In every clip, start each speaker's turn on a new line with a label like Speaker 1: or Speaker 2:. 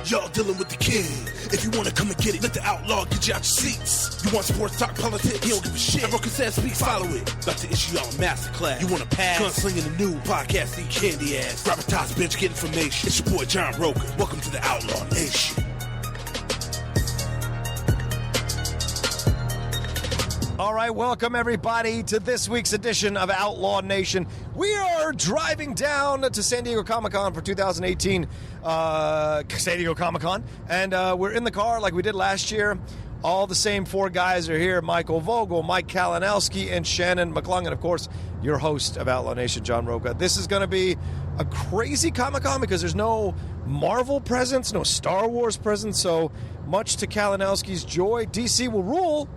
Speaker 1: Y'all dealing with the king. If you wanna come and get it, let the outlaw get you out your seats. You want sports talk, politics? He don't give a shit. And Rocha says speaks, follow it. About to issue y'all a masterclass. You wanna pass? Gunslinging the new podcast, eat candy ass. Grab a top bench, get information. It's your boy John Rocha. Welcome to the Outlaw Nation.
Speaker 2: All right, welcome everybody to this week's edition of Outlaw Nation. We are driving down to San Diego Comic-Con for 2018, San Diego Comic-Con, and we're in the car like we did last year. All the same four guys are here: Michael Vogel, Mike Kalinowski, and Shannon McClung, and of course, your host of Outlaw Nation, John Rocha. This is going to be a crazy Comic-Con because there's no Marvel presence, no Star Wars presence, so much to Kalinowski's joy, DC will rule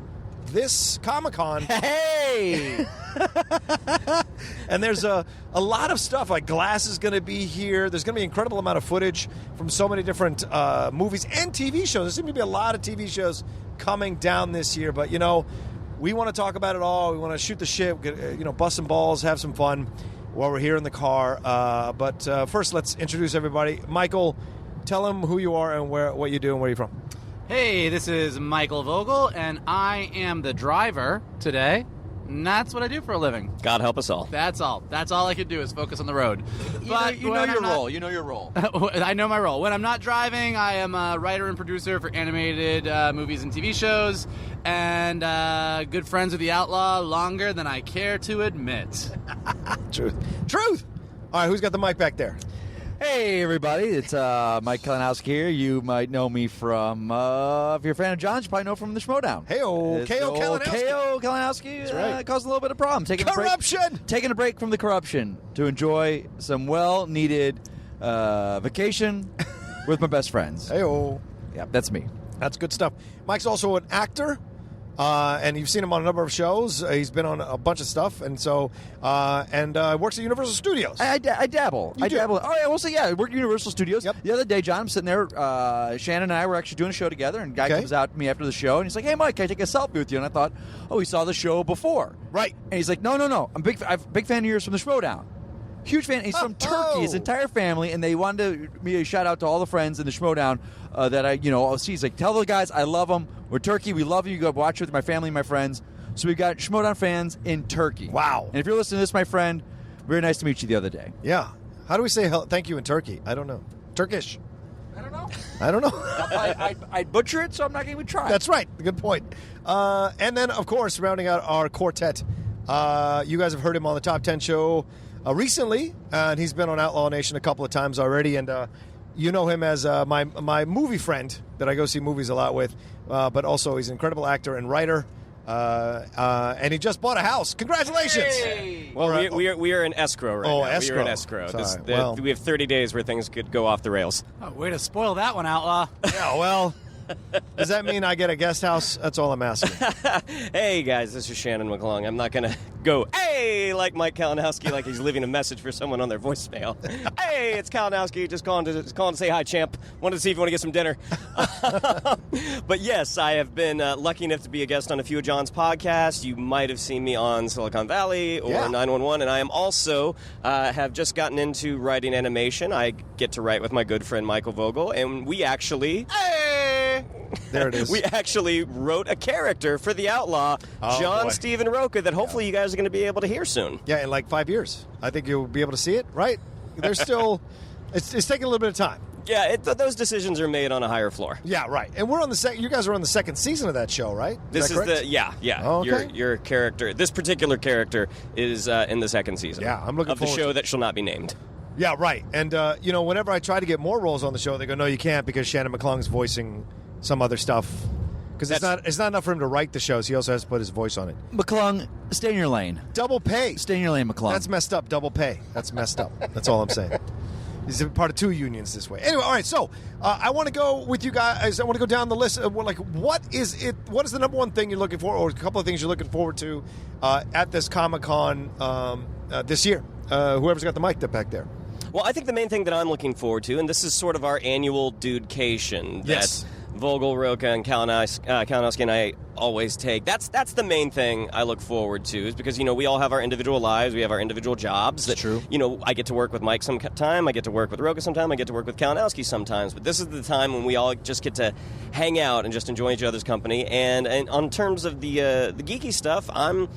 Speaker 2: this Comic-Con.
Speaker 3: Hey!
Speaker 2: And there's a lot of stuff, like Glass is going to be here. There's going to be an incredible amount of footage from so many different movies and TV shows. There seem to be a lot of TV shows coming down this year, but, you know, we want to talk about it all. We want to shoot the shit, bust some balls, have some fun while we're here in the car. But first, let's introduce everybody. Michael, tell them who you are and what you do and where you're from.
Speaker 3: Hey, this is Michael Vogel, and I am the driver today. And that's what I do for a living.
Speaker 4: God help us all.
Speaker 3: That's all. That's all I can do is focus on the road.
Speaker 4: But you know your role. You know your role.
Speaker 3: I know my role. When I'm not driving, I am a writer and producer for animated movies and TV shows, and good friends with the Outlaw longer than I care to admit.
Speaker 2: Truth. All right, who's got the mic back there?
Speaker 5: Hey, everybody. It's Mike Kalinowski here. You might know me from, if you're a fan of John's, you probably know from the Schmodown.
Speaker 2: Hey-o, K.O. Kalinowski.
Speaker 5: K.O. Kalinowski.
Speaker 2: That's right.
Speaker 5: Caused a little bit of problem. Taking a break from the corruption to enjoy some well-needed vacation with my best friends.
Speaker 2: Hey-o.
Speaker 5: Yeah, that's me.
Speaker 2: That's good stuff. Mike's also an actor. And you've seen him on a number of shows. He's been on a bunch of stuff, and so works at Universal Studios.
Speaker 5: I dabble.
Speaker 2: You do?
Speaker 5: Dabble. Oh, yeah, I work at Universal Studios.
Speaker 2: Yep.
Speaker 5: The other day, John, I'm sitting there. Shannon and I were actually doing a show together, and a guy comes out to me after the show, and he's like, "Hey, Mike, can I take a selfie with you?" And I thought, "Oh, he saw the show before."
Speaker 2: Right.
Speaker 5: And he's like, "No. I'm a big fan of yours from the Schmodown. Huge fan." He's from Turkey, his entire family, and they wanted me to shout out to all the friends in the Schmodown that I'll see. He's like, "Tell the guys I love them. We're Turkey. We love you. You go watch it with my family and my friends." So we've got Schmodown fans in Turkey.
Speaker 2: Wow.
Speaker 5: And if you're listening to this, my friend, very nice to meet you the other day.
Speaker 2: Yeah. How do we say thank you in Turkey? I don't know. Turkish.
Speaker 5: I don't know.
Speaker 2: I don't know.
Speaker 5: I'd butcher it, so I'm not going to even try.
Speaker 2: That's right. Good point. And then, of course, rounding out our quartet, you guys have heard him on the Top 10 show recently, and he's been on Outlaw Nation a couple of times already, and you know him as my movie friend that I go see movies a lot with, but also he's an incredible actor and writer, and he just bought a house. Congratulations!
Speaker 5: Hey!
Speaker 4: Well, we are in escrow right now.
Speaker 2: Escrow.
Speaker 4: We are in escrow.
Speaker 2: Sorry.
Speaker 4: We have 30 days where things could go off the rails.
Speaker 3: Oh, way to spoil that one, Outlaw.
Speaker 2: Yeah, well, does that mean I get a guest house? That's all I'm asking.
Speaker 4: Hey, guys, this is Shannon McClung. I'm not going to go, hey, like Mike Kalinowski, like he's leaving a message for someone on their voicemail. Hey, it's Kalinowski. Just calling to say hi, champ. Wanted to see if you want to get some dinner. But yes, I have been lucky enough to be a guest on a few of John's podcasts. You might have seen me on Silicon Valley or 911, and I am also have just gotten into writing animation. I get to write with my good friend Michael Vogel, and we actually...
Speaker 2: There it is.
Speaker 4: We actually wrote a character for the Outlaw, John Stephen Rocha, that hopefully you guys are going to be able to hear soon.
Speaker 2: Yeah, in like 5 years. I think you'll be able to see it, right? There's still... it's taking a little bit of time.
Speaker 4: Yeah, those decisions are made on a higher floor.
Speaker 2: Yeah, right. And we're on the you guys are on the second season of that show, right?
Speaker 4: This is
Speaker 2: correct?
Speaker 4: Yeah.
Speaker 2: Oh, okay.
Speaker 4: Your character, this particular character, is in the second season.
Speaker 2: Yeah, I'm looking
Speaker 4: of the
Speaker 2: forward
Speaker 4: show
Speaker 2: to
Speaker 4: that shall not be named.
Speaker 2: Yeah, right. And whenever I try to get more roles on the show, they go, "No, you can't," because Shannon McClung's voicing some other stuff. Because it's not enough for him to write the shows. He also has to put his voice on it.
Speaker 5: McClung, stay in your lane.
Speaker 2: Double pay.
Speaker 5: Stay in your lane, McClung.
Speaker 2: That's messed up. Double pay. That's messed up. That's all I'm saying. He's part of two unions this way. Anyway, all right. So I want to go with you guys. I want to go down the list. What is it? What is the number one thing you're looking for, or a couple of things you're looking forward to at this Comic-Con this year? Whoever's got the mic back there.
Speaker 4: Well, I think the main thing that I'm looking forward to, and this is sort of our annual dudecation.
Speaker 2: Yes.
Speaker 4: Vogel, Rocha, and Kalinowski and I always take. That's the main thing I look forward to, is because, we all have our individual lives, we have our individual jobs. That's
Speaker 2: true.
Speaker 4: I get to work with Mike sometime, I get to work with Rocha sometime, I get to work with Kalinowski sometimes, but this is the time when we all just get to hang out and just enjoy each other's company. And on terms of the geeky stuff, I'm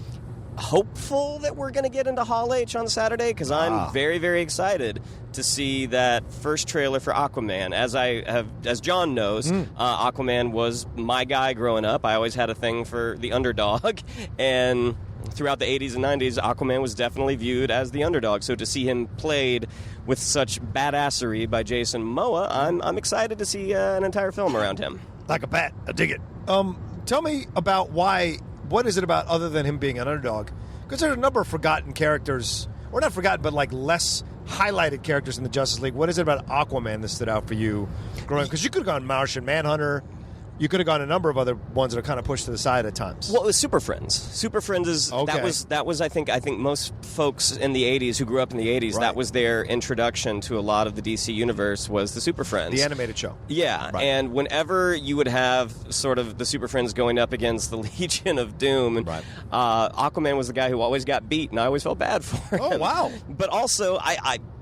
Speaker 4: hopeful that we're going to get into Hall H on Saturday, because I'm very, very excited to see that first trailer for Aquaman. As John knows, Aquaman was my guy growing up. I always had a thing for the underdog, and throughout the 80s and 90s, Aquaman was definitely viewed as the underdog. So to see him played with such badassery by Jason Momoa, I'm excited to see an entire film around him.
Speaker 2: Like a bat. I dig it. Tell me about what is it about, other than him being an underdog? Because there's a number of forgotten characters, or not forgotten, but like less highlighted characters in the Justice League. What is it about Aquaman that stood out for you growing? Because you could have gone Martian Manhunter. You could have gone a number of other ones that are kind of pushed to the side at times.
Speaker 4: Well, it was Super Friends. Super Friends is that was I think most folks in the 80s who grew up in the 80s, that was their introduction to a lot of the DC universe, was the Super Friends.
Speaker 2: The animated show.
Speaker 4: Yeah, right. And whenever you would have sort of the Super Friends going up against the Legion of Doom, Aquaman was the guy who always got beat, and I always felt bad for him.
Speaker 2: Oh, wow.
Speaker 4: But also,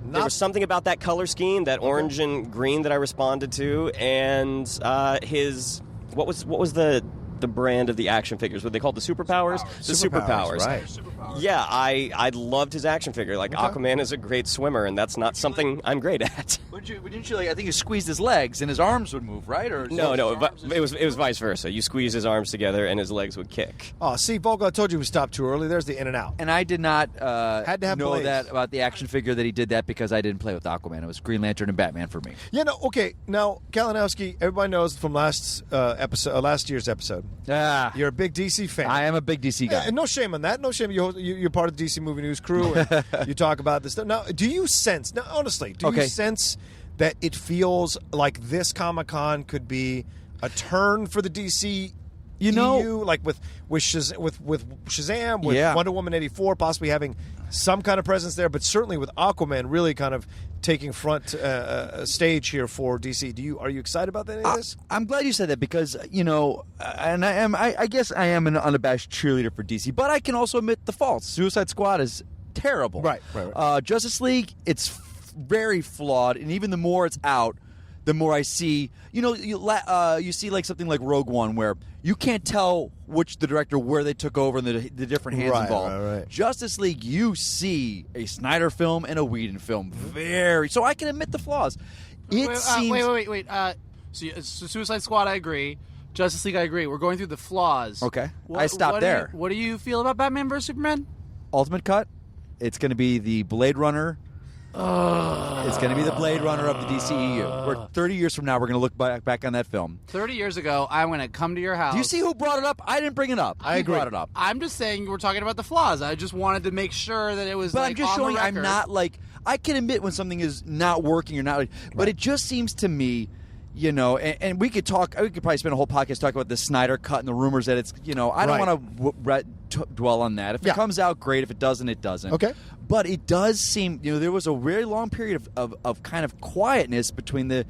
Speaker 4: there was something about that color scheme, that orange and green, that I responded to, and his... What was the brand of the action figures? What they called the superpowers? The superpowers.
Speaker 2: Right.
Speaker 4: Yeah, I loved his action figure. Like, Aquaman is a great swimmer, and that's not something I'm great at.
Speaker 5: Wouldn't you I think you squeezed his legs and his arms would move, right? Or
Speaker 4: no, it was vice versa. You squeeze his arms together and his legs would kick.
Speaker 2: Oh, see, Vogel, I told you we stopped too early. There's the in and out.
Speaker 5: And I did not
Speaker 2: Had to have
Speaker 5: know
Speaker 2: blades.
Speaker 5: that about the action figure, that he did that because I didn't play with Aquaman. It was Green Lantern and Batman for me.
Speaker 2: Yeah, no, okay. Now, Kalinowski, everybody knows from last year's episode. You're a big DC fan.
Speaker 5: I am a big DC guy.
Speaker 2: Yeah, and no shame on that. No shame. You're part of the DC Movie News crew, and you talk about this stuff. Now, do you sense, honestly, you sense that it feels like this Comic-Con could be a turn for the DC like with Shazam, with Wonder Woman 84 possibly having some kind of presence there, but certainly with Aquaman really kind of taking front stage here for DC. Are you excited about any of this?
Speaker 5: I'm glad you said that, because and I guess I am an unabashed cheerleader for DC, but I can also admit the faults. Suicide Squad is terrible.
Speaker 2: Right.
Speaker 5: Justice League, it's very flawed, and even the more it's out, the more I see. You see like something like Rogue One, where you can't tell the director where they took over and the different hands involved.
Speaker 2: Right.
Speaker 5: Justice League, you see a Snyder film and a Whedon film. So I can admit the flaws. It seems.
Speaker 3: Wait. So Suicide Squad, I agree. Justice League, I agree. We're going through the flaws.
Speaker 5: Okay. I stopped there.
Speaker 3: What do you feel about Batman vs Superman?
Speaker 5: Ultimate Cut. It's going to be the Blade Runner. It's going to be the Blade Runner of the DCEU. Where 30 years from now, we're going to look back on that film.
Speaker 3: 30 years ago, I'm going to come to your house.
Speaker 5: Do you see who brought it up? I didn't bring it up.
Speaker 2: I agree.
Speaker 5: Brought it up.
Speaker 3: I'm just saying we're talking about the flaws. I just wanted to make sure that it was.
Speaker 5: But
Speaker 3: like,
Speaker 5: I'm just
Speaker 3: on
Speaker 5: showing.
Speaker 3: the record.
Speaker 5: I'm not like. I can admit when something is not working or not. But it just seems to me. And we could talk. We could probably spend a whole podcast talking about the Snyder Cut and the rumors that it's. I don't want to dwell on that. If it comes out, great. If it doesn't, it doesn't.
Speaker 2: Okay.
Speaker 5: But it does seem. There was a very long period of kind of quietness between the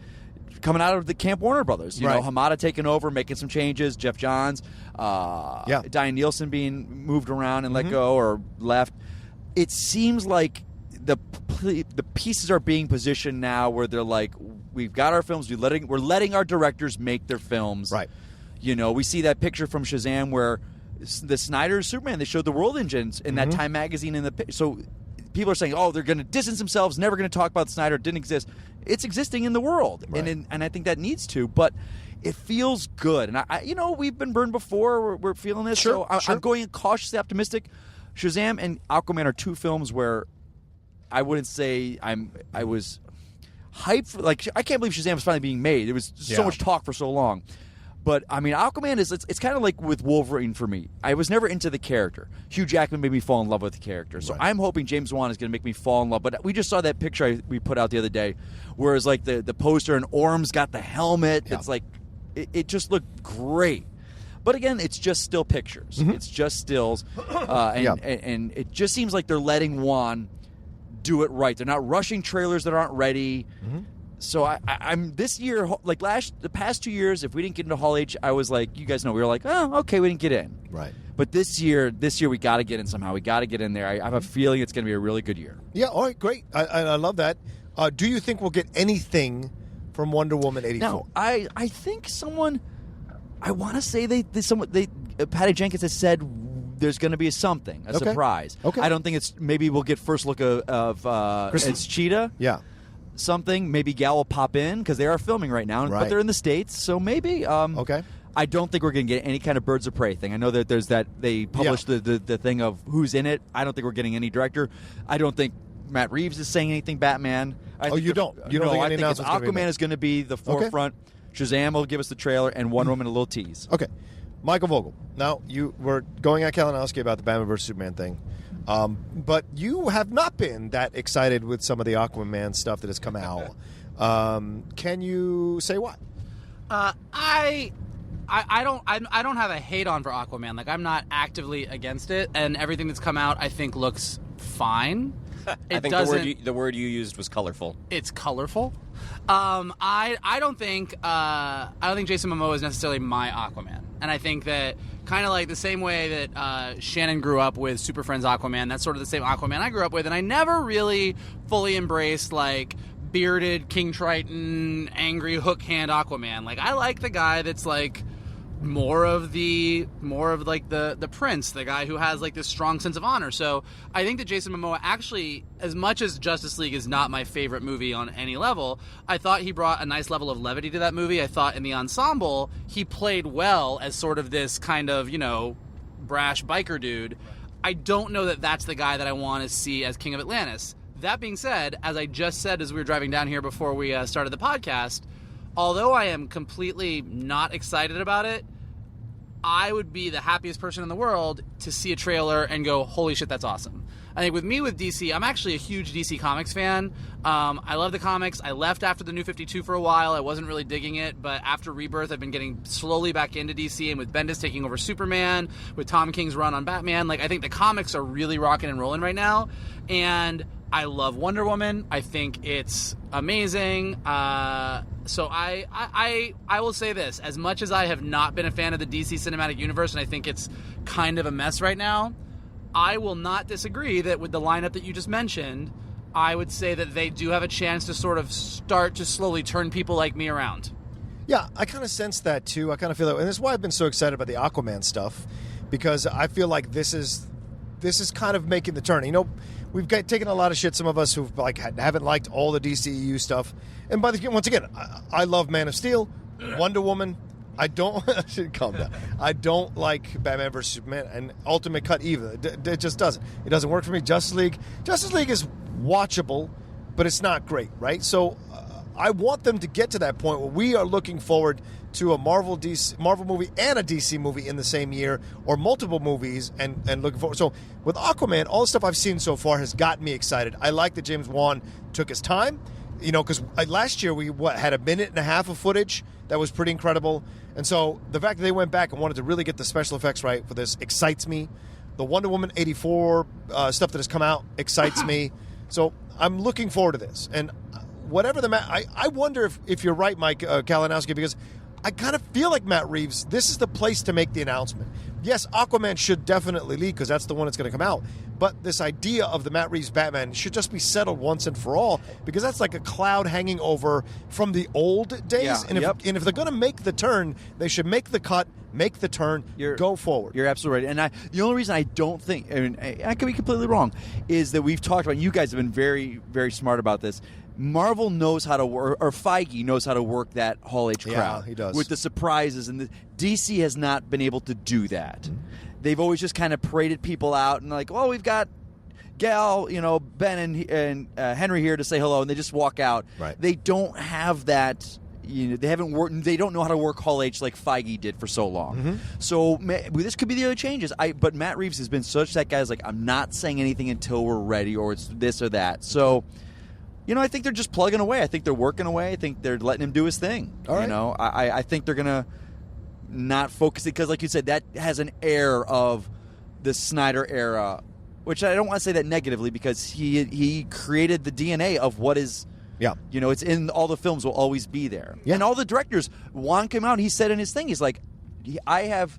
Speaker 5: coming out of the Camp Warner Brothers. Hamada taking over, making some changes. Jeff Johns, Diane Nielsen being moved around and let go or left. It seems like the pieces are being positioned now where they're like, we've got our films. We're letting our directors make their films.
Speaker 2: Right.
Speaker 5: We see that picture from Shazam where the Snyder's Superman, they showed the world engines in that Time magazine so people are saying, they're going to distance themselves, never going to talk about Snyder, it didn't exist. It's existing in the world, right. and I think that needs to, but it feels good. And I we've been burned before. We're feeling this,
Speaker 2: sure.
Speaker 5: I'm going cautiously optimistic. Shazam and Aquaman are two films where I wouldn't say I was hyped. Like, I can't believe Shazam was finally being made. There was so much talk for so long. But, I mean, Aquaman it's kind of like with Wolverine for me. I was never into the character. Hugh Jackman made me fall in love with the character. So I'm hoping James Wan is going to make me fall in love. But we just saw that picture we put out the other day where it's like the poster and Orm's got the helmet. Yeah. It's like, it just looked great. But again, it's just still pictures. It's just stills. And it just seems like they're letting Wan do it right. They're not rushing trailers that aren't ready. So I'm this year, like the past 2 years, if we didn't get into Hall H, I was like, you guys know, we were like, oh, okay, we didn't get in.
Speaker 2: Right.
Speaker 5: But this year we got to get in somehow. We got to get in there. I have a feeling it's going to be a really good year.
Speaker 2: Yeah. All right. Great. I love that. Do you think we'll get anything from Wonder Woman 84?
Speaker 5: No, I think someone. I want to say Patty Jenkins has said there's going to be a surprise.
Speaker 2: Okay.
Speaker 5: I don't think it's maybe we'll get first look of it's Cheetah.
Speaker 2: Yeah.
Speaker 5: Something. Maybe Gal will pop in because they are filming right now,
Speaker 2: Right.
Speaker 5: but they're in the States, so maybe.
Speaker 2: Okay.
Speaker 5: I don't think we're going to get any kind of Birds of Prey thing. I know that there's that they published the thing of who's in it. I don't think we're getting any director. I don't think Matt Reeves is saying anything Batman.
Speaker 2: You don't? You don't
Speaker 5: no,
Speaker 2: think
Speaker 5: I
Speaker 2: any
Speaker 5: think it's
Speaker 2: announcement's gonna be made?
Speaker 5: Aquaman is going to be the forefront. Shazam will give us the trailer, and Wonder Woman a little tease.
Speaker 2: Okay. Michael Vogel. Now, you were going at Kalinowski about the Batman vs. Superman thing, but you have not been that excited with some of the Aquaman stuff that has come out. Can you say why?
Speaker 3: I don't have a hate on for Aquaman. Like, I'm not actively against it, and everything that's come out I think looks fine.
Speaker 4: I think the word you used was colorful.
Speaker 3: It's colorful. I don't think Jason Momoa is necessarily my Aquaman, and I think that kind of like the same way that Shannon grew up with Super Friends Aquaman, that's sort of the same Aquaman I grew up with, and I never really fully embraced like bearded King Triton, angry hook hand Aquaman. Like, I like the guy that's like more of like the prince, the guy who has like this strong sense of honor. So I think that Jason Momoa actually, as much as Justice League is not my favorite movie on any level, I thought he brought a nice level of levity to that movie. I thought in the ensemble he played well as sort of this kind of, brash biker dude. I don't know that that's the guy that I want to see as King of Atlantis. That being said, as I just said as we were driving down here before we started the podcast, although I am completely not excited about it, I would be the happiest person in the world to see a trailer and go, holy shit, that's awesome. I think with DC, I'm actually a huge DC Comics fan. I love the comics. I left after the New 52 for a while. I wasn't really digging it, but after Rebirth, I've been getting slowly back into DC, and with Bendis taking over Superman, with Tom King's run on Batman, like, I think the comics are really rocking and rolling right now, and I love Wonder Woman. I think it's amazing. So I will say this. As much as I have not been a fan of the DC Cinematic Universe, and I think it's kind of a mess right now, I will not disagree that with the lineup that you just mentioned, I would say that they do have a chance to sort of start to slowly turn people like me around.
Speaker 2: Yeah, I kind of sense that too. I kind of feel that, and that's why I've been so excited about the Aquaman stuff, because I feel like this is kind of making the turn. We've taken a lot of shit, some of us who haven't liked all the DCEU stuff. And once again, I love Man of Steel, Wonder Woman. I don't calm down. I don't like Batman vs. Superman and Ultimate Cut either. It just doesn't. It doesn't work for me. Justice League is watchable, but it's not great, right? So I want them to get to that point where we are looking forward to a Marvel movie and a DC movie in the same year, or multiple movies, and looking forward. So with Aquaman, all the stuff I've seen so far has gotten me excited. I like that James Wan took his time, because last year we had a minute and a half of footage that was pretty incredible. And so the fact that they went back and wanted to really get the special effects right for this excites me. The Wonder Woman 84 stuff that has come out excites me. So I'm looking forward to this. And whatever I wonder if you're right, Mike Kalinowski, because I kind of feel like Matt Reeves, this is the place to make the announcement. Yes, Aquaman should definitely lead because that's the one that's going to come out. But this idea of the Matt Reeves Batman should just be settled once and for all, because that's like a cloud hanging over from the old days.
Speaker 5: Yeah,
Speaker 2: and if they're going to make the turn, they should make the cut, make the turn, go forward.
Speaker 5: You're absolutely right. And the only reason I don't think, I could be completely wrong, is that we've talked about, you guys have been very, very smart about this, Marvel knows how to work, or Feige knows how to work that Hall H crowd.
Speaker 2: Yeah, he does.
Speaker 5: With the surprises, and DC has not been able to do that. Mm-hmm. They've always just kind of paraded people out and like, oh, we've got Gal, Ben and Henry here to say hello, and they just walk out.
Speaker 2: Right.
Speaker 5: They don't have that. They haven't worked. They don't know how to work Hall H like Feige did for so long. Mm-hmm. So this could be the other changes. But Matt Reeves has been such that guy's like, I'm not saying anything until we're ready, or it's this or that. So. I think they're just plugging away. I think they're working away. I think they're letting him do his thing.
Speaker 2: All right.
Speaker 5: I think they're going to not focus it because, like you said, that has an air of the Snyder era, which I don't want to say that negatively because he created the DNA of what is
Speaker 2: Yeah.
Speaker 5: You know, it's in all the films, will always be there.
Speaker 2: Yeah.
Speaker 5: And all the directors, Juan came out and he said in his thing, he's like, I have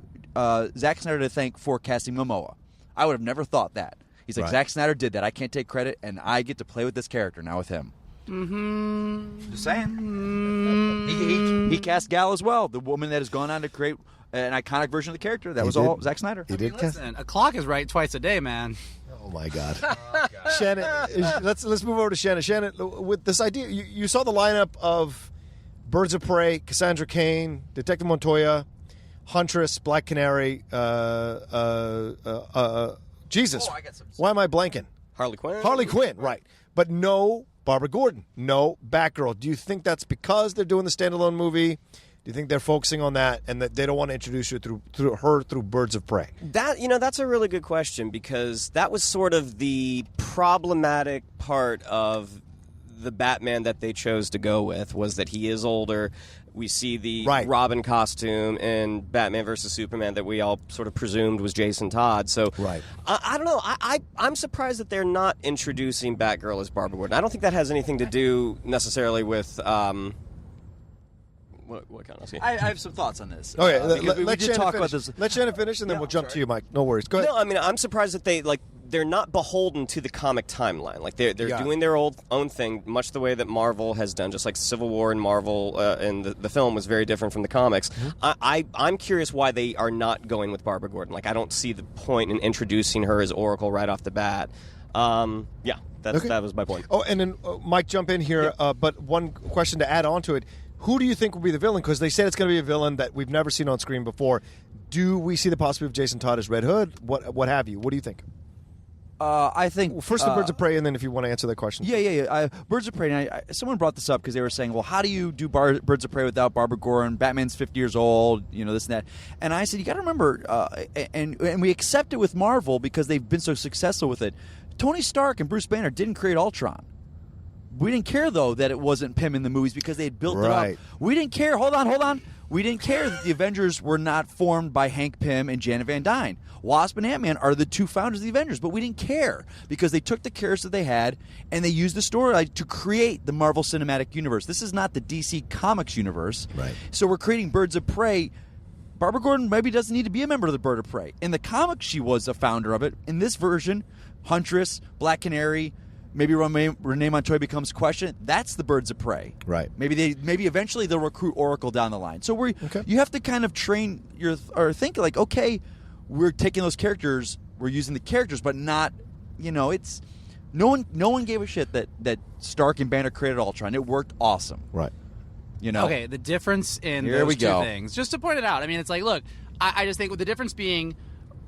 Speaker 5: Zack Snyder to thank for casting Momoa. I would have never thought that. He's like,
Speaker 2: Right.
Speaker 5: Zack Snyder did that. I can't take credit, and I get to play with this character now with him. Mm-hmm. Just saying. He cast Gal as well, the woman that has gone on to create an iconic version of the character. That was all Zack Snyder.
Speaker 2: He did cast.
Speaker 3: Listen, a clock is right twice a day, man.
Speaker 2: Oh my God. Shannon, let's move over to Shannon. Shannon, with this idea, you saw the lineup of Birds of Prey, Cassandra Cain, Detective Montoya, Huntress, Black Canary. Jesus,
Speaker 5: I got some-
Speaker 2: why am I blanking?
Speaker 4: Harley Quinn.
Speaker 2: Harley Quinn, right? But no Barbara Gordon, no Batgirl. Do you think that's because they're doing the standalone movie? Do you think they're focusing on that, and that they don't want to introduce you through Birds of Prey?
Speaker 4: That's a really good question, because that was sort of the problematic part of the Batman that they chose to go with, was that he is older. We see the
Speaker 2: Right.
Speaker 4: Robin costume in Batman vs. Superman that we all sort of presumed was Jason Todd. So
Speaker 2: Right.
Speaker 4: I don't know. I'm surprised that they're not introducing Batgirl as Barbara Gordon. I don't think that has anything to do necessarily with what kind of scene?
Speaker 5: I have some thoughts on this.
Speaker 2: Okay,
Speaker 5: Because we
Speaker 2: let
Speaker 5: did
Speaker 2: Shannon
Speaker 5: talk
Speaker 2: finish.
Speaker 5: about this.
Speaker 2: Let Shannon finish, and then
Speaker 5: Yeah,
Speaker 2: we'll jump
Speaker 5: sorry.
Speaker 2: to you, Mike. No worries. Go ahead.
Speaker 4: No, I mean, I'm surprised that they're not beholden to the comic timeline. Like they're
Speaker 2: Yeah.
Speaker 4: doing their own thing, much the way that Marvel has done. Just like Civil War and Marvel and the film was very different from the comics. I'm curious why they are not going with Barbara Gordon. Like I don't see the point in introducing her as Oracle right off the bat. Yeah,
Speaker 2: Okay.
Speaker 4: that was my point.
Speaker 2: Oh, and then Mike, jump in here. But one question to add on to it: who do you think will be the villain? Because they said it's going to be a villain that we've never seen on screen before. Do we see the possibility of Jason Todd as Red Hood? What have you? What do you think?
Speaker 5: I think
Speaker 2: Well, first the Birds of Prey, and then if you want to answer that question.
Speaker 5: Yeah. Birds of Prey. And someone brought this up because they were saying, well, how do you do Birds of Prey without Barbara Gordon? Batman's 50 years old, you know, this and that. And I said, you got to remember, and we accept it with Marvel because they've been so successful with it. Tony Stark and Bruce Banner didn't create Ultron. We didn't care, though, that it wasn't Pym in the movies because they had built it
Speaker 2: Right.
Speaker 5: up. We didn't care. Hold on. We didn't care that the Avengers were not formed by Hank Pym and Janet Van Dyne. Wasp and Ant-Man are the two founders of the Avengers, but we didn't care because they took the characters that they had and they used the storyline to create the Marvel Cinematic Universe. This is not the DC Comics universe.
Speaker 2: Right.
Speaker 5: So we're creating Birds of Prey. Barbara Gordon maybe doesn't need to be a member of the Bird of Prey. In the comics, she was a founder of it. In this version, Huntress, Black Canary, maybe Renee Montoya becomes Question. That's the Birds of Prey.
Speaker 2: Right.
Speaker 5: Maybe eventually they'll recruit Oracle down the line. So you have to kind of train or think like, okay, we're taking those characters, we're using the characters, but not, it's no one gave a shit that Stark and Banner created Ultron. It worked awesome.
Speaker 2: Right.
Speaker 3: Okay, the difference in
Speaker 5: Here we
Speaker 3: those two
Speaker 5: go.
Speaker 3: things, just to point it out. I mean, it's like, look, I just think with the difference being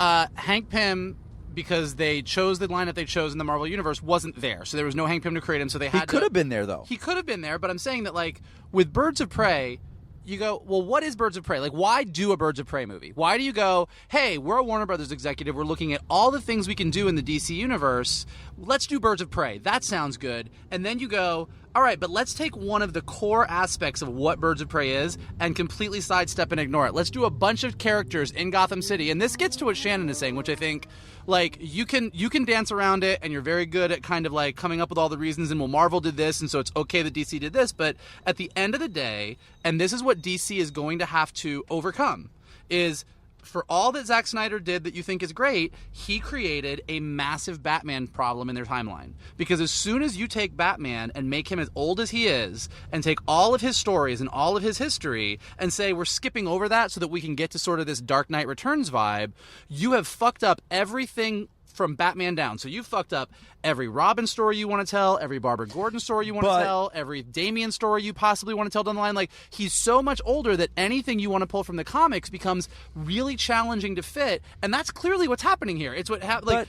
Speaker 3: Hank Pym, because they chose the lineup they chose in the Marvel Universe, wasn't there. So there was no Hank Pym to create him, so they had
Speaker 5: He could have been there, though.
Speaker 3: He could have been there, but I'm saying that, like, with Birds of Prey, you go, well, what is Birds of Prey? Like, why do a Birds of Prey movie? Why do you go, hey, we're a Warner Brothers executive, we're looking at all the things we can do in the DC Universe, let's do Birds of Prey. That sounds good. And then you go, all right, but let's take one of the core aspects of what Birds of Prey is and completely sidestep and ignore it. Let's do a bunch of characters in Gotham City. And this gets to what Shannon is saying, which I think, like, you can dance around it, and you're very good at kind of like coming up with all the reasons, and well, Marvel did this, and so it's okay that DC did this. But at the end of the day, and this is what DC is going to have to overcome, is for all that Zack Snyder did that you think is great, he created a massive Batman problem in their timeline. Because as soon as you take Batman and make him as old as he is, and take all of his stories and all of his history, and say we're skipping over that so that we can get to sort of this Dark Knight Returns vibe, you have fucked up everything from Batman down. So you fucked up every Robin story you want to tell, every Barbara Gordon story you want to tell, every Damian story you possibly want to tell down the line. Like, he's so much older that anything you want to pull from the comics becomes really challenging to fit, and that's clearly what's happening here. It's what happened. Like,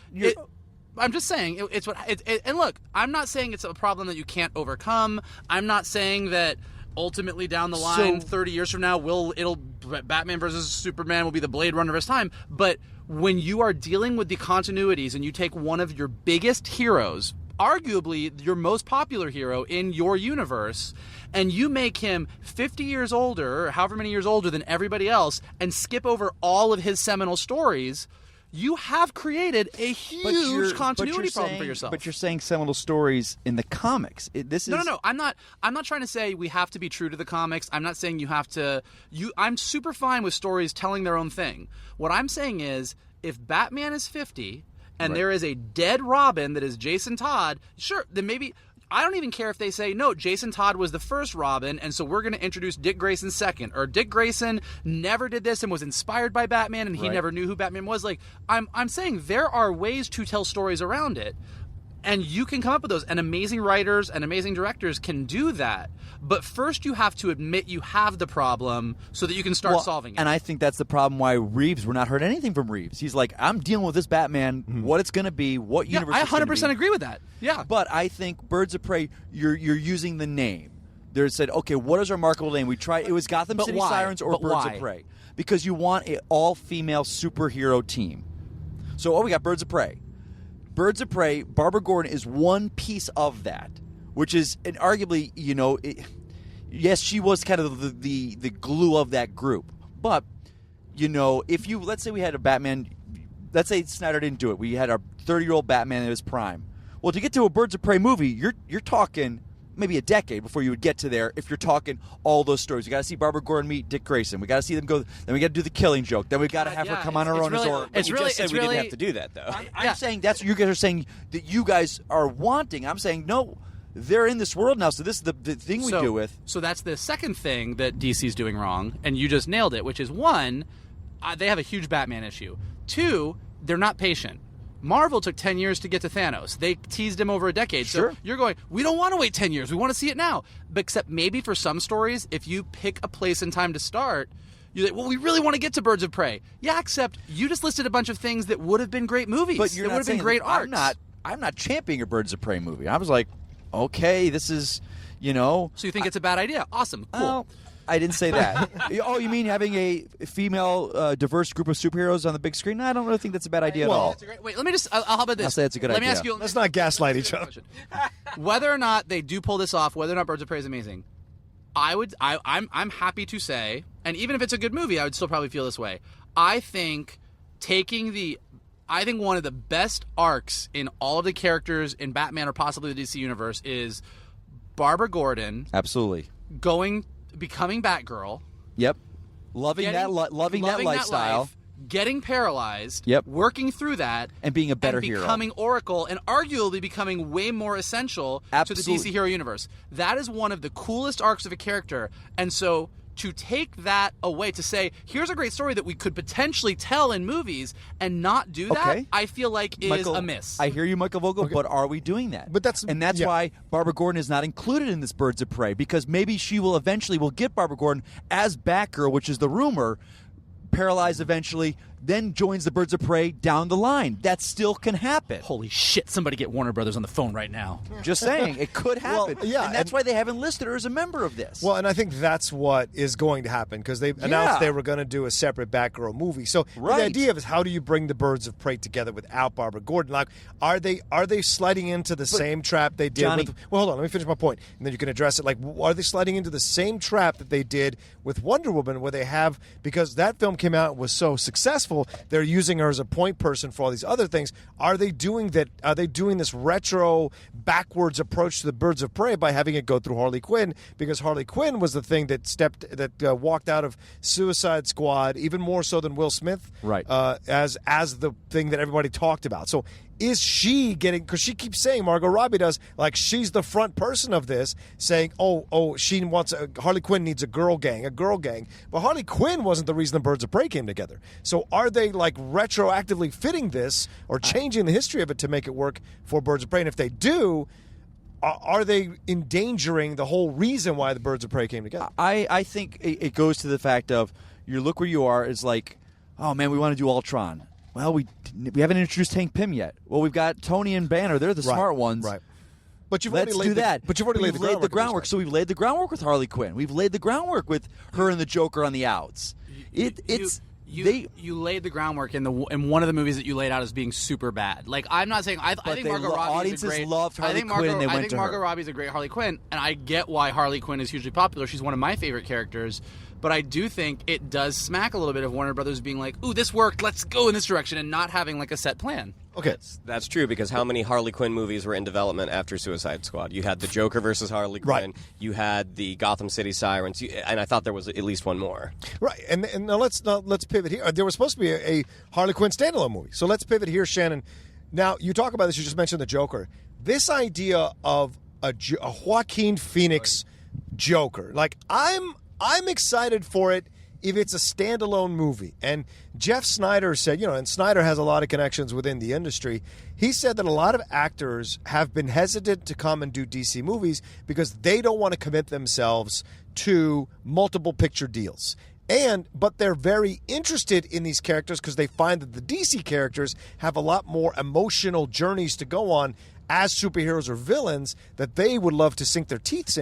Speaker 3: I'm just saying it's what. And look, I'm not saying it's a problem that you can't overcome. I'm not saying that ultimately down the line, 30 years from now, Batman versus Superman will be the Blade Runner of his time, but when you are dealing with the continuities and you take one of your biggest heroes, arguably your most popular hero in your universe, and you make him 50 years older, or however many years older than everybody else, and skip over all of his seminal stories, you have created a huge continuity problem for yourself.
Speaker 5: But you're saying seminal stories in the comics.
Speaker 3: No. I'm not trying to say we have to be true to the comics. I'm not saying you have to. I'm super fine with stories telling their own thing. What I'm saying is, if Batman is 50 and there is a dead Robin that is Jason Todd, sure, then maybe. I don't even care if they say, no, Jason Todd was the first Robin, and so we're going to introduce Dick Grayson second. Or Dick Grayson never did this and was inspired by Batman, and he never knew who Batman was. Like, I'm saying there are ways to tell stories around it, and you can come up with those. And amazing writers and amazing directors can do that. But first you have to admit you have the problem so that you can start solving it.
Speaker 5: And I think that's the problem why we're not heard anything from Reeves. He's like, I'm dealing with this Batman, what it's going to be, what universe it's going to be.
Speaker 3: I 100% agree with that. Yeah.
Speaker 5: But I think Birds of Prey, you're using the name. They said, okay, what is our marketable name? We tried. It was Gotham City Sirens or Birds of Prey. Because you want an all-female superhero team. So, we got Birds of Prey. Birds of Prey, Barbara Gordon is one piece of that, which is arguably, yes, she was kind of the glue of that group. But, if let's say we had a Batman, let's say Snyder didn't do it. We had our 30-year-old Batman in his prime. Well, to get to a Birds of Prey movie, you're talking maybe a decade before you would get to there if you're talking all those stories. You got to see Barbara Gordon meet Dick Grayson. We got to see them go. Then we got to do the Killing Joke. Then we got to have her come on her own as Orc.
Speaker 4: But you just said we didn't have to do that, though.
Speaker 5: I'm saying that's what you guys are saying that you guys are wanting. I'm saying no. They're in this world now, so this is the thing we do with.
Speaker 3: So that's the second thing that DC's doing wrong, and you just nailed it, which is, one, they have a huge Batman issue. Two, they're not patient. Marvel took 10 years to get to Thanos. They teased him over a decade.
Speaker 5: Sure.
Speaker 3: So you're going, we don't want to wait 10 years. We want to see it now. But except maybe for some stories, if you pick a place and time to start, you're like, well, we really want to get to Birds of Prey. Yeah, except you just listed a bunch of things that would have been great movies.
Speaker 5: But you're
Speaker 3: that would have been great arcs.
Speaker 5: I'm not championing a Birds of Prey movie. I was like, okay, this is,
Speaker 3: So you think it's a bad idea? Awesome. Cool.
Speaker 5: I didn't say that. Oh, you mean having a female, diverse group of superheroes on the big screen? No, I don't really think that's a bad idea at all.
Speaker 3: That's a great, wait, let me just. How about this?
Speaker 5: I'll say it's a good idea.
Speaker 3: Let me ask you.
Speaker 2: Let's not gaslight each other.
Speaker 3: Whether or not they do pull this off, whether or not Birds of Prey is amazing, I'm happy to say, and even if it's a good movie, I would still probably feel this way. I think one of the best arcs in all of the characters in Batman or possibly the DC universe is Barbara Gordon.
Speaker 5: Absolutely.
Speaker 3: Becoming Batgirl.
Speaker 5: Yep. Loving that lifestyle.
Speaker 3: Life, getting paralyzed.
Speaker 5: Yep.
Speaker 3: Working through that.
Speaker 5: And being a better hero.
Speaker 3: Becoming Oracle and arguably becoming way more essential to the DC hero universe. That is one of the coolest arcs of a character. And so to take that away, to say, here's a great story that we could potentially tell in movies and not do that, I feel like is a miss.
Speaker 5: I hear you, Michael Vogel, but are we doing that?
Speaker 2: But that's
Speaker 5: why Barbara Gordon is not included in this Birds of Prey, because maybe she will eventually get Barbara Gordon as Batgirl, which is the rumor, paralyzed eventually, then joins the Birds of Prey down the line. That still can happen.
Speaker 3: Holy shit, somebody get Warner Brothers on the phone right now.
Speaker 5: Just saying, it could happen.
Speaker 2: Well, yeah,
Speaker 5: and that's why they haven't listed her as a member of this.
Speaker 2: Well, and I think that's what is going to happen, because they announced they were going to do a separate Batgirl movie. So the idea is, how do you bring the Birds of Prey together without Barbara Gordon? Like, are they sliding into the same trap they did with... Well, hold on, let me finish my point, and then you can address it. Like, are they sliding into the same trap that they did with Wonder Woman, where they have... Because that film came out and was so successful, they're using her as a point person for all these other things. Are they doing that? Are they doing this retro, backwards approach to the Birds of Prey by having it go through Harley Quinn? Because Harley Quinn was the thing that walked out of Suicide Squad even more so than Will Smith,
Speaker 5: right?
Speaker 2: As the thing that everybody talked about. So is she getting? Because she keeps saying, Margot Robbie does, like she's the front person of this, saying, she wants Harley Quinn needs a girl gang. But Harley Quinn wasn't the reason the Birds of Prey came together. So are they like retroactively fitting this or changing the history of it to make it work for Birds of Prey? And if they do, are they endangering the whole reason why the Birds of Prey came together?
Speaker 5: I think it goes to the fact of, you look where you are, is like, oh man, we want to do Ultron. Well, we haven't introduced Hank Pym yet. Well, we've got Tony and Banner. They're the smart ones.
Speaker 2: Right. But you've
Speaker 5: Let's
Speaker 2: already
Speaker 5: do that.
Speaker 2: But you've already laid the groundwork.
Speaker 5: So we've laid the groundwork with Harley Quinn. We've laid the groundwork with her and the Joker on the outs.
Speaker 3: You laid the groundwork in one of the movies that you laid out as being super bad. Like, I'm not saying I think Margot Robbie is a great.
Speaker 5: Loved Harley Quinn, and they went to her.
Speaker 3: Margot Robbie's a great Harley Quinn, and I get why Harley Quinn is hugely popular. She's one of my favorite characters. But I do think it does smack a little bit of Warner Brothers being like, ooh, this worked, let's go in this direction, and not having like a set plan.
Speaker 2: Okay.
Speaker 4: That's true, because how many Harley Quinn movies were in development after Suicide Squad? You had the Joker versus Harley Quinn.
Speaker 2: Right.
Speaker 4: You had the Gotham City Sirens, and I thought there was at least one more.
Speaker 2: Right, and now let's pivot here. There was supposed to be a Harley Quinn standalone movie, so let's pivot here, Shannon. Now you talk about this. You just mentioned the Joker. This idea of a Joaquin Phoenix Joker, like I'm excited for it if it's a standalone movie. And Jeff Snyder said, and Snyder has a lot of connections within the industry. He said that a lot of actors have been hesitant to come and do DC movies because they don't want to commit themselves to multiple picture deals. But they're very interested in these characters because they find that the DC characters have a lot more emotional journeys to go on as superheroes or villains that they would love to sink their teeth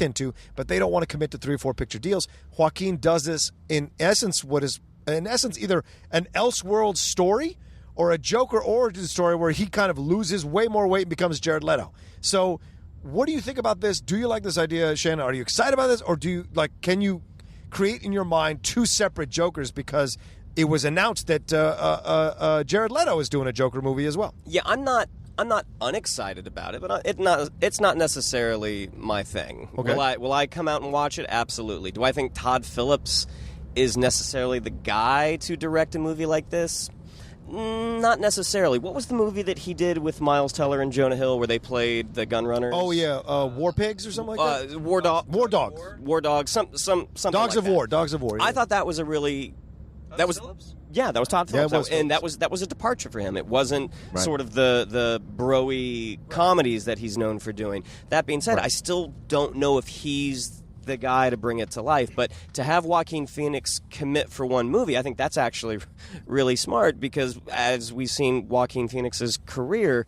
Speaker 2: into, but they don't want to commit to 3 or 4 picture deals. Joaquin does this in essence either an Elseworld story or a Joker origin story where he kind of loses way more weight and becomes Jared Leto. So what do you think about this? Do you like this idea, Shannon? Are you excited about this? Or can you create in your mind 2 separate Jokers because it was announced that Jared Leto is doing a Joker movie as well?
Speaker 4: Yeah, I'm not unexcited about it, but it's not necessarily my thing.
Speaker 2: Okay.
Speaker 4: Will I come out and watch it? Absolutely. Do I think Todd Phillips is necessarily the guy to direct a movie like this? Not necessarily. What was the movie that he did with Miles Teller and Jonah Hill where they played the gun runners?
Speaker 2: Oh yeah, War Pigs or something like that.
Speaker 4: War Dogs. War Dogs. Something.
Speaker 2: Dogs of War. Dogs of War. Yeah.
Speaker 4: I thought that was a really. That was Phillips? Yeah, that was Todd Phillips.
Speaker 2: Yeah,
Speaker 4: and that was a departure for him. It wasn't sort of the bro-y comedies that he's known for doing. That being said, I still don't know if he's the guy to bring it to life. But to have Joaquin Phoenix commit for one movie, I think that's actually really smart because as we've seen Joaquin Phoenix's career,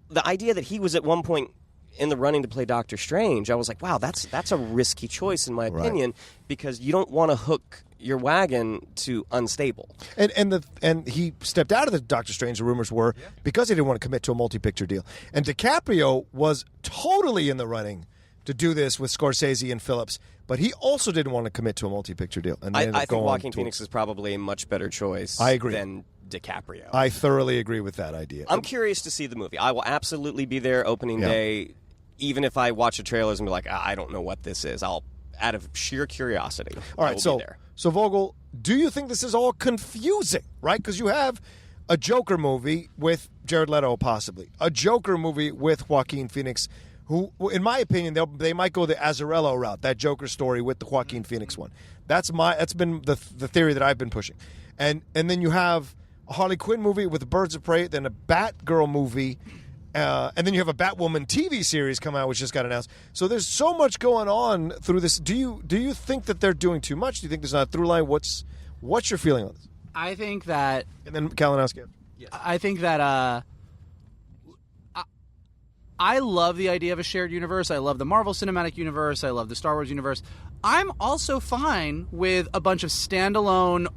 Speaker 4: the idea that he was at one point in the running to play Doctor Strange, I was like, wow, that's a risky choice in my opinion because you don't want to hook your wagon to unstable.
Speaker 2: And he stepped out of the Doctor Strange, the rumors were, because he didn't want to commit to a multi-picture deal. And DiCaprio was totally in the running to do this with Scorsese and Phillips, but he also didn't want to commit to a multi-picture deal. And
Speaker 4: I think Joaquin Phoenix is probably a much better choice than DiCaprio.
Speaker 2: I thoroughly agree with that idea.
Speaker 4: I'm curious to see the movie. I will absolutely be there opening day, even if I watch the trailers and be like, I don't know what this is. I'll, out of sheer curiosity,
Speaker 2: all right, so Vogel, do you think this is all confusing, right? Because you have a Joker movie with Jared Leto, possibly. A Joker movie with Joaquin Phoenix, who, in my opinion, they might go the Azzarello route, that Joker story with the Joaquin Phoenix one. That's been the theory that I've been pushing. And then you have a Harley Quinn movie with Birds of Prey, then a Batgirl movie, and then you have a Batwoman TV series come out, which just got announced. So there's so much going on through this. Do you think that they're doing too much? Do you think there's not a through line? What's your feeling on this?
Speaker 3: I think that...
Speaker 2: And then Kalinowski.
Speaker 3: I think that... I love the idea of a shared universe. I love the Marvel Cinematic Universe. I love the Star Wars universe. I'm also fine with a bunch of standalone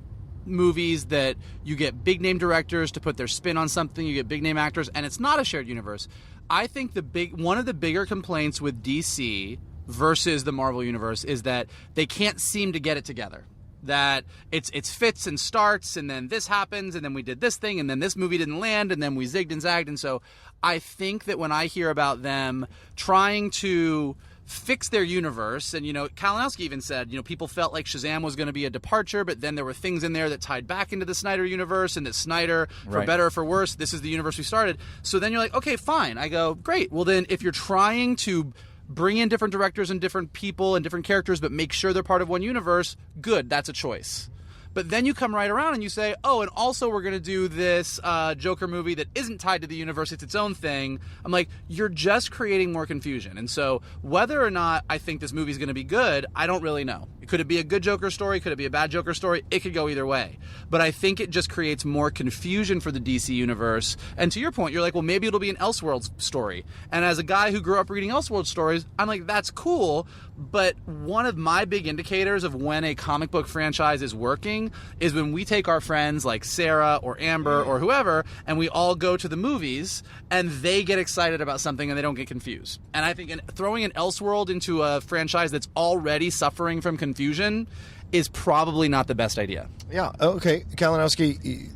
Speaker 3: movies that you get big name directors to put their spin on something, you get big name actors, and it's not a shared universe. I think one of the bigger complaints with DC versus the Marvel universe is that they can't seem to get it together. That it's fits and starts, and then this happens, and then we did this thing, and then this movie didn't land, and then we zigged and zagged. And so I think that when I hear about them trying to fix their universe, and Kalinowski even said, people felt like Shazam was going to be a departure, but then there were things in there that tied back into the Snyder universe, and that Snyder, for better or for worse, this is the universe we started. So then you're like, okay, fine. I go, great. Well, then if you're trying to bring in different directors and different people and different characters, but make sure they're part of one universe, good, that's a choice. But then you come right around and you say, oh, and also we're going to do this Joker movie that isn't tied to the universe, it's its own thing. I'm like, you're just creating more confusion. And so whether or not I think this movie is going to be good, I don't really know. Could it be a good Joker story? Could it be a bad Joker story? It could go either way. But I think it just creates more confusion for the DC universe. And to your point, you're like, well, maybe it'll be an Elseworlds story. And as a guy who grew up reading Elseworlds stories, I'm like, that's cool. But one of my big indicators of when a comic book franchise is working is when we take our friends like Sarah or Amber or whoever, and we all go to the movies, and they get excited about something and they don't get confused. And I think throwing an Elseworld into a franchise that's already suffering from confusion is probably not the best idea.
Speaker 2: Yeah. Okay, Kalinowski.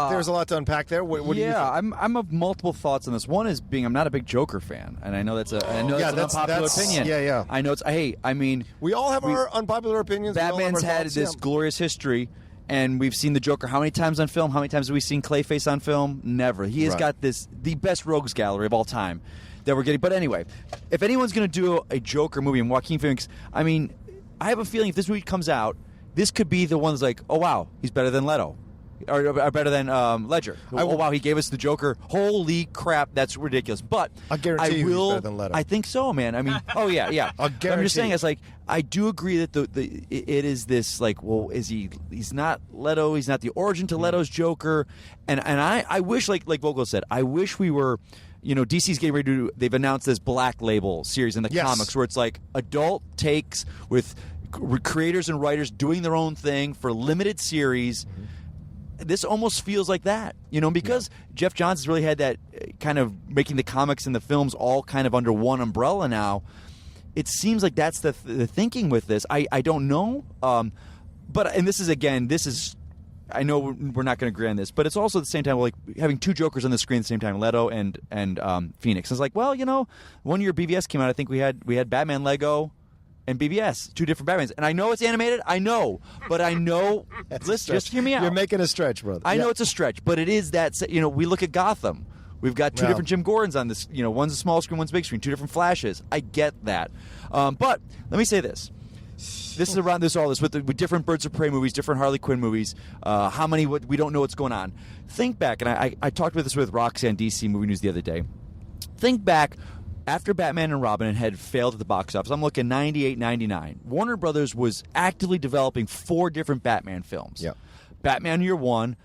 Speaker 2: There's a lot to unpack there. What do you think?
Speaker 5: I'm of multiple thoughts on this. One is I'm not a big Joker fan, and I know that's an unpopular opinion.
Speaker 2: Yeah.
Speaker 5: I know
Speaker 2: We all have our unpopular opinions.
Speaker 5: Batman's had this glorious history, and we've seen the Joker how many times on film? How many times have we seen Clayface on film? Never. He has got the best rogues gallery of all time that we're getting. But anyway, if anyone's going to do a Joker movie and Joaquin Phoenix, I have a feeling if this movie comes out, this could be the one that's like, oh wow, he's better than Leto. Or better than Ledger. Oh wow, he gave us the Joker. Holy crap, that's ridiculous. But
Speaker 2: I guarantee he's better than Leto.
Speaker 5: I think so, man. Oh yeah.
Speaker 2: I'll guarantee.
Speaker 5: I'm just saying, it's like I do agree that it is this like, well, is he? He's not Leto. He's not the origin to Leto's Joker. And I wish, like Vogel said, I wish we were. DC's getting ready to do. They've announced this Black Label series in the comics where it's like adult takes with creators and writers doing their own thing for limited series. Mm-hmm. This almost feels like that, because Jeff Johns has really had that kind of making the comics and the films all kind of under one umbrella now. It seems like that's the thinking with this. I don't know, and this is I know we're not going to agree on this, but it's also at the same time like having two Jokers on the screen at the same time, Leto and Phoenix. It's like, well, 1 year BVS came out. I think we had Batman Lego and BVS, two different Batmans. And I know it's animated. I know. But I know. Listen, just hear me out.
Speaker 2: You're making a stretch, brother.
Speaker 5: I know it's a stretch, but it is that, we look at Gotham. We've got two different Jim Gordons on this. One's a small screen, one's big screen, two different Flashes. I get that. But let me say this. This is around all this with different Birds of Prey movies, different Harley Quinn movies. How many, we don't know what's going on. Think back, and I talked about this with Roxy on DC Movie News the other day. Think back. After Batman and Robin had failed at the box office, I'm looking 98, 99. Warner Brothers was actively developing 4 different Batman films.
Speaker 2: Yep.
Speaker 5: Batman Year One,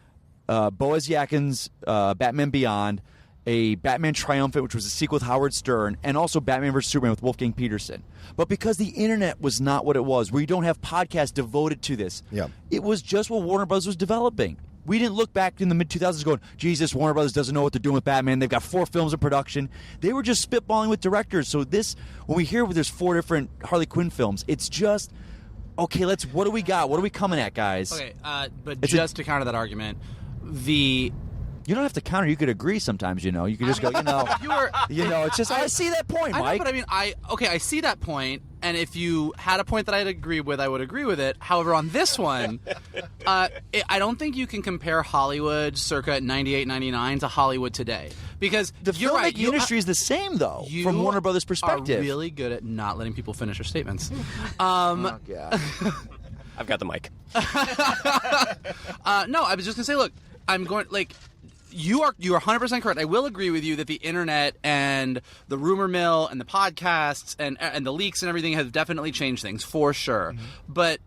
Speaker 5: Boaz Yakin's Batman Beyond, a Batman Triumphant, which was a sequel with Howard Stern, and also Batman vs. Superman with Wolfgang Peterson. But because the internet was not what it was, where you don't have podcasts devoted to this, it was just what Warner Brothers was developing. We didn't look back in the mid-2000s going, Jesus, Warner Brothers doesn't know what they're doing with Batman. They've got 4 films in production. They were just spitballing with directors. So when we hear there's 4 different Harley Quinn films, it's just, okay, what do we got? What are we coming at, guys?
Speaker 3: Okay, but to counter that argument,
Speaker 5: you don't have to counter. You could agree sometimes, You could just go, it's just, I see that point, Mike.
Speaker 3: I know, but I see that point, and if you had a point that I'd agree with, I would agree with it. However, on this one, I don't think you can compare Hollywood circa 98, 99 to Hollywood today. Because
Speaker 5: the filmmaking industry is the same, though, from Warner Brothers' perspective.
Speaker 3: Are really good at not letting people finish their statements.
Speaker 5: Oh, God.
Speaker 4: I've got the mic.
Speaker 3: No, I was just going to say, look, I'm going, you are 100% correct. I will agree with you that the internet and the rumor mill and the podcasts and the leaks and everything have definitely changed things, for sure. Mm-hmm. But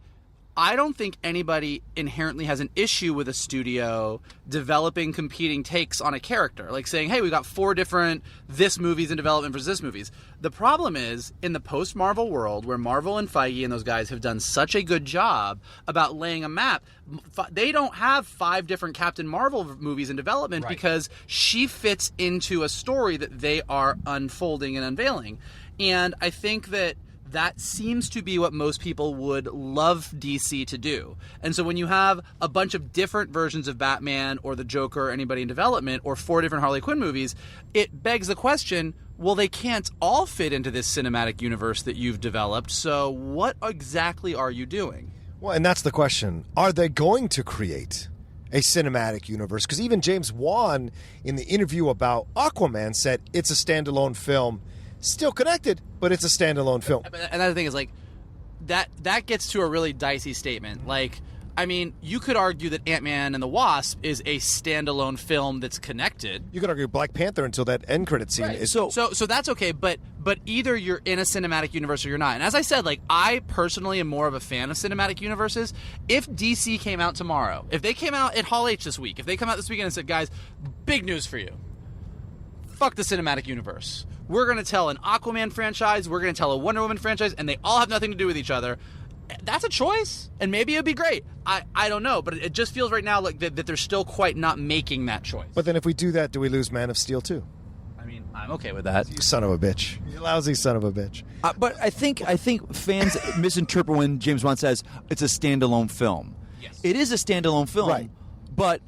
Speaker 3: I don't think anybody inherently has an issue with a studio developing competing takes on a character. Like saying, hey, we've got 4 different this movies in development versus this movies. The problem is, in the post-Marvel world, where Marvel and Feige and those guys have done such a good job about laying a map, they don't have 5 different Captain Marvel movies in development because she fits into a story that they are unfolding and unveiling. And I think that seems to be what most people would love DC to do. And so when you have a bunch of different versions of Batman or the Joker or anybody in development or 4 different Harley Quinn movies, it begs the question, well, they can't all fit into this cinematic universe that you've developed, so what exactly are you doing?
Speaker 2: Well, and that's the question. Are they going to create a cinematic universe? Because even James Wan, in the interview about Aquaman, said it's a standalone film. Still connected, but it's a standalone film.
Speaker 3: Another thing is, that gets to a really dicey statement. You could argue that Ant-Man and the Wasp is a standalone film that's connected.
Speaker 2: You could argue Black Panther until that end credit scene is...
Speaker 3: So that's okay, but either you're in a cinematic universe or you're not. And as I said, I personally am more of a fan of cinematic universes. If DC came out tomorrow, if they came out at Hall H this week, if they come out this weekend and said, guys, big news for you. Fuck the cinematic universe. We're going to tell an Aquaman franchise, we're going to tell a Wonder Woman franchise, and they all have nothing to do with each other. That's a choice, and maybe it would be great. I don't know, but it just feels right now like that they're still quite not making that choice.
Speaker 2: But then if we do that, do we lose Man of Steel too?
Speaker 3: I mean, I'm okay with that.
Speaker 2: You son of a bitch. You lousy son of a bitch.
Speaker 5: But I think fans misinterpret when James Wan says it's a standalone film.
Speaker 3: Yes.
Speaker 5: It is a standalone film,
Speaker 2: Right.
Speaker 5: but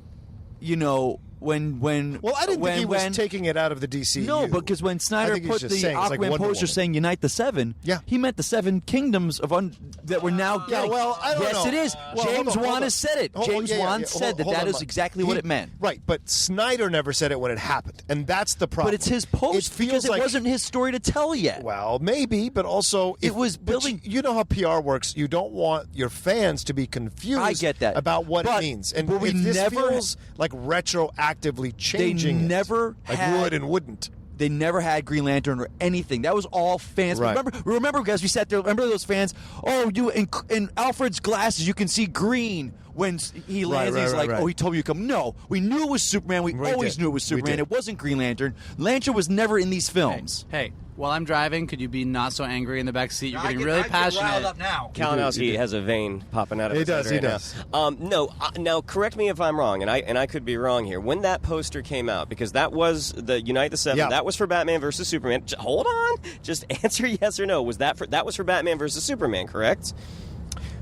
Speaker 5: when
Speaker 2: Well, I didn't think he was taking it out of the DCEU.
Speaker 5: No, because when Snyder
Speaker 2: think he's
Speaker 5: put
Speaker 2: just
Speaker 5: the
Speaker 2: saying it's like
Speaker 5: Aquaman
Speaker 2: Wonder
Speaker 5: poster
Speaker 2: Woman.
Speaker 5: saying "Unite the Seven,"
Speaker 2: Yeah.
Speaker 5: he meant the 7 kingdoms that we're now getting.
Speaker 2: well, I don't
Speaker 5: yes,
Speaker 2: know.
Speaker 5: it is.
Speaker 2: Well, hold
Speaker 5: James
Speaker 2: on, hold
Speaker 5: Wan
Speaker 2: on.
Speaker 5: has said it. James Wan said
Speaker 2: Hold
Speaker 5: that
Speaker 2: on,
Speaker 5: is
Speaker 2: Mike.
Speaker 5: exactly what it meant.
Speaker 2: Right, but Snyder never said it when it happened, and that's the problem.
Speaker 5: But it's his post
Speaker 2: It feels
Speaker 5: because it
Speaker 2: like,
Speaker 5: wasn't his story to tell yet.
Speaker 2: Well, maybe, but also
Speaker 5: It was
Speaker 2: but
Speaker 5: building-
Speaker 2: You know how PR works. You don't want your fans to be confused.
Speaker 5: I get that.
Speaker 2: About what
Speaker 5: But-
Speaker 2: it means, and
Speaker 5: but we
Speaker 2: if this
Speaker 5: never-
Speaker 2: feels like retroactively changing.
Speaker 5: They never
Speaker 2: like
Speaker 5: had-
Speaker 2: would and wouldn't.
Speaker 5: They never had Green Lantern or anything. That was all fans.
Speaker 2: Right.
Speaker 5: Remember, guys, we sat there. Remember those fans? Oh, you in Alfred's glasses, you can see green when he lands.
Speaker 2: Right,
Speaker 5: he's
Speaker 2: right,
Speaker 5: like,
Speaker 2: right.
Speaker 5: "Oh, he told me to come." No, we knew it was Superman. We always
Speaker 2: did.
Speaker 5: knew it was
Speaker 2: We
Speaker 5: Superman.
Speaker 2: did.
Speaker 5: It wasn't Green Lantern. Lantern was never in these films.
Speaker 3: Hey, while I'm driving, could you be not so angry in the back seat? You're getting really passionate.
Speaker 5: now.
Speaker 4: Kalinowski has a vein popping out of
Speaker 2: He
Speaker 4: his head
Speaker 2: does,
Speaker 4: right
Speaker 2: he
Speaker 4: now.
Speaker 2: does.
Speaker 4: No, now correct me if I'm wrong, and I could be wrong here. When that poster came out, because that was the Unite the Seven,
Speaker 2: Yeah.
Speaker 4: that was for Batman versus Superman. Hold on, just answer yes or no. That was for Batman versus Superman, correct?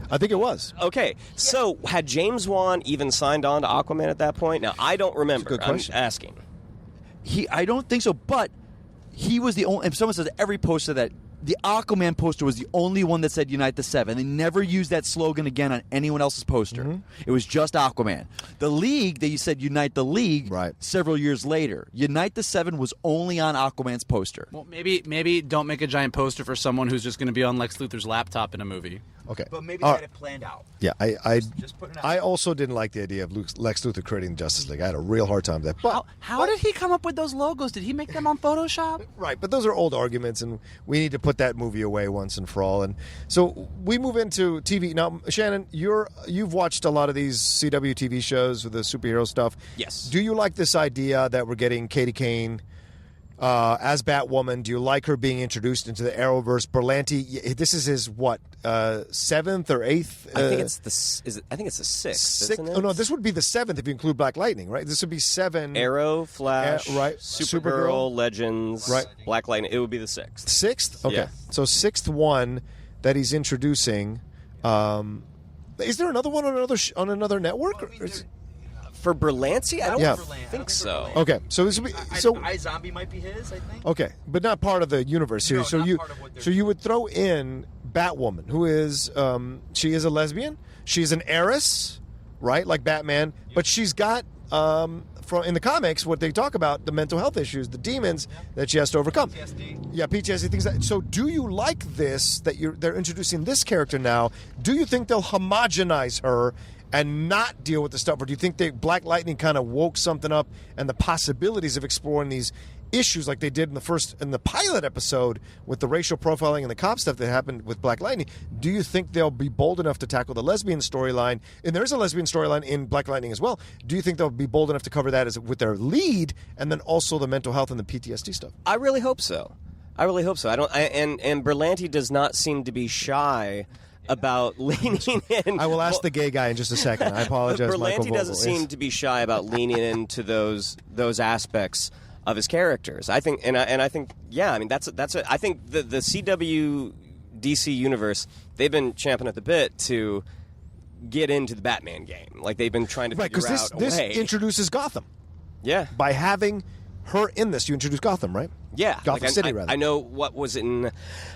Speaker 2: I think it was.
Speaker 4: Okay, so had James Wan even signed on to Aquaman at that point? Now I don't remember.
Speaker 2: good
Speaker 4: I'm
Speaker 2: question.
Speaker 4: asking.
Speaker 5: I don't think so, but he was the only. If someone says every poster that the Aquaman poster was the only one that said "Unite the Seven," they never used that slogan again on anyone else's poster.
Speaker 2: Mm-hmm.
Speaker 5: It was just Aquaman. The League, they said "Unite the League"
Speaker 2: Right.
Speaker 5: several years later. "Unite the Seven" was only on Aquaman's poster.
Speaker 3: Well, maybe don't make a giant poster for someone who's just going to be on Lex Luthor's laptop in a movie.
Speaker 2: Okay.
Speaker 5: But maybe
Speaker 2: All
Speaker 5: they
Speaker 2: right.
Speaker 5: had it planned out.
Speaker 2: Yeah, I
Speaker 5: Just putting it out
Speaker 2: I
Speaker 5: there.
Speaker 2: also didn't like the idea of Lex Luthor creating Justice League. I had a real hard time with that. But
Speaker 3: How did he come up with those logos? Did he make them on Photoshop?
Speaker 2: right, but those are old arguments, and we need to put that movie away once and for all. And so we move into TV now. Shannon, you've watched a lot of these CW TV shows with the superhero stuff.
Speaker 4: Yes.
Speaker 2: Do you like this idea that we're getting Katie Kane as Batwoman? Do you like her being introduced into the Arrowverse? Berlanti, this is his what 7th or 8th?
Speaker 4: I think it's I think it's the sixth. Isn't it?
Speaker 2: Oh no, this would be the 7th if you include Black Lightning, right? This would be 7.
Speaker 4: Arrow, Flash,
Speaker 2: right.
Speaker 4: Supergirl, Legends,
Speaker 2: Right.
Speaker 4: Black Lightning. It would be the sixth.
Speaker 2: 6th? Okay.
Speaker 4: Yeah.
Speaker 2: So 6th one that he's introducing. Is there another one on another network? Or is-
Speaker 4: For Berlanti, I don't
Speaker 2: Yeah.
Speaker 4: think so.
Speaker 2: okay. So this would be so
Speaker 5: iZombie might be his, I think.
Speaker 2: okay, but not part of the universe series.
Speaker 5: No,
Speaker 2: so
Speaker 5: not part of what they're
Speaker 2: you would throw in Batwoman, who is she is a lesbian. She's an heiress, right? Like Batman, but she's got from in the comics what they talk about the mental health issues, the demons that she has to overcome. Yeah, PTSD things. So, do you like this that they're introducing this character now? Do you think they'll homogenize her and not deal with the stuff, or do you think Black Lightning kind of woke something up and the possibilities of exploring these issues like they did in the pilot episode with the racial profiling and the cop stuff that happened with Black Lightning? Do you think they'll be bold enough to tackle the lesbian storyline? And there's a lesbian storyline in Black Lightning as well. Do you think they'll be bold enough to cover that with their lead and then also the mental health and the PTSD stuff?
Speaker 4: I really hope so. I don't. And Berlanti does not seem to be shy about leaning in.
Speaker 2: I will ask the gay guy in just a second. I apologize, Michael
Speaker 4: Berlanti
Speaker 2: Vogel.
Speaker 4: doesn't seem to be shy about leaning into those aspects of his characters. I think, and I think, yeah. I mean, that's I think the CW DC universe, they've been champing at the bit to get into the Batman game. Like they've been trying to
Speaker 2: Right,
Speaker 4: figure
Speaker 2: because
Speaker 4: out
Speaker 2: this
Speaker 4: a way.
Speaker 2: introduces Gotham.
Speaker 4: Yeah.
Speaker 2: By having her in this, you introduce Gotham, right?
Speaker 4: Yeah,
Speaker 2: Gotham City, rather.
Speaker 4: I know what was in,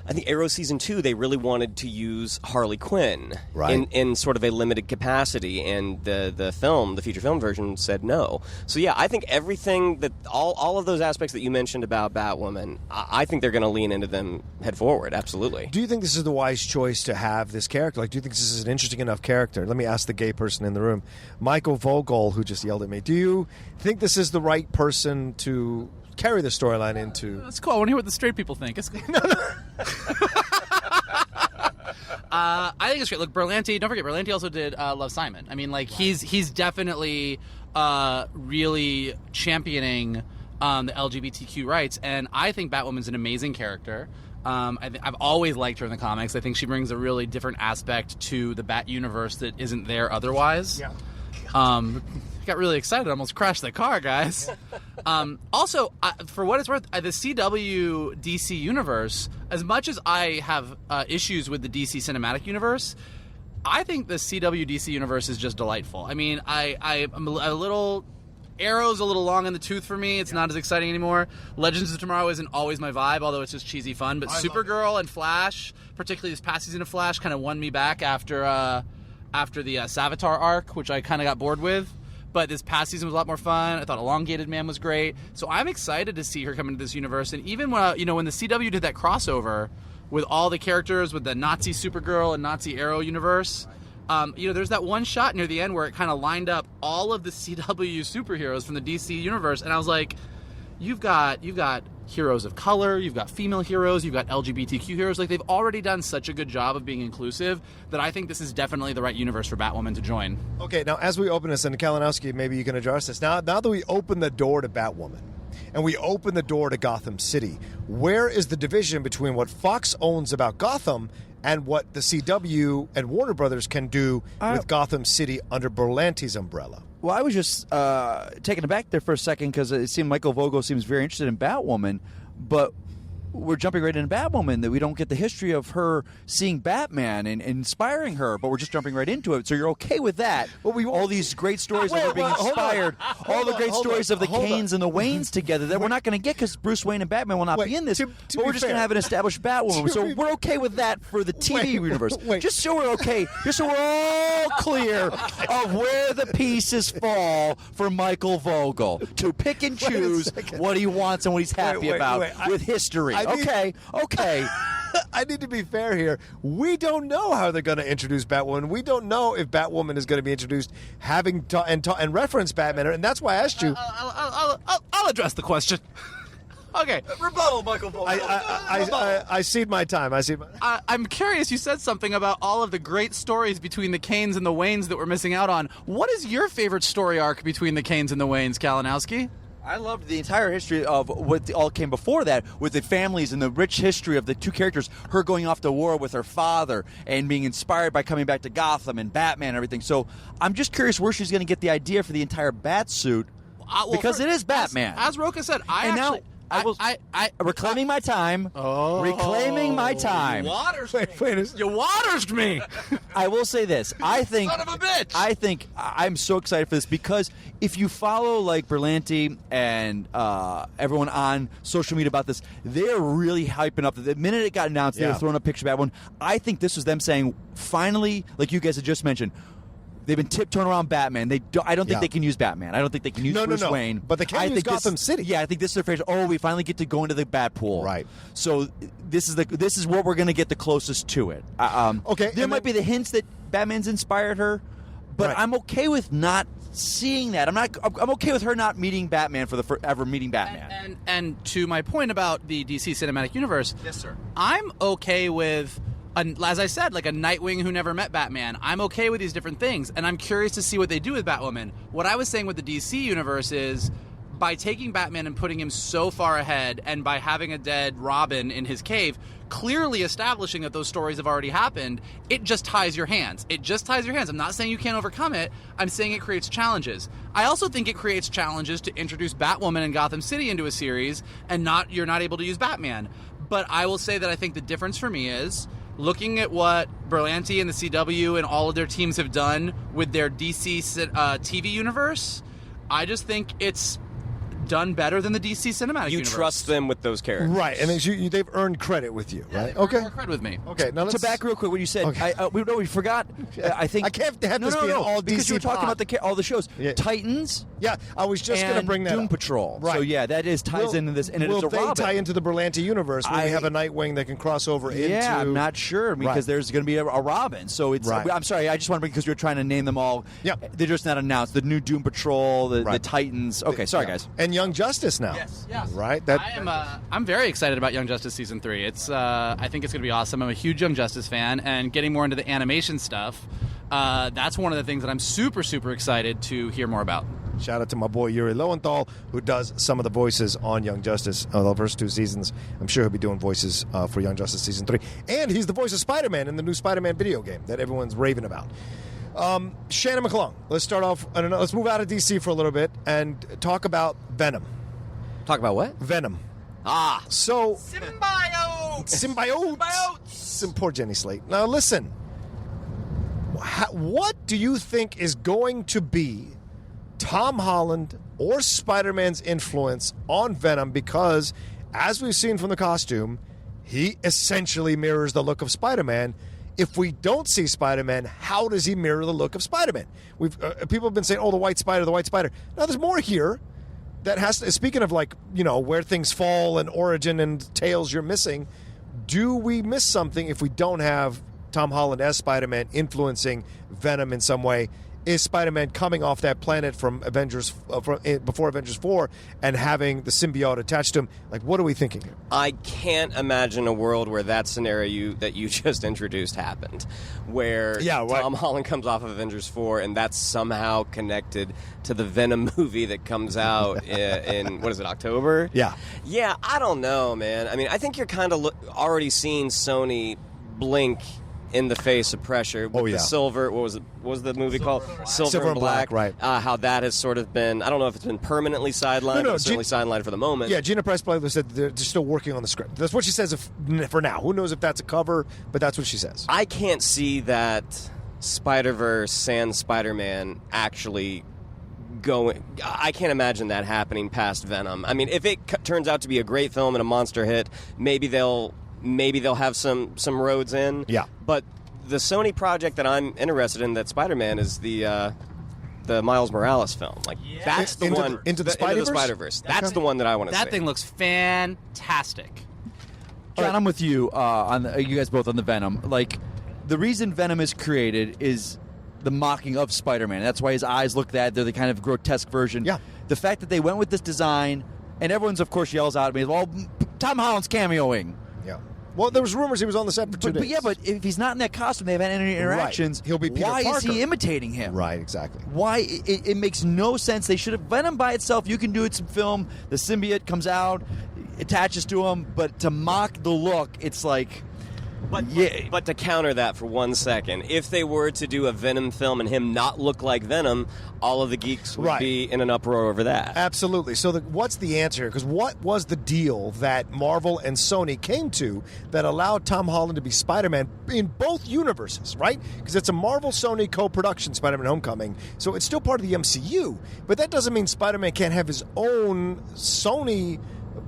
Speaker 4: I think Arrow season 2. They really wanted to use Harley Quinn
Speaker 2: Right.
Speaker 4: in sort of a limited capacity, and the feature film version said no. So yeah, I think everything that all of those aspects that you mentioned about Batwoman, I think they're going to lean into them head forward. Absolutely.
Speaker 2: Do you think this is the wise choice to have this character? Like, do you think this is an interesting enough character? Let me ask the gay person in the room, Michael Vogel, who just yelled at me. Do you think this is the right person to carry the storyline into?
Speaker 3: That's cool. I want to hear what the straight people think. It's cool. I think it's great. Look, Berlanti. Don't forget, Berlanti also did Love, Simon. I mean, like he's definitely really championing the LGBTQ rights, and I think Batwoman's an amazing character. I've always liked her in the comics. I think she brings a really different aspect to the Bat universe that isn't there otherwise.
Speaker 2: Yeah.
Speaker 3: Got really excited. I almost crashed the car, guys. Also, for what it's worth, the CW DC universe, as much as I have issues with the DC cinematic universe, I think the CW DC universe is just delightful. I mean, I'm a little... Arrow's a little long in the tooth for me. It's not as exciting anymore. Legends of Tomorrow isn't always my vibe, although it's just cheesy fun. But Supergirl and Flash, particularly this past season of Flash, kind of won me back after the Savitar arc, which I kind of got bored with. But this past season was a lot more fun. I thought Elongated Man was great. So I'm excited to see her come into this universe. And even when the CW did that crossover with all the characters with the Nazi Supergirl and Nazi Arrow universe, there's that one shot near the end where it kind of lined up all of the CW superheroes from the DC universe, and I was like, you've got heroes of color, you've got female heroes, you've got LGBTQ heroes. Like, they've already done such a good job of being inclusive that I think this is definitely the right universe for Batwoman to join.
Speaker 2: Okay, now as we open this, and Kalinowski, maybe you can address this. Now that we open the door to Batwoman, and we open the door to Gotham City, where is the division between what Fox owns about Gotham and what the CW and Warner Brothers can do with Gotham City under Berlanti's umbrella?
Speaker 5: Well, I was just taken aback there for a second because it seemed Michael Vogel seems very interested in Batwoman, but we're jumping right into Batwoman, that we don't get the history of her seeing Batman and inspiring her, but we're just jumping right into it. So you're okay with that? Well, all these great stories of her being inspired, all the great stories of the Kanes and the Waynes together that we're not going to get because Bruce Wayne and Batman will not be in this, but we're just going to have an established Batwoman. So we're okay with that for the TV universe. Just so we're okay, just so we're all clear of where the pieces fall for Michael Vogel to pick and choose what he wants and what he's happy about with history. Okay.
Speaker 2: I need to be fair here. We don't know how they're going to introduce Batwoman. We don't know if Batwoman is going to be introduced and reference Batman. And that's why I asked you.
Speaker 3: I'll address the question. Okay.
Speaker 5: Rebuttal, Michael Vogel.
Speaker 2: I cede my time.
Speaker 3: I'm curious. You said something about all of the great stories between the Kanes and the Waynes that we're missing out on. What is your favorite story arc between the Kanes and the Waynes, Kalinowski?
Speaker 5: I loved the entire history of what all came before that, with the families and the rich history of the two characters, her going off to war with her father and being inspired by coming back to Gotham and Batman and everything. So I'm just curious where she's going to get the idea for the entire Batsuit, because it is Batman.
Speaker 3: As Rocha said,
Speaker 5: reclaiming my time. Reclaiming my time.
Speaker 3: You watersed me.
Speaker 5: I will say this. I think,
Speaker 3: son of a bitch.
Speaker 5: I think I'm so excited for this because if you follow like Berlanti and everyone on social media about this, they're really hyping up. The minute it got announced, they were throwing up pictures of Batwoman. I think this was them saying, finally, like you guys had just mentioned, they've been tiptoeing around Batman. I don't think they can use Batman. I don't think they can use Bruce Wayne.
Speaker 2: But they can use Gotham City.
Speaker 5: Yeah, I think this is their phrase. Oh, we finally get to go into the Bat pool.
Speaker 2: Right.
Speaker 5: So this is what we're going to get the closest to it.
Speaker 2: Okay.
Speaker 5: There might be the hints that Batman's inspired her, but I'm okay with not seeing that. I'm okay with her not meeting Batman ever meeting Batman.
Speaker 3: And to my point about the DC Cinematic Universe,
Speaker 5: yes, sir.
Speaker 3: I'm okay with, as I said, like a Nightwing who never met Batman. I'm okay with these different things, and I'm curious to see what they do with Batwoman. What I was saying with the DC universe is, by taking Batman and putting him so far ahead, and by having a dead Robin in his cave, clearly establishing that those stories have already happened, it just ties your hands. I'm not saying you can't overcome it. I'm saying it creates challenges. I also think it creates challenges to introduce Batwoman and Gotham City into a series, and you're not able to use Batman. But I will say that I think the difference for me is, looking at what Berlanti and the CW and all of their teams have done with their DC TV universe, I just think it's done better than the DC Cinematic Universe.
Speaker 4: You trust them with those characters.
Speaker 2: Right, and they've earned credit with you, right?
Speaker 3: Okay. More credit with me.
Speaker 2: Okay, now let's...
Speaker 5: So back real quick, what you said, we forgot, I think...
Speaker 2: I can't have this be an all DC
Speaker 5: because you were talking about all the shows.
Speaker 2: Yeah.
Speaker 5: Titans...
Speaker 2: Yeah, I was just going to bring that
Speaker 5: Doom
Speaker 2: up.
Speaker 5: Patrol.
Speaker 2: Right.
Speaker 5: So yeah, that ties into this, and it's a Robin.
Speaker 2: Will they tie into the Berlanti universe when we have a Nightwing that can cross over into...
Speaker 5: Yeah, I'm not sure, because there's going to be a Robin. So it's...
Speaker 2: Right.
Speaker 5: I'm sorry, I just want to bring, because we were trying to name them all.
Speaker 2: Yeah.
Speaker 5: They're just not announced. The new Doom Patrol, the Titans. Okay, sorry, guys.
Speaker 2: And Young Justice now.
Speaker 3: Yes.
Speaker 2: Right?
Speaker 3: I'm very excited about Young Justice Season 3. I think it's going to be awesome. I'm a huge Young Justice fan, and getting more into the animation stuff, that's one of the things that I'm super, super excited to hear more about.
Speaker 2: Shout out to my boy Yuri Lowenthal, who does some of the voices on Young Justice the first 2 seasons. I'm sure he'll be doing voices for Young Justice Season 3. And he's the voice of Spider-Man in the new Spider-Man video game that everyone's raving about. Shannon McClung, let's start off. Let's move out of DC for a little bit and talk about Venom.
Speaker 4: Talk about what?
Speaker 2: Venom.
Speaker 4: Ah.
Speaker 2: So
Speaker 3: Symbiote.
Speaker 2: Poor Jenny Slate. Now listen, what do you think is going to be Tom Holland or Spider-Man's influence on Venom? Because as we've seen from the costume, he essentially mirrors the look of Spider-Man. If we don't see Spider-Man, how does he mirror the look of Spider-Man? People have been saying, "Oh, the White Spider, the White Spider." Now, there's more here that has to. Speaking of where things fall and origin and tales you're missing, do we miss something if we don't have Tom Holland as Spider-Man influencing Venom in some way? Is Spider-Man coming off that planet from Avengers before Avengers 4 and having the symbiote attached to him? Like, what are we thinking here?
Speaker 4: I can't imagine a world where that scenario that you just introduced happened, where Tom Holland comes off of Avengers 4 and that's somehow connected to the Venom movie that comes out in what is it, October?
Speaker 2: Yeah.
Speaker 4: Yeah, I don't know, man. I mean, I think you're kind of already seeing Sony blink in the face of pressure with the silver. What was the movie called? Silver and Black.
Speaker 2: Right.
Speaker 4: How that has sort of been. I don't know if it's been permanently sidelined. No, but certainly sidelined for the moment.
Speaker 2: Yeah, Gina Price probably said they're still working on the script. That's what she says for now. Who knows if that's a cover? But that's what she says.
Speaker 4: I can't see that Spider-Verse sans Spider-Man actually going. I can't imagine that happening past Venom. I mean, if it turns out to be a great film and a monster hit, maybe they'll have some roads in.
Speaker 2: Yeah.
Speaker 4: But the Sony project that I'm interested in, that Spider-Man, is the Miles Morales film. Like that's the one
Speaker 2: into the
Speaker 4: Spider-Verse. That's the one that I want to see.
Speaker 3: That thing looks fantastic.
Speaker 5: John, I'm with you you guys both on the Venom. Like, the reason Venom is created is the mocking of Spider-Man. That's why his eyes look that. They're the kind of grotesque version.
Speaker 2: Yeah.
Speaker 5: The fact that they went with this design, and everyone's, of course, yells out at me, well, Tom Holland's cameoing.
Speaker 2: Yeah. Well, there was rumors he was on the set for 2 days.
Speaker 5: But if he's not in that costume, they haven't had any interactions.
Speaker 2: Right. He'll be Peter
Speaker 5: Why
Speaker 2: Parker.
Speaker 5: is he imitating him?
Speaker 2: Right, exactly.
Speaker 5: Why? It makes no sense. They should have Venom by itself. You can do it some film. The symbiote comes out, attaches to him, but to mock the look, it's like.
Speaker 4: But to counter that for 1 second, if they were to do a Venom film and him not look like Venom, all of the geeks would be in an uproar over that.
Speaker 2: Absolutely. So what's the answer? Because what was the deal that Marvel and Sony came to that allowed Tom Holland to be Spider-Man in both universes, right? Because it's a Marvel-Sony co-production, Spider-Man Homecoming, so it's still part of the MCU. But that doesn't mean Spider-Man can't have his own Sony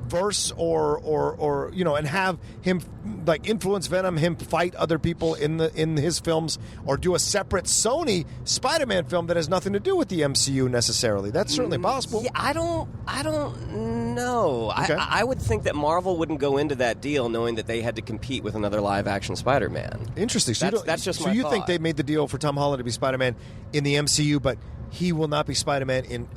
Speaker 2: verse or and have him like influence Venom, him fight other people in his films, or do a separate Sony Spider-Man film that has nothing to do with the MCU necessarily. That's certainly possible.
Speaker 4: Yeah, I don't know.
Speaker 2: Okay.
Speaker 4: I would think that Marvel wouldn't go into that deal knowing that they had to compete with another live-action Spider-Man.
Speaker 2: Interesting. So
Speaker 4: that's just my thought.
Speaker 2: Think they made the deal for Tom Holland to be Spider-Man in the MCU, but he will not be Spider-Man in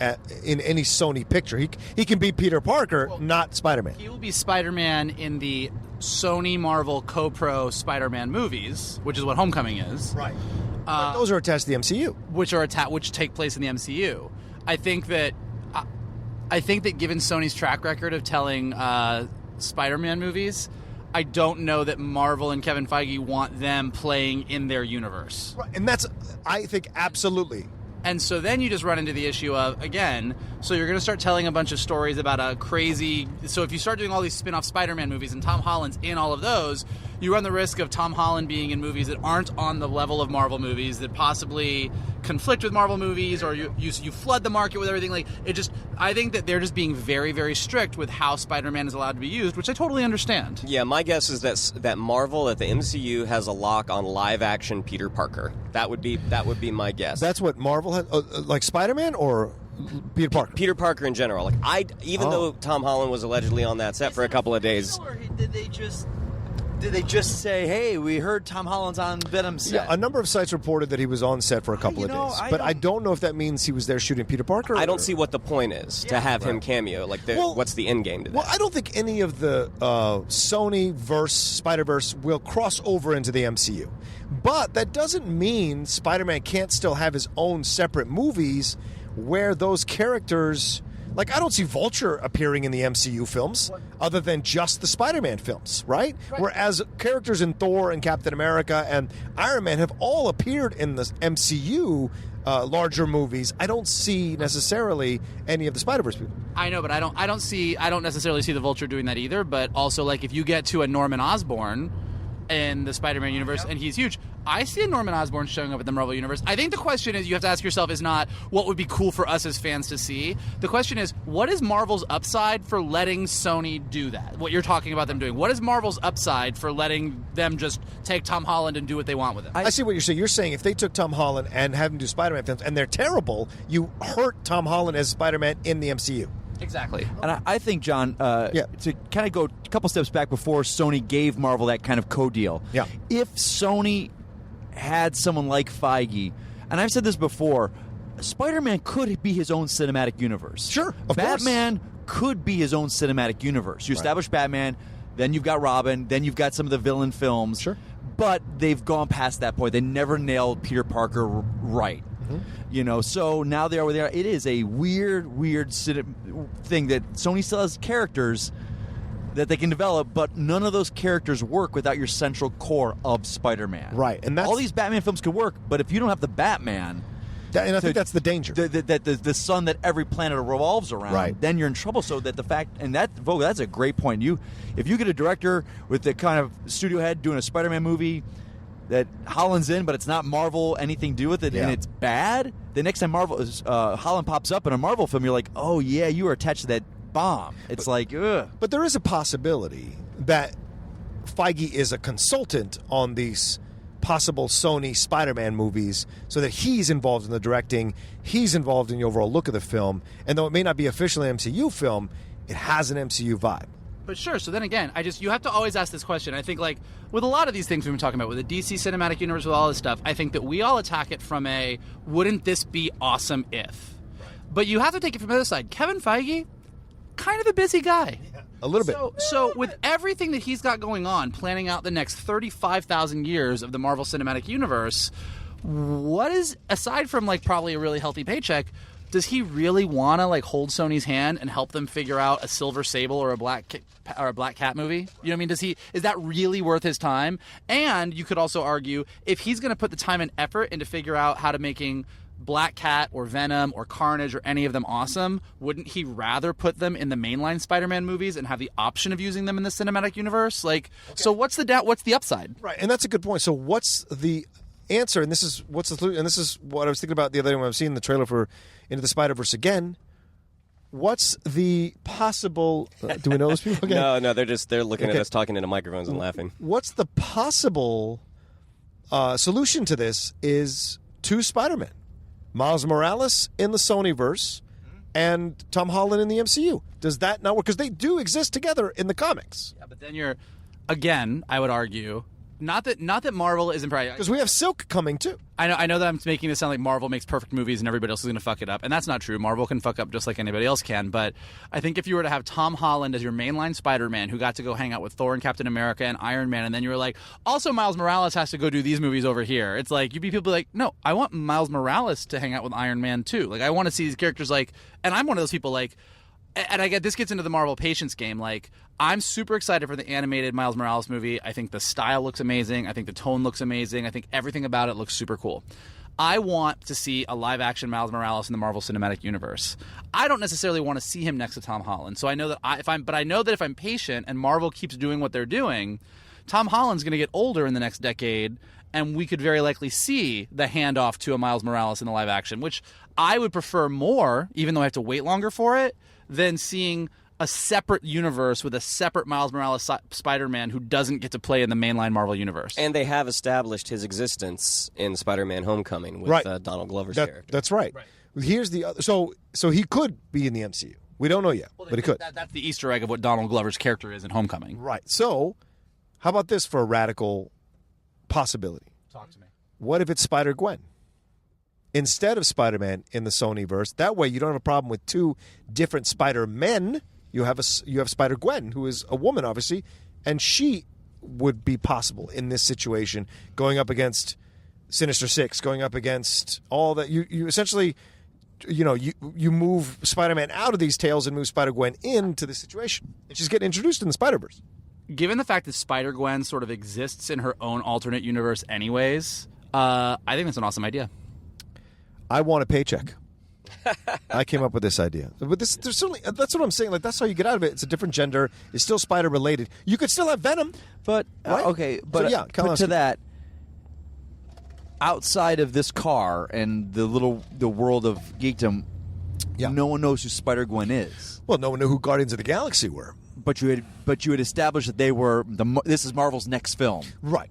Speaker 2: any Sony picture. He can be Peter Parker, not Spider-Man.
Speaker 3: He will be Spider-Man in the Sony Marvel co-pro Spider-Man movies, which is what Homecoming is.
Speaker 2: Right. But those are attached to the MCU,
Speaker 3: which take place in the MCU. I think that given Sony's track record of telling Spider-Man movies, I don't know that Marvel and Kevin Feige want them playing in their universe.
Speaker 2: Right. And that's, I think, absolutely.
Speaker 3: And so then you just run into the issue of, again, so you're going to start telling a bunch of stories about a crazy... So if you start doing all these spin-off Spider-Man movies and Tom Holland's in all of those, you run the risk of Tom Holland being in movies that aren't on the level of Marvel movies, that possibly conflict with Marvel movies, or you flood the market with everything. Like, it just... I think that they're just being very, very strict with how Spider-Man is allowed to be used, which I totally understand.
Speaker 4: Yeah, my guess is that Marvel at the MCU has a lock on live-action Peter Parker. That would be my guess.
Speaker 2: That's what Marvel had, like Spider-Man or Peter Parker?
Speaker 4: Peter Parker in general. Like though Tom Holland was allegedly on that set for a couple of days.
Speaker 5: Or did they just say, hey, we heard Tom Holland's on Venom set?
Speaker 2: Yeah, a number of sites reported that he was on set for a couple of days. But I don't know if that means he was there shooting Peter Parker.
Speaker 4: I don't see what the point is to have him cameo. Like, what's the end game to that?
Speaker 2: Well, I don't think any of the Sony-verse, Spider-Verse will cross over into the MCU. But that doesn't mean Spider-Man can't still have his own separate movies where those characters... Like, I don't see Vulture appearing in the MCU films other than just the Spider-Man films, right? Whereas characters in Thor and Captain America and Iron Man have all appeared in the MCU larger movies. I don't see necessarily any of the Spider-Verse people.
Speaker 3: I know, but I don't necessarily see the Vulture doing that either. But also, like, if you get to a Norman Osborn in the Spider-Man universe, and he's huge, I see a Norman Osborn showing up in the Marvel universe. I think the question is, you have to ask yourself, is not what would be cool for us as fans to see. The question is, what is Marvel's upside for letting Sony do that? What you're talking about them doing. What is Marvel's upside for letting them just take Tom Holland and do what they want with him?
Speaker 2: I see what you're saying. You're saying if they took Tom Holland and have him do Spider-Man films, and they're terrible, you hurt Tom Holland as Spider-Man in the MCU.
Speaker 3: Exactly.
Speaker 5: And I think, John, to kind of go a couple steps back before Sony gave Marvel that kind of co-deal.
Speaker 2: Yeah.
Speaker 5: If Sony had someone like Feige, and I've said this before, Spider-Man could be his own cinematic universe.
Speaker 2: Sure, of
Speaker 5: Batman could be his own cinematic universe. You establish Batman, then you've got Robin, then you've got some of the villain films.
Speaker 2: Sure.
Speaker 5: But they've gone past that point. They never nailed Peter Parker right. So now they are where they are. It is a weird thing that Sony still has characters that they can develop, but none of those characters work without your central core of Spider-Man.
Speaker 2: Right, and that's,
Speaker 5: all these Batman films could work, but if you don't have the Batman,
Speaker 2: and I think that's the danger.
Speaker 5: The sun that every planet revolves around, then you're in trouble. So that the fact, and that Vogel, that's a great point. If you get a director with the kind of studio head doing a Spider-Man movie that Holland's in, but it's not Marvel anything to do with it, and it's bad, the next time Holland pops up in a Marvel film, you're like, oh yeah, you were attached to that bomb. It's ugh.
Speaker 2: But there is a possibility that Feige is a consultant on these possible Sony Spider-Man movies, so that he's involved in the directing, he's involved in the overall look of the film, and though it may not be officially an MCU film, it has an MCU vibe.
Speaker 3: But sure, so then again, you have to always ask this question. I think, like, with a lot of these things we've been talking about, with the DC Cinematic Universe, with all this stuff, I think that we all attack it from a, wouldn't this be awesome if? But you have to take it from the other side. Kevin Feige, kind of a busy guy.
Speaker 2: A little bit.
Speaker 3: So with everything that he's got going on, planning out the next 35,000 years of the Marvel Cinematic Universe, what is, aside from, like, probably a really healthy paycheck, does he really want to, like, hold Sony's hand and help them figure out a Silver Sable or a Black Cat movie? You know what I mean? Is that really worth his time? And you could also argue, if he's going to put the time and effort into figure out how to making Black Cat or Venom or Carnage or any of them awesome, wouldn't he rather put them in the mainline Spider-Man movies and have the option of using them in the cinematic universe? So what's the upside?
Speaker 2: Right, and that's a good point. So what's the answer? And this is what I was thinking about the other day when I was seeing the trailer for Into the Spider-Verse again. What's the possible? Do we know those people? Okay.
Speaker 4: No, they're looking at us talking into microphones and laughing.
Speaker 2: What's the possible solution to this? Is two Spider-Men, Miles Morales in the Sony-verse, and Tom Holland in the MCU. Does that not work? Because they do exist together in the comics.
Speaker 3: Yeah, but then I would argue, not that Marvel isn't probably,
Speaker 2: because we have Silk coming too.
Speaker 3: I know that I'm making this sound like Marvel makes perfect movies and everybody else is going to fuck it up, and that's not true. Marvel can fuck up just like anybody else can, but I think if you were to have Tom Holland as your mainline Spider-Man who got to go hang out with Thor and Captain America and Iron Man, and then you were like, also Miles Morales has to go do these movies over here, it's like, you'd be people like, no, I want Miles Morales to hang out with Iron Man too. Like, I want to see these characters, like, and I'm one of those people, like, and I get this gets into the Marvel patience game. Like, I'm super excited for the animated Miles Morales movie. I think the style looks amazing. I think the tone looks amazing. I think everything about it looks super cool. I want to see a live-action Miles Morales in the Marvel Cinematic Universe. I don't necessarily want to see him next to Tom Holland. So I know that if I'm patient and Marvel keeps doing what they're doing, Tom Holland's going to get older in the next decade, and we could very likely see the handoff to a Miles Morales in the live action, which I would prefer more, even though I have to wait longer for it, than seeing a separate universe with a separate Miles Morales Spider-Man who doesn't get to play in the mainline Marvel universe.
Speaker 4: And they have established his existence in Spider-Man Homecoming with Donald Glover's character.
Speaker 2: That's right. Here's the other. So he could be in the MCU. We don't know yet, but he could.
Speaker 3: That's the Easter egg of what Donald Glover's character is in Homecoming.
Speaker 2: Right. So how about this for a radical possibility?
Speaker 3: Talk to me.
Speaker 2: What if it's Spider-Gwen instead of Spider-Man in the Sony-verse? That way you don't have a problem with two different Spider-Men. You have Spider-Gwen, who is a woman, obviously, and she would be possible in this situation, going up against Sinister Six, going up against all that. You essentially, you move Spider-Man out of these tales and move Spider-Gwen into the situation. And she's getting introduced in the Spider-Verse.
Speaker 3: Given the fact that Spider-Gwen sort of exists in her own alternate universe anyways, I think that's an awesome idea.
Speaker 2: I want a paycheck. I came up with this idea. But there's certainly, that's what I'm saying. Like, that's how you get out of it. It's a different gender. It's still spider related. You could still have Venom.
Speaker 5: But,
Speaker 2: right?
Speaker 5: Okay, but
Speaker 2: so, yeah,
Speaker 5: put to that, outside of this car and the world of geekdom, no one knows who Spider-Gwen is.
Speaker 2: Well, no one knew who Guardians of the Galaxy were.
Speaker 5: But you had established that they were this is Marvel's next film.
Speaker 2: Right.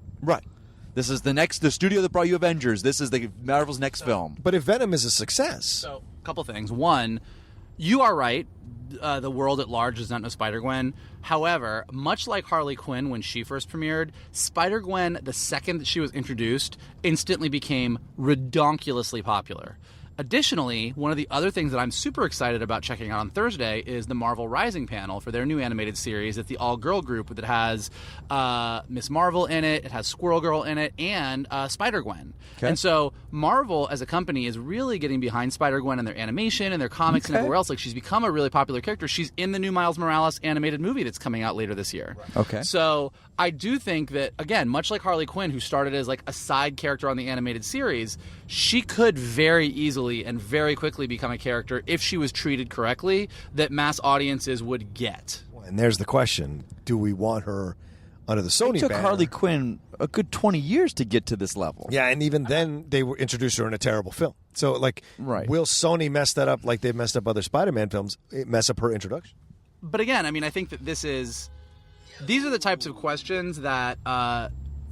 Speaker 5: This is the studio that brought you Avengers. This is the Marvel's next film.
Speaker 2: But if Venom is a success,
Speaker 3: So, a couple things. One, you are right. The world at large does not know Spider-Gwen. However, much like Harley Quinn when she first premiered, Spider-Gwen, the second that she was introduced, instantly became redonkulously popular. Additionally, one of the other things that I'm super excited about checking out on Thursday is the Marvel Rising panel for their new animated series. It's the all-girl group that has Miss Marvel in it, it has Squirrel Girl in it, and Spider-Gwen.
Speaker 5: Okay.
Speaker 3: And so Marvel, as a company, is really getting behind Spider-Gwen and their animation and their comics and everywhere else. Like, she's become a really popular character. She's in the new Miles Morales animated movie that's coming out later this year.
Speaker 5: Okay.
Speaker 3: So I do think that, again, much like Harley Quinn, who started as like a side character on the animated series, she could very easily and very quickly become a character, if she was treated correctly, that mass audiences would get.
Speaker 2: and there's the question: do we want her under the Sony
Speaker 5: It took
Speaker 2: banner?
Speaker 5: Harley Quinn a good 20 years to get to this level.
Speaker 2: Yeah, and even then, they were introduced her in a terrible film. So, like,
Speaker 5: Right.
Speaker 2: will Sony mess that up like they've messed up other Spider-Man films, mess up her introduction?
Speaker 3: But again, I mean, I think that these are the types of questions that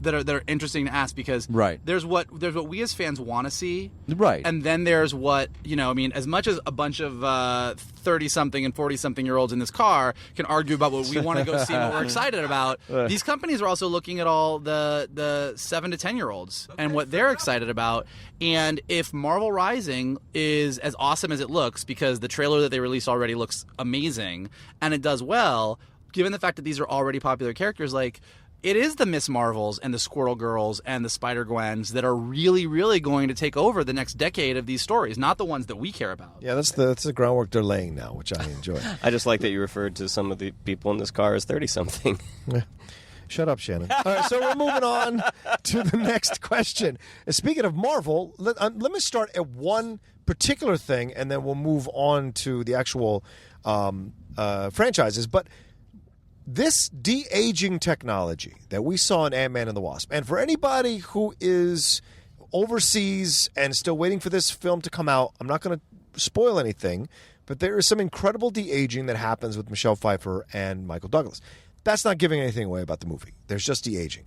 Speaker 3: that are interesting to ask, because
Speaker 5: Right.
Speaker 3: there's what we as fans want to see,
Speaker 5: Right.
Speaker 3: and then there's what, I mean, as much as a bunch of 30-something and 40-something-year-olds in this car can argue about what we want to go see and what we're excited about, these companies are also looking at all the 7 to 10-year-olds and what they're excited about. And if Marvel Rising is as awesome as it looks, because the trailer that they released already looks amazing, and it does well, given the fact that these are already popular characters, like, it is the Miss Marvels and the Squirrel Girls and the Spider-Gwens that are really, really going to take over the next decade of these stories, not the ones that we care about.
Speaker 2: Yeah, that's the groundwork they're laying now, which I enjoy.
Speaker 4: I just like that you referred to some of the people in this car as 30-something.
Speaker 2: Shut up, Shannon. All right, so we're moving on to the next question. And speaking of Marvel, let me start at one particular thing, and then we'll move on to the actual franchises. But this de-aging technology that we saw in Ant-Man and the Wasp, and for anybody who is overseas and still waiting for this film to come out, I'm not going to spoil anything, but there is some incredible de-aging that happens with Michelle Pfeiffer and Michael Douglas. That's not giving anything away about the movie. There's just de-aging.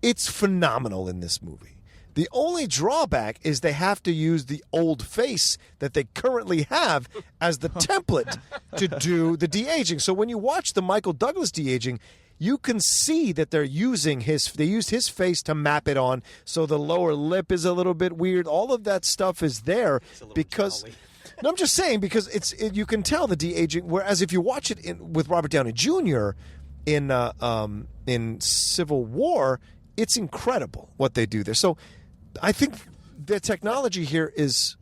Speaker 2: It's phenomenal in this movie. The only drawback is they have to use the old face that they currently have as the template to do the de-aging. So when you watch the Michael Douglas de-aging, you can see that they used his face to map it on, so the lower lip is a little bit weird. All of that stuff is there because... No, I'm just saying, because you can tell the de-aging, whereas if you watch it with Robert Downey Jr. in Civil War, it's incredible what they do there. So I think the technology here is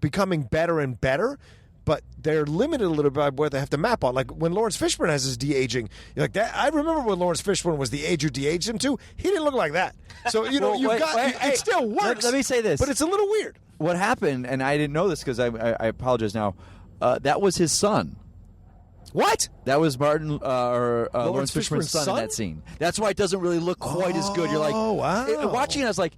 Speaker 2: becoming better and better, but they're limited a little bit by where they have to map on. Like when Lawrence Fishburne has his de-aging, you're like that. I remember when Lawrence Fishburne was the age you de-aged him to. He didn't look like that. So it still works.
Speaker 5: Let me say this,
Speaker 2: but it's a little weird.
Speaker 5: What happened, and I didn't know this because I apologize now. That was his son.
Speaker 2: What?
Speaker 5: That was Martin Lawrence Fishburne's son in
Speaker 2: son
Speaker 5: that scene. That's why it doesn't really look quite as good. You're like,
Speaker 2: oh, wow.
Speaker 5: Watching it, I was like,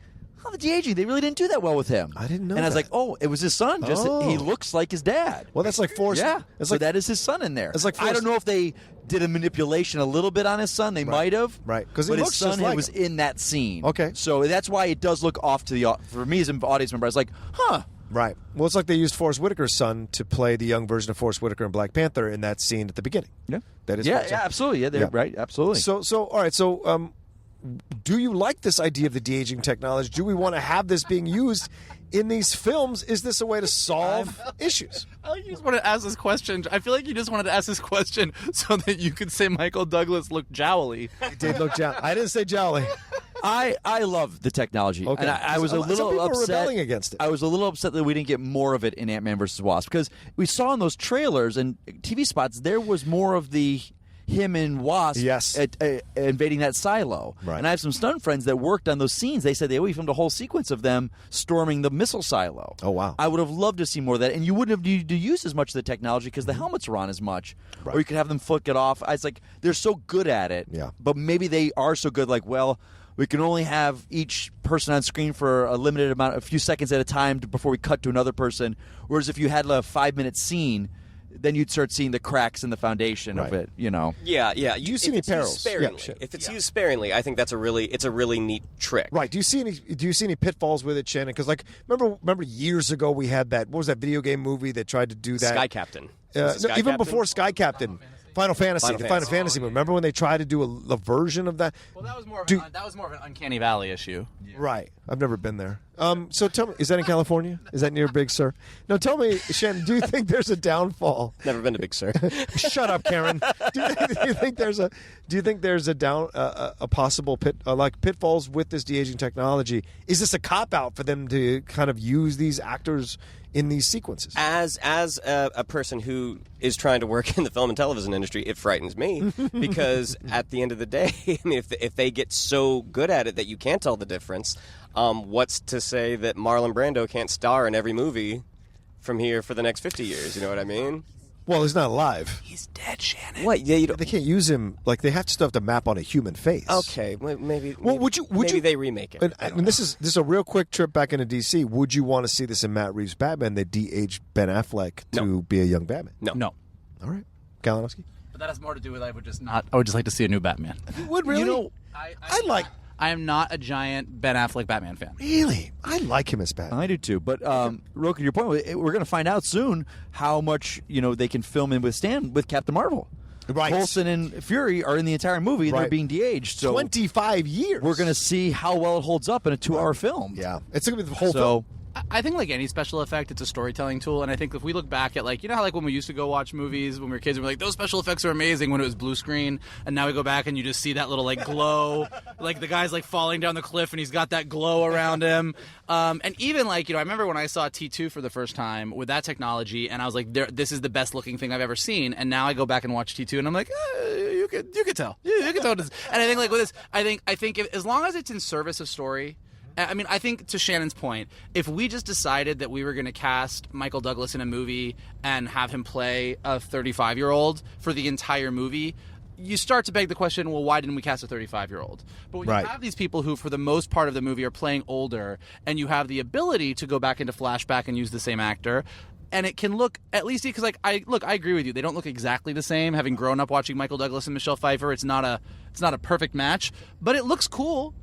Speaker 5: the de-aging, they really didn't do that well with him.
Speaker 2: I didn't know
Speaker 5: And I was
Speaker 2: that.
Speaker 5: like, oh, it was his son. Just he looks like his dad.
Speaker 2: Well, that's like Forrest.
Speaker 5: Yeah,
Speaker 2: it's
Speaker 5: so
Speaker 2: like
Speaker 5: that is his son in there.
Speaker 2: It's like
Speaker 5: I don't know if they did a manipulation a little bit on his son. They might have.
Speaker 2: Right, 'cause he
Speaker 5: but
Speaker 2: looks
Speaker 5: his son
Speaker 2: just like
Speaker 5: was
Speaker 2: him.
Speaker 5: in that scene.
Speaker 2: Okay.
Speaker 5: So that's why it does look off to the for me as an audience member. I was like, huh.
Speaker 2: Right. Well, it's like they used Forrest Whitaker's son to play the young version of Forrest Whitaker in Black Panther in that scene at the beginning.
Speaker 5: Yeah.
Speaker 2: That is.
Speaker 5: Yeah, absolutely. Yeah, they're right. Absolutely.
Speaker 2: So all right. So, do you like this idea of the de-aging technology? Do we want to have this being used in these films? Is this a way to solve issues?
Speaker 3: I like you just wanted to ask this question. I feel like you just wanted to ask this question so that you could say Michael Douglas looked jowly.
Speaker 2: He did look jowly. I didn't say jowly.
Speaker 5: I love the technology,
Speaker 2: Okay.
Speaker 5: and I was a
Speaker 2: Some
Speaker 5: little
Speaker 2: people are
Speaker 5: upset.
Speaker 2: rebelling against it.
Speaker 5: I was a little upset that we didn't get more of it in Ant-Man vs. Wasp, because we saw in those trailers and TV spots there was more of the. him and Wasp invading that silo.
Speaker 2: Right.
Speaker 5: And I have some stunt friends that worked on those scenes. They said we filmed a whole sequence of them storming the missile silo.
Speaker 2: Oh, wow.
Speaker 5: I would have loved to see more of that. And you wouldn't have needed to use as much of the technology because the helmets were on as much.
Speaker 2: Right.
Speaker 5: Or you could have them flick it off. It's like they're so good at it.
Speaker 2: Yeah.
Speaker 5: But maybe they are so good, like, well, we can only have each person on screen for a limited amount, a few seconds at a time before we cut to another person. Whereas if you had a 5-minute scene, then you'd start seeing the cracks in the foundation of it, you know.
Speaker 4: Yeah.
Speaker 2: Do you see any perils?
Speaker 4: If it's used sparingly, I think it's a really neat trick.
Speaker 2: Right. Do you see any pitfalls with it, Shannon? Because remember years ago we had that. What was that video game movie that tried to do that?
Speaker 4: Sky Captain.
Speaker 2: Even before Sky Captain. Final Fantasy, the Final Fantasy movie. Remember when they tried to do a version of that?
Speaker 3: Well, that was more of an Uncanny Valley issue.
Speaker 2: Right. I've never been there. So tell me, is that in California? Is that near Big Sur? No, tell me, Shannon, do you think there's a downfall?
Speaker 4: Never been to Big Sur.
Speaker 2: Shut up, Karen. Do you think there's a possible pitfalls with this de-aging technology? Is this a cop out for them to kind of use these actors in these sequences?
Speaker 4: As a person who is trying to work in the film and television industry, it frightens me because at the end of the day, I mean, if they get so good at it that you can't tell the difference, what's to say that Marlon Brando can't star in every movie from here for the next 50 years? You know what I mean?
Speaker 2: Well, he's not alive.
Speaker 3: He's dead, Shannon.
Speaker 4: What? Yeah,
Speaker 2: They can't use him. Like they have to map on a human face.
Speaker 4: Okay, maybe.
Speaker 2: Well, would you?
Speaker 4: They remake it.
Speaker 2: And this is a real quick trip back into DC. Would you want to see this in Matt Reeves' Batman? They de-aged Ben Affleck to be a young Batman.
Speaker 3: No.
Speaker 2: All right, Kalinowski.
Speaker 3: But that has more to do with I would just like to see a new Batman.
Speaker 2: You would really?
Speaker 5: You know,
Speaker 3: I am not a giant Ben Affleck Batman fan.
Speaker 2: Really, I like him as Batman.
Speaker 5: I do too. But Rocha, to your point, we're going to find out soon how much they can film and withstand with Captain Marvel.
Speaker 2: Right.
Speaker 5: Coulson and Fury are in the entire movie, and they're being de-aged. So
Speaker 2: 25 years.
Speaker 5: We're going to see how well it holds up in a 2-hour film.
Speaker 2: Yeah, it's going to be the whole film.
Speaker 3: I think like any special effect, it's a storytelling tool, and I think if we look back at how when we used to go watch movies when we were kids, and we're like, those special effects are amazing when it was blue screen, and now we go back and you just see that little glow, like the guy's falling down the cliff and he's got that glow around him, and even I remember when I saw T2 for the first time with that technology, and I was like, this is the best looking thing I've ever seen, and now I go back and watch T2 and I'm like, you could tell, you could tell, and I think with this, I think as long as it's in service of story. I mean, I think to Shannon's point, if we just decided that we were going to cast Michael Douglas in a movie and have him play a 35-year-old for the entire movie, you start to beg the question, well, why didn't we cast a 35-year-old? But when you have these people who, for the most part of the movie, are playing older, and you have the ability to go back into flashback and use the same actor, and it can look, at least because I agree with you. They don't look exactly the same. Having grown up watching Michael Douglas and Michelle Pfeiffer, it's not a perfect match, but it looks cool.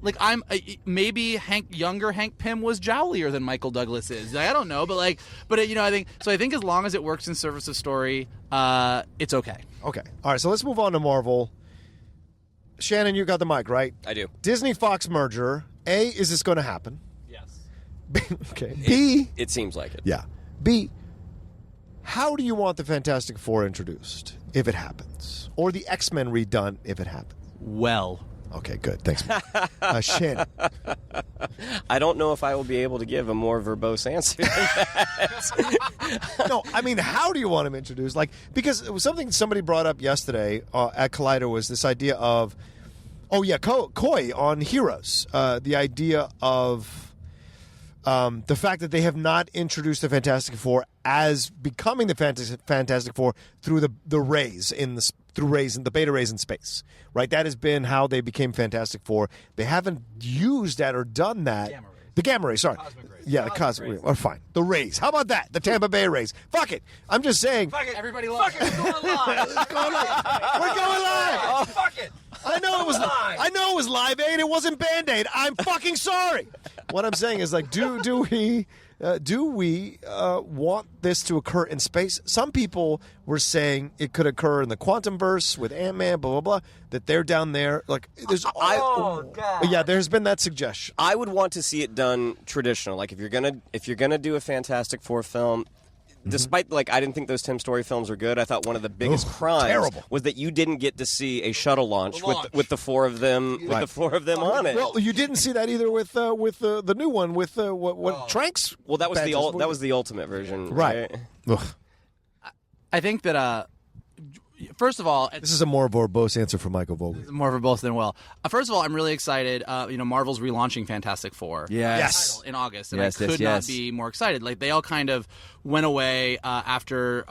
Speaker 3: Maybe younger Hank Pym was jowlier than Michael Douglas is. I don't know, but I think as long as it works in service of story, it's okay.
Speaker 2: Okay. All right. So let's move on to Marvel. Shannon, you got the mic, right?
Speaker 4: I do.
Speaker 2: Disney Fox merger. A, is this going to happen?
Speaker 3: Yes.
Speaker 2: Okay. B,
Speaker 4: it seems like it.
Speaker 2: Yeah. B, how do you want the Fantastic Four introduced if it happens? Or the X-Men redone if it happens?
Speaker 3: Well.
Speaker 2: Okay, good. Thanks. Shannon.
Speaker 4: I don't know if I will be able to give a more verbose answer than that.
Speaker 2: No, I mean, how do you want him introduced? Because it was something somebody brought up yesterday at Collider was this idea of, Koi on Heroes. The idea of the fact that they have not introduced the Fantastic Four as becoming the Fantastic Four through the rays in the beta rays in space, right? That has been how they became Fantastic Four. They haven't used that or done that. The gamma rays, sorry.
Speaker 3: Cosmic rays.
Speaker 2: Yeah, the cosmic rays. Oh, fine. The rays. How about that? The Tampa Bay rays. Fuck it. I'm just saying.
Speaker 3: Fuck it. Everybody loves it.
Speaker 2: We're going live. We're going live.
Speaker 3: Oh, fuck it.
Speaker 2: I know it was Live Aid. It wasn't Band-Aid. I'm fucking sorry. What I'm saying is do we want this to occur in space? Some people were saying it could occur in the quantum verse with Ant-Man, blah blah blah. That they're down there. There's been that suggestion.
Speaker 4: I would want to see it done traditional. If you're gonna do a Fantastic Four film. Despite, I didn't think those Tim Story films were good. I thought one of the biggest crimes was that you didn't get to see a shuttle launch with the four of them on it.
Speaker 2: Well, you didn't see that either with the new one with Tranks.
Speaker 4: Well, that was the ultimate version,
Speaker 2: right?
Speaker 3: I think that First of all,
Speaker 2: This is a more verbose answer from Michael Vogel.
Speaker 3: more verbose than Will. First of all, I'm really excited. Marvel's relaunching Fantastic Four.
Speaker 2: Yes.
Speaker 3: In August, and
Speaker 5: Yes,
Speaker 3: I could
Speaker 5: yes.
Speaker 3: not be more excited. Like they all kind of went away after.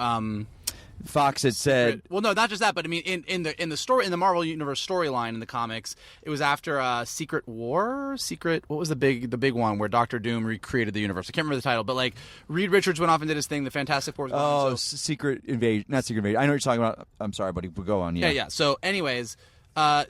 Speaker 5: Fox had said,
Speaker 3: Well, no, not just that, but I mean, in the Marvel Universe storyline in the comics, it was after Secret War. What was the big one where Doctor Doom recreated the universe? I can't remember the title, but like Reed Richards went off and did his thing. The Fantastic Four was gone.
Speaker 5: "Oh, Secret Invasion, not Secret Invasion." I know what you're talking about. I'm sorry, buddy. But go on.
Speaker 3: Yeah. So, anyways,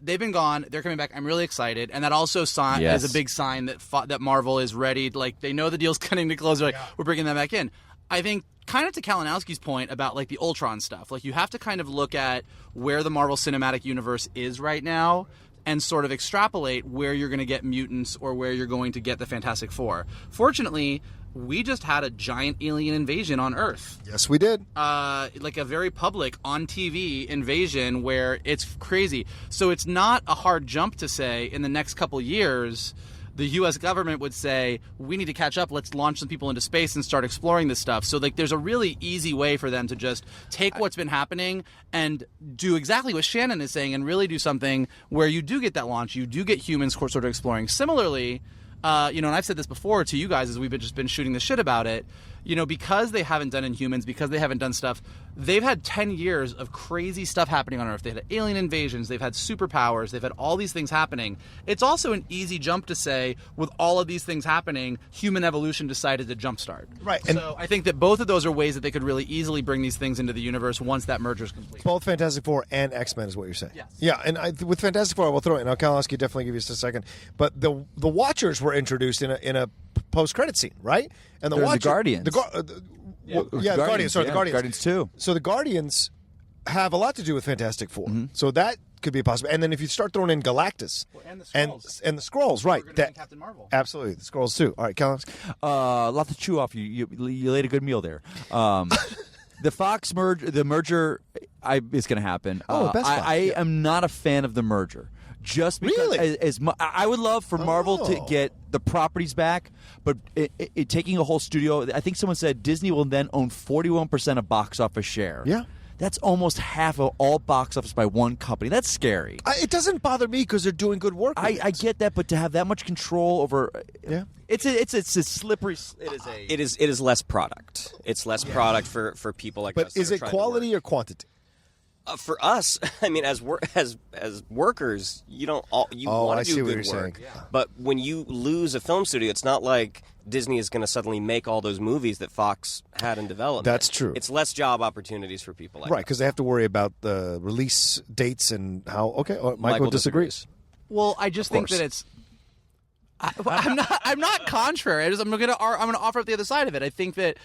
Speaker 3: they've been gone. They're coming back. I'm really excited, and that also is a big sign that Marvel is ready. Like they know the deal's coming to close. They're like, we're bringing them back in. I think, kind of to Kalinowski's point about like the Ultron stuff. Like you have to kind of look at where the Marvel Cinematic Universe is right now, and sort of extrapolate where you're going to get mutants or where you're going to get the Fantastic Four. Fortunately, we just had a giant alien invasion on Earth.
Speaker 2: Yes, we did.
Speaker 3: Like a very public, on TV invasion where it's crazy. So it's not a hard jump to say in the next couple years, the U.S. government would say, we need to catch up, let's launch some people into space and start exploring this stuff. So like, there's a really easy way for them to just take what's been happening and do exactly what Shannon is saying and really do something where you do get that launch, you do get humans sort of exploring. Similarly, and I've said this before to you guys as we've just been shooting the shit about it, because they haven't done Inhumans, because they haven't done stuff, they've had 10 years of crazy stuff happening on Earth. They've had alien invasions, they've had superpowers, they've had all these things happening. It's also an easy jump to say, with all of these things happening, human evolution decided to jumpstart.
Speaker 2: Right.
Speaker 3: So I think that both of those are ways that they could really easily bring these things into the universe once that merger is complete.
Speaker 2: Both Fantastic Four and X-Men is what you're saying.
Speaker 3: Yes.
Speaker 2: Yeah, and with Fantastic Four, I will throw it in. I'll Kalinowski definitely give you just a second. But the Watchers were introduced in a post-credit scene, right? And
Speaker 5: There's the Guardians.
Speaker 2: The Guardians. Sorry, the Guardians.
Speaker 5: Guardians too.
Speaker 2: So the Guardians have a lot to do with Fantastic Four.
Speaker 5: Mm-hmm.
Speaker 2: So that could be possible. And then if you start throwing in Galactus
Speaker 3: and the Skrulls.
Speaker 2: and the Skrulls, right?
Speaker 3: We're gonna be Captain Marvel.
Speaker 2: Absolutely, the Skrulls too. All right, Kalinowski.
Speaker 5: A lot to chew off. You laid a good meal there. The Fox merger, is going to happen.
Speaker 2: Best Buy.
Speaker 5: I am not a fan of the merger. Just because,
Speaker 2: Really?
Speaker 5: I would love for Marvel to get the properties back, but taking a whole studio, I think someone said Disney will then own 41% of box office share.
Speaker 2: Yeah.
Speaker 5: That's almost half of all box office by one company. That's scary.
Speaker 2: It doesn't bother me because they're doing good work.
Speaker 5: I get that, but to have that much control over, it's a slippery.
Speaker 4: It is less product. It's less product for people like us.
Speaker 2: But is it quality or quantity?
Speaker 4: For us, I mean, as workers, you want to do good work.
Speaker 2: Yeah.
Speaker 4: But when you lose a film studio, it's not like Disney is going to suddenly make all those movies that Fox had in development.
Speaker 2: That's true.
Speaker 4: It's less job opportunities for people like
Speaker 2: right, because they have to worry about the release dates and how. Okay, Michael disagrees.
Speaker 3: Well, I just think that it's. I'm not contrary. I'm going to offer up the other side of it. I think that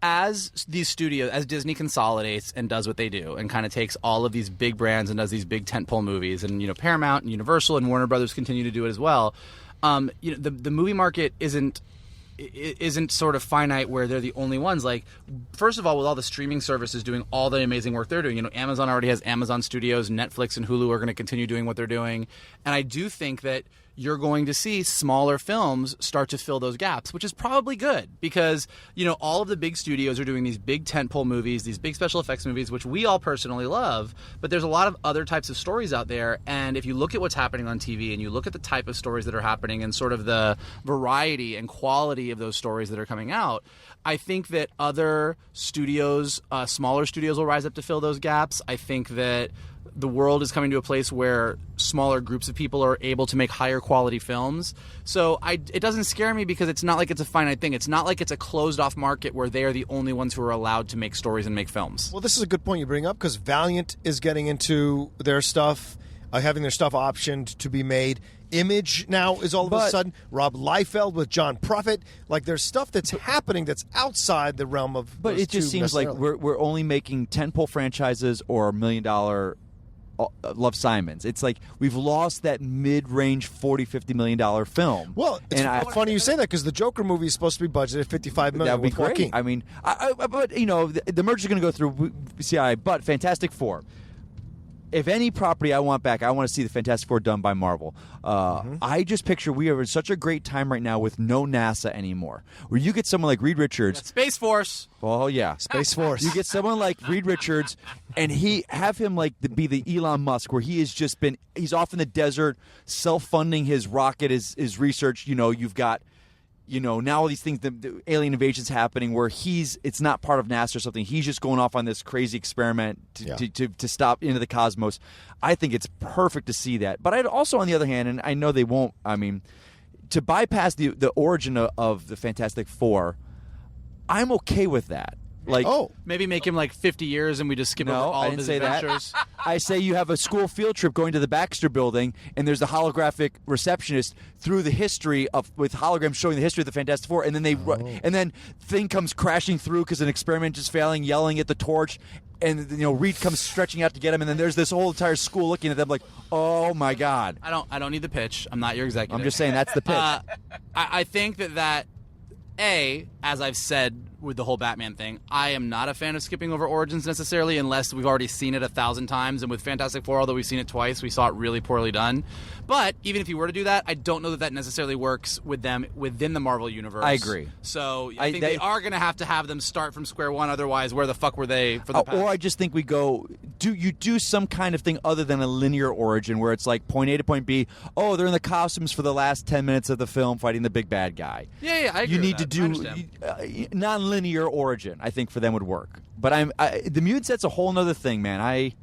Speaker 3: as these studios, as Disney consolidates and does what they do, and kind of takes all of these big brands and does these big tentpole movies, and Paramount and Universal and Warner Brothers continue to do it as well. The movie market isn't sort of finite where they're the only ones. Like, first of all, with all the streaming services doing all the amazing work they're doing, Amazon already has Amazon Studios, Netflix and Hulu are going to continue doing what they're doing, and I do think that you're going to see smaller films start to fill those gaps, which is probably good because, all of the big studios are doing these big tentpole movies, these big special effects movies, which we all personally love, but there's a lot of other types of stories out there, and if you look at what's happening on TV and you look at the type of stories that are happening and sort of the variety and quality of those stories that are coming out, I think that other studios, smaller studios will rise up to fill those gaps. I think that the world is coming to a place where smaller groups of people are able to make higher quality films. So it doesn't scare me because it's not like it's a finite thing. It's not like it's a closed off market where they are the only ones who are allowed to make stories and make films.
Speaker 2: Well, this is a good point you bring up because Valiant is getting into their stuff, having their stuff optioned to be made. Image now is all of a sudden Rob Liefeld with John Prophet. Like there's stuff that's happening that's outside the realm of.
Speaker 5: But it just seems like we're only making tentpole franchises or $1 million. Love Simons. It's like we've lost that mid-range $40-50 million film.
Speaker 2: Well, it's funny you say that because the Joker movie is supposed to be budgeted at $55 million.
Speaker 5: That would be great.
Speaker 2: Joaquin.
Speaker 5: I mean, but the merger's going to go through CI. But Fantastic Four. if any property I want back, I want to see the Fantastic Four done by Marvel. I just picture we are in such a great time right now with no NASA anymore, where you get someone like Reed Richards.
Speaker 3: Space Force.
Speaker 5: Oh yeah,
Speaker 2: Space Force.
Speaker 5: You get someone like Reed Richards, and have him like be the Elon Musk, where he's off in the desert, self-funding his rocket, his research. You've got. Now all these things, the alien invasion's happening where it's not part of NASA or something. He's just going off on this crazy experiment to stop into the cosmos. I think it's perfect to see that. But I'd also, on the other hand, and I know they won't, to bypass the origin of the Fantastic Four, I'm okay with that.
Speaker 3: Maybe make him like 50 years and we just skip over all of his adventures.
Speaker 5: I say you have a school field trip going to the Baxter Building, and there's a holographic receptionist through the history with holograms showing the history of the Fantastic Four, and then and then thing comes crashing through because an experiment is failing, yelling at the torch, and Reed comes stretching out to get him, and then there's this whole entire school looking at them like, oh my God.
Speaker 3: I don't need the pitch. I'm not your executive.
Speaker 5: I'm just saying that's the pitch.
Speaker 3: I think that as I've said with the whole Batman thing, I am not a fan of skipping over origins necessarily unless we've already seen it 1,000 times. And with Fantastic Four, although we've seen it twice, we saw it really poorly done. But even if you were to do that, I don't know that necessarily works with them within the Marvel universe.
Speaker 5: I agree.
Speaker 3: So I think they are going to have them start from square one. Otherwise, where the fuck were they for the past?
Speaker 5: Or I just think we do some kind of thing other than a linear origin where it's like point A to point B. Oh, they're in the costumes for the last 10 minutes of the film fighting the big bad guy.
Speaker 3: Yeah, I agree.
Speaker 5: You need
Speaker 3: with
Speaker 5: to do non-linear origin. I think for them would work. But the mutant set's a whole other thing, man. I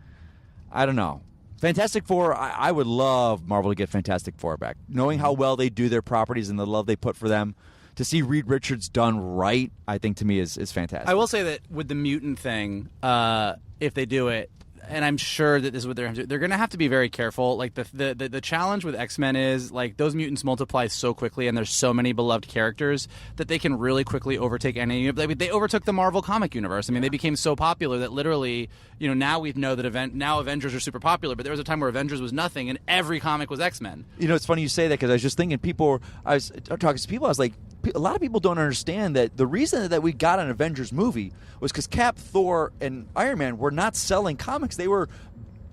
Speaker 5: don't know. Fantastic Four, I would love Marvel to get Fantastic Four back. Knowing how well they do their properties and the love they put for them, to see Reed Richards done right, I think to me is fantastic.
Speaker 3: I will say that with the mutant thing, if they do it, and I'm sure that this is what they're going to have to be very careful. Like the challenge with X-Men is like those mutants multiply so quickly, and there's so many beloved characters that they can really quickly overtake any. They overtook the Marvel comic universe. I mean, they became so popular that literally, now we know that now Avengers are super popular. But there was a time where Avengers was nothing, and every comic was X-Men.
Speaker 5: It's funny you say that because I was just thinking I was talking to people. I was like, a lot of people don't understand that the reason that we got an Avengers movie was because Cap, Thor, and Iron Man were not selling comics. They were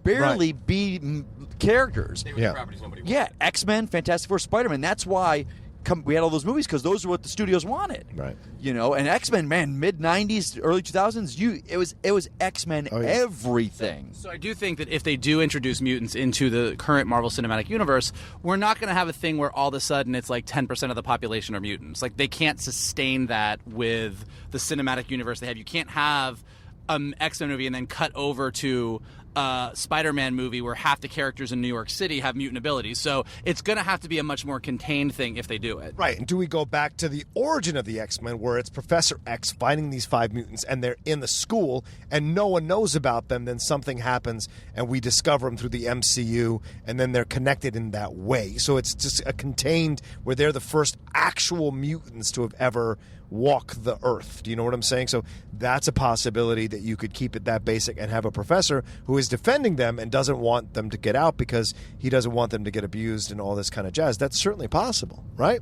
Speaker 5: barely B characters.
Speaker 4: They were the properties nobody wanted.
Speaker 5: Yeah, X-Men, Fantastic Four, Spider-Man. That's why we had all those movies because those are what the studios wanted.
Speaker 2: Right.
Speaker 5: And X-Men, man, mid-90s, early 2000s, it was X-Men everything.
Speaker 3: So I do think that if they do introduce mutants into the current Marvel Cinematic Universe, we're not going to have a thing where all of a sudden it's like 10% of the population are mutants. Like they can't sustain that with the cinematic universe they have. You can't have an X-Men movie and then cut over to Spider-Man movie where half the characters in New York City have mutant abilities. So it's going to have to be a much more contained thing if they do it.
Speaker 2: Right. And do we go back to the origin of the X-Men where it's Professor X finding these 5 mutants and they're in the school and no one knows about them, then something happens and we discover them through the MCU and then they're connected in that way. So it's just a contained where they're the first actual mutants to have ever walk the earth. Do you know what I'm saying? So that's a possibility that you could keep it that basic and have a professor who is defending them and doesn't want them to get out because he doesn't want them to get abused and all this kind of jazz. That's certainly possible, right?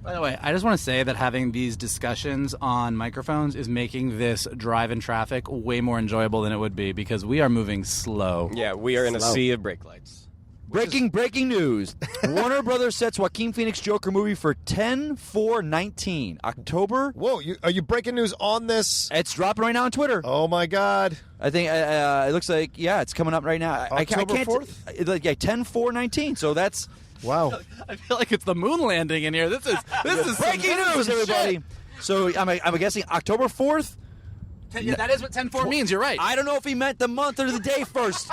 Speaker 3: By the way, I just want to say that having these discussions on microphones is making this drive in traffic way more enjoyable than it would be because we are moving slow.
Speaker 4: Yeah, we are in a sea of brake lights.
Speaker 5: Breaking news. Warner Brothers sets Joaquin Phoenix Joker movie for 10/4/19. October.
Speaker 2: Whoa, are you breaking news on this?
Speaker 5: It's dropping right now on Twitter.
Speaker 2: Oh, my God.
Speaker 5: I think it looks like, it's coming up right now.
Speaker 2: October
Speaker 5: 4th? Yeah, 10/4/19. So that's...
Speaker 2: Wow.
Speaker 3: I feel like it's the moon landing in here. This is
Speaker 5: breaking news, everybody. So I'm guessing October 4th?
Speaker 3: Yeah, that is what 10/4 means. You're right.
Speaker 5: I don't know if he meant the month or the day first.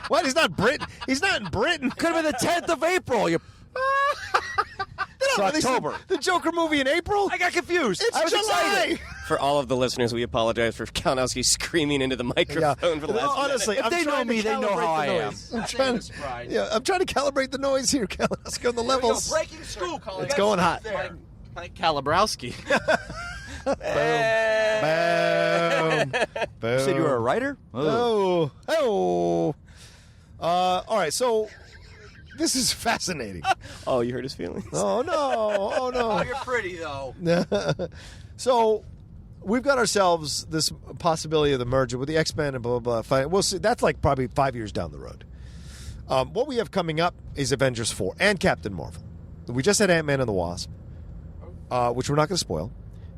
Speaker 2: What? He's not Britain. He's not in Britain.
Speaker 5: Could have been the 10th of April. It's October.
Speaker 2: The Joker movie in April?
Speaker 5: I got confused.
Speaker 2: It's
Speaker 5: I was
Speaker 2: July.
Speaker 5: excited.
Speaker 4: For all of the listeners, we apologize for Kalinowski screaming into the microphone for the last
Speaker 2: honestly,
Speaker 5: If they know me, they know how I am.
Speaker 2: I'm trying to calibrate the noise here, Kalinowski, on the levels.
Speaker 5: Breaking scoop.
Speaker 2: It's going hot.
Speaker 3: Like Kalibrowski.
Speaker 2: Boom. Boom.
Speaker 5: You said you were a writer?
Speaker 2: Oh. All right, so this is fascinating.
Speaker 4: Oh, you hurt his feelings?
Speaker 2: Oh, no.
Speaker 5: You're pretty, though.
Speaker 2: So we've got ourselves this possibility of the merger with the X-Men and blah, blah, blah. We'll see. That's like probably 5 years down the road. What we have coming up is Avengers 4 and Captain Marvel. We just had Ant-Man and the Wasp, which we're not going to spoil.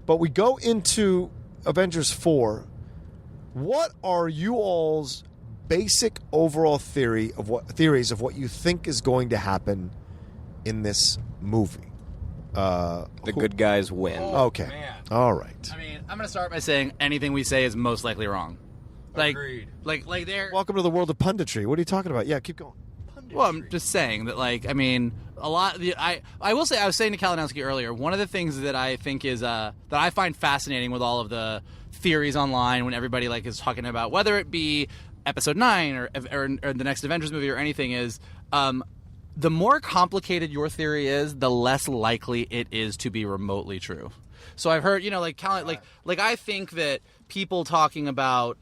Speaker 2: But we go into Avengers 4. What are you all's basic overall theories of what you think is going to happen in this movie?
Speaker 4: The good guys win.
Speaker 2: Okay.
Speaker 3: Man.
Speaker 2: All right.
Speaker 3: I mean, I'm going to start by saying anything we say is most likely wrong. Like,
Speaker 5: Agreed.
Speaker 3: Like they're.
Speaker 2: Welcome to the world of punditry. What are you talking about? Yeah, keep going.
Speaker 3: Well, I'm just saying that, like, I mean, a lot. I will say, I was saying to Kalinowski earlier, one of the things that I think is that I find fascinating with all of the theories online when everybody like is talking about whether it be Episode 9 or the next Avengers movie or anything is. The more complicated your theory is, the less likely it is to be remotely true. So I've heard, like I think that people talking about,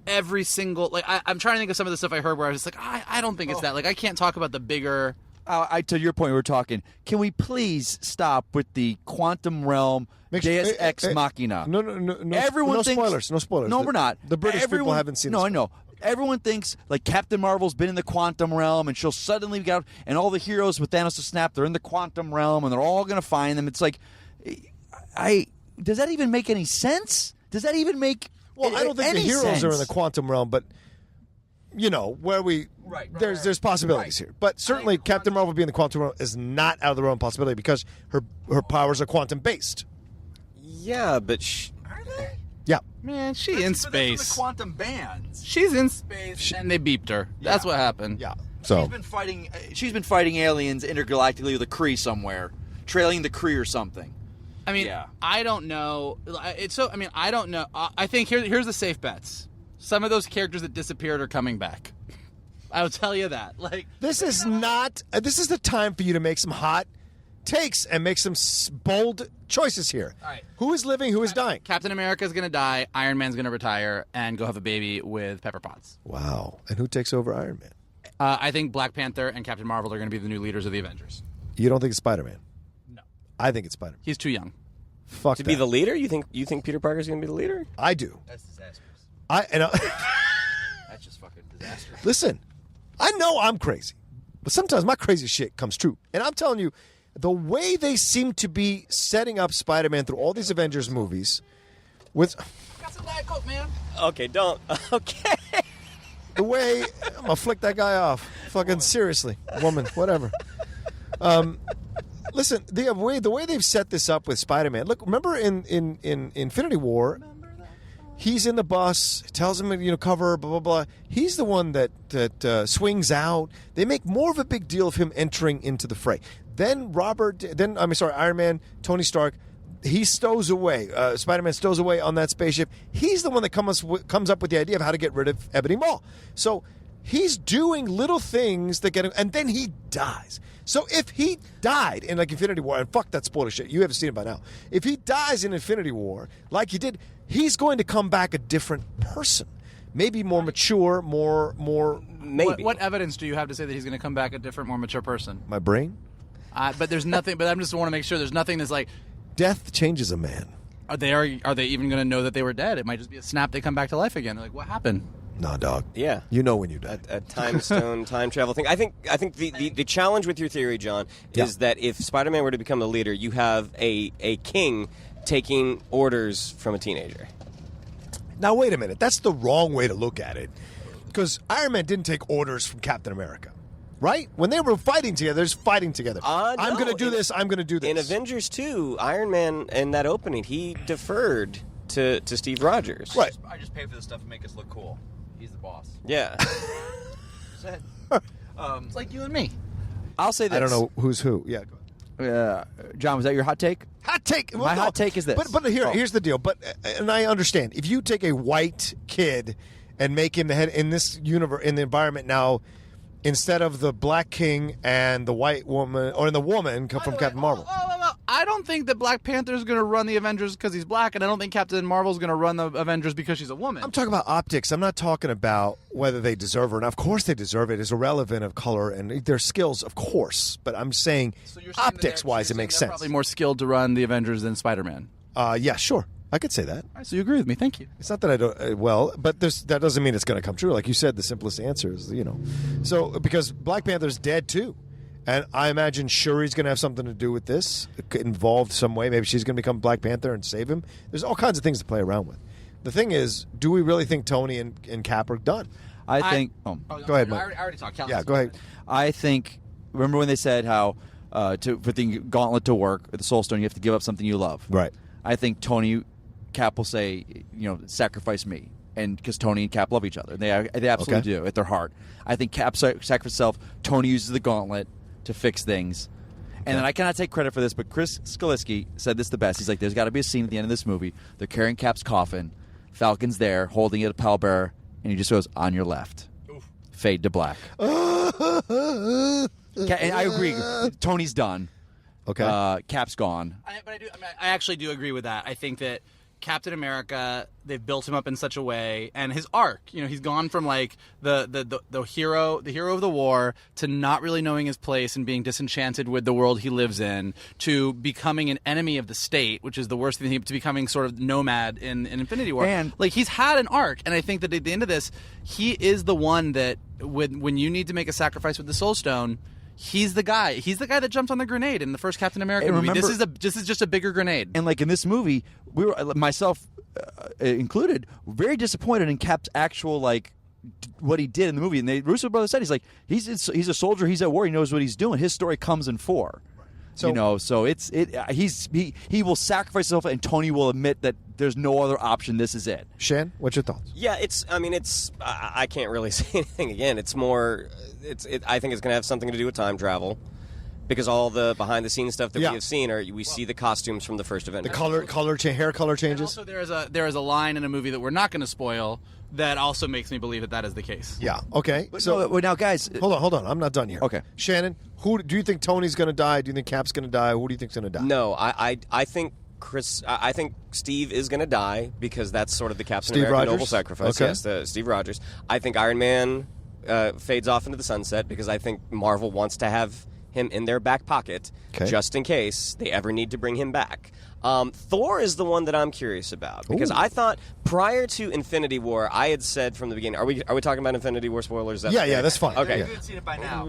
Speaker 3: every single, I'm trying to think of some of the stuff I heard where I was just like, I don't think it's that. Like, I can't talk about the bigger.
Speaker 5: To your point, we're talking. Can we please stop with the quantum realm Deus Ex Machina?
Speaker 2: No.
Speaker 5: Everyone
Speaker 2: no
Speaker 5: thinks,
Speaker 2: spoilers. No spoilers.
Speaker 5: No, we're not.
Speaker 2: The British people haven't seen this.
Speaker 5: No, I know. Everyone thinks like Captain Marvel's been in the quantum realm and she'll suddenly get out, and all the heroes with Thanos to snap, they're in the quantum realm and they're all going to find them. It's like, does that even make any sense? Does that even make
Speaker 2: Well, I don't think the heroes
Speaker 5: sense?
Speaker 2: are in the quantum realm, but where we there's possibilities here. But certainly Captain Marvel being in the quantum realm is not out of the realm of possibility because her powers are quantum based.
Speaker 4: Yeah, but
Speaker 5: Are they?
Speaker 2: Yeah.
Speaker 3: Man, she's in
Speaker 5: That's
Speaker 3: space.
Speaker 5: the quantum bands.
Speaker 3: She's in space, and they beeped her. That's what happened.
Speaker 2: Yeah. So
Speaker 5: She's been fighting aliens intergalactically with a Kree somewhere, trailing the Kree or something.
Speaker 3: I mean,
Speaker 5: Yeah.
Speaker 3: I don't know. I don't know. I think here's the safe bets. Some of those characters that disappeared are coming back. I will tell you that. Like,
Speaker 2: this is not. This is the time for you to make some hot takes and make some bold choices here.
Speaker 3: All right.
Speaker 2: Who is living? Who is dying?
Speaker 3: Captain America's going to die. Iron Man's going to retire and go have a baby with Pepper Potts.
Speaker 2: Wow. And who takes over Iron Man?
Speaker 3: I think Black Panther and Captain Marvel are going to be the new leaders of the Avengers.
Speaker 2: You don't think it's Spider-Man?
Speaker 3: No.
Speaker 2: I think it's Spider-Man.
Speaker 3: He's too young.
Speaker 2: Fuck
Speaker 4: to
Speaker 2: that.
Speaker 4: be the leader, you think Peter Parker's going to be the leader?
Speaker 2: I do.
Speaker 5: That's disastrous.
Speaker 2: That's
Speaker 5: just fucking disastrous.
Speaker 2: Listen, I know I'm crazy, but sometimes my crazy shit comes true. And I'm telling you, the way they seem to be setting up Spider-Man through all these Avengers movies with
Speaker 3: Got some Diet Coke, man.
Speaker 4: Okay, don't. Okay.
Speaker 2: the way I'm gonna flick that guy off. Fucking seriously, woman, whatever. Listen, the way they've set this up with Spider-Man. Look, remember in Infinity War, he's in the bus, tells him cover, blah blah blah. He's the one that swings out. They make more of a big deal of him entering into the fray. Then Iron Man, Tony Stark, he stows away. Spider-Man stows away on that spaceship. He's the one that comes up with the idea of how to get rid of Ebony Maw. So he's doing little things that get him, and then he dies. So if he died in like Infinity War, and fuck that spoiler shit, you haven't seen it by now. If he dies in Infinity War, like he did, he's going to come back a different person. Maybe more mature, more.
Speaker 4: Maybe.
Speaker 3: What evidence do you have to say that he's going to come back a different, more mature person?
Speaker 2: My brain?
Speaker 3: But there's nothing. But I just want to make sure there's nothing that's like.
Speaker 2: Death changes a man.
Speaker 3: Are they even going to know that they were dead? It might just be a snap. They come back to life again. They're like, what happened?
Speaker 2: Nah, dog.
Speaker 4: Yeah.
Speaker 2: You know when you die.
Speaker 4: A time stone, time travel thing. I think the challenge with your theory, John, is that if Spider-Man were to become the leader, you have a king taking orders from a teenager.
Speaker 2: Now, wait a minute. That's the wrong way to look at it. Because Iron Man didn't take orders from Captain America. Right? When they were fighting together, they're just fighting together. I'm going to do this. I'm going to do this.
Speaker 4: In Avengers 2, Iron Man, in that opening, he deferred to Steve Rogers.
Speaker 2: Right.
Speaker 5: I just pay for this stuff to make us look cool. He's the boss.
Speaker 4: Yeah.
Speaker 3: It's like you and me.
Speaker 5: I'll say this.
Speaker 2: I don't know who's who. Yeah, go ahead.
Speaker 5: John, was that your hot take?
Speaker 2: Hot take.
Speaker 5: My hot take is this.
Speaker 2: But here's the deal. But and I understand if you take a white kid and make him the head in this universe in the environment now, instead of the black king and the white woman or the woman come from Captain Marvel.
Speaker 3: I don't think that Black Panther is going to run the Avengers because he's black, and I don't think Captain Marvel is going to run the Avengers because she's a woman.
Speaker 2: I'm talking about optics. I'm not talking about whether they deserve it or not. Of course they deserve it. It's irrelevant of color and their skills, of course. But I'm saying,
Speaker 3: So you're saying
Speaker 2: optics-wise, it makes sense.
Speaker 3: Probably more skilled to run the Avengers than Spider-Man.
Speaker 2: Yeah, sure. I could say that.
Speaker 3: All right, so you agree with me. Thank you.
Speaker 2: It's not that I don't. But that doesn't mean it's going to come true. Like you said, the simplest answer is So because Black Panther's dead too, and I imagine Shuri's going to have something to do with this, involved some way. Maybe she's going to become Black Panther and save him. There's all kinds of things to play around with. The thing is, do we really think Tony and Cap are done?
Speaker 5: I think.
Speaker 2: Go ahead, Mike.
Speaker 3: I already talked.
Speaker 2: Go ahead.
Speaker 5: I think. Remember when they said how for the gauntlet to work, the Soul Stone, you have to give up something you love. Right. I think Tony, Cap will say, sacrifice me, and because Tony and Cap love each other, they absolutely do at their heart. I think Cap sacrifices himself. Tony uses the gauntlet to fix things. And then I cannot take credit for this, but Chris Skaliski said this the best. He's like, there's got to be a scene at the end of this movie. They're carrying Cap's coffin. Falcon's there, holding it a pallbearer, and he just goes, on your left. Oof. Fade to black. And I agree. Tony's done. Okay. Cap's gone.
Speaker 3: I actually do agree with that. I think that Captain America, they've built him up in such a way, and his arc, he's gone from like the hero of the war to not really knowing his place and being disenchanted with the world he lives in, to becoming an enemy of the state, which is the worst thing, to becoming sort of nomad in Infinity War. And like, he's had an arc, and I think that at the end of this, he is the one that when you need to make a sacrifice with the Soul Stone, he's the guy. He's the guy that jumped on the grenade in the first Captain America movie. This is just a bigger grenade.
Speaker 5: And like in this movie, we were, myself included, very disappointed in Cap's actual what he did in the movie. And the Russo brothers said he's a soldier. He's at war. He knows what he's doing. His story comes in 4. So, so he will sacrifice himself, and Tony will admit that there's no other option. This is it.
Speaker 2: Shan, what's your thoughts?
Speaker 4: Yeah, I can't really say anything. Again, it's more. I think it's going to have something to do with time travel, because all the behind the scenes stuff that we have seen we see the costumes from the first Avengers.
Speaker 2: The hair color changes.
Speaker 3: And also, there is a line in a movie that we're not going to spoil that also makes me believe that is the case.
Speaker 2: Yeah. Okay.
Speaker 5: Now, guys,
Speaker 2: hold on. I'm not done here.
Speaker 5: Okay.
Speaker 2: Shannon, who do you think Tony's going to die? Do you think Cap's going to die? Who do you think's going to die?
Speaker 4: No, I think I think Steve is going to die, because that's sort of the Captain America noble sacrifice.
Speaker 2: Okay.
Speaker 4: Yes, Steve Rogers. I think Iron Man fades off into the sunset, because I think Marvel wants to have him in their back pocket just in case they ever need to bring him back. Thor is the one that I'm curious about, because I thought prior to Infinity War, I had said from the beginning, are we talking about Infinity War spoilers?
Speaker 2: Yeah, that's fine.
Speaker 4: Okay.
Speaker 5: You've seen it by now.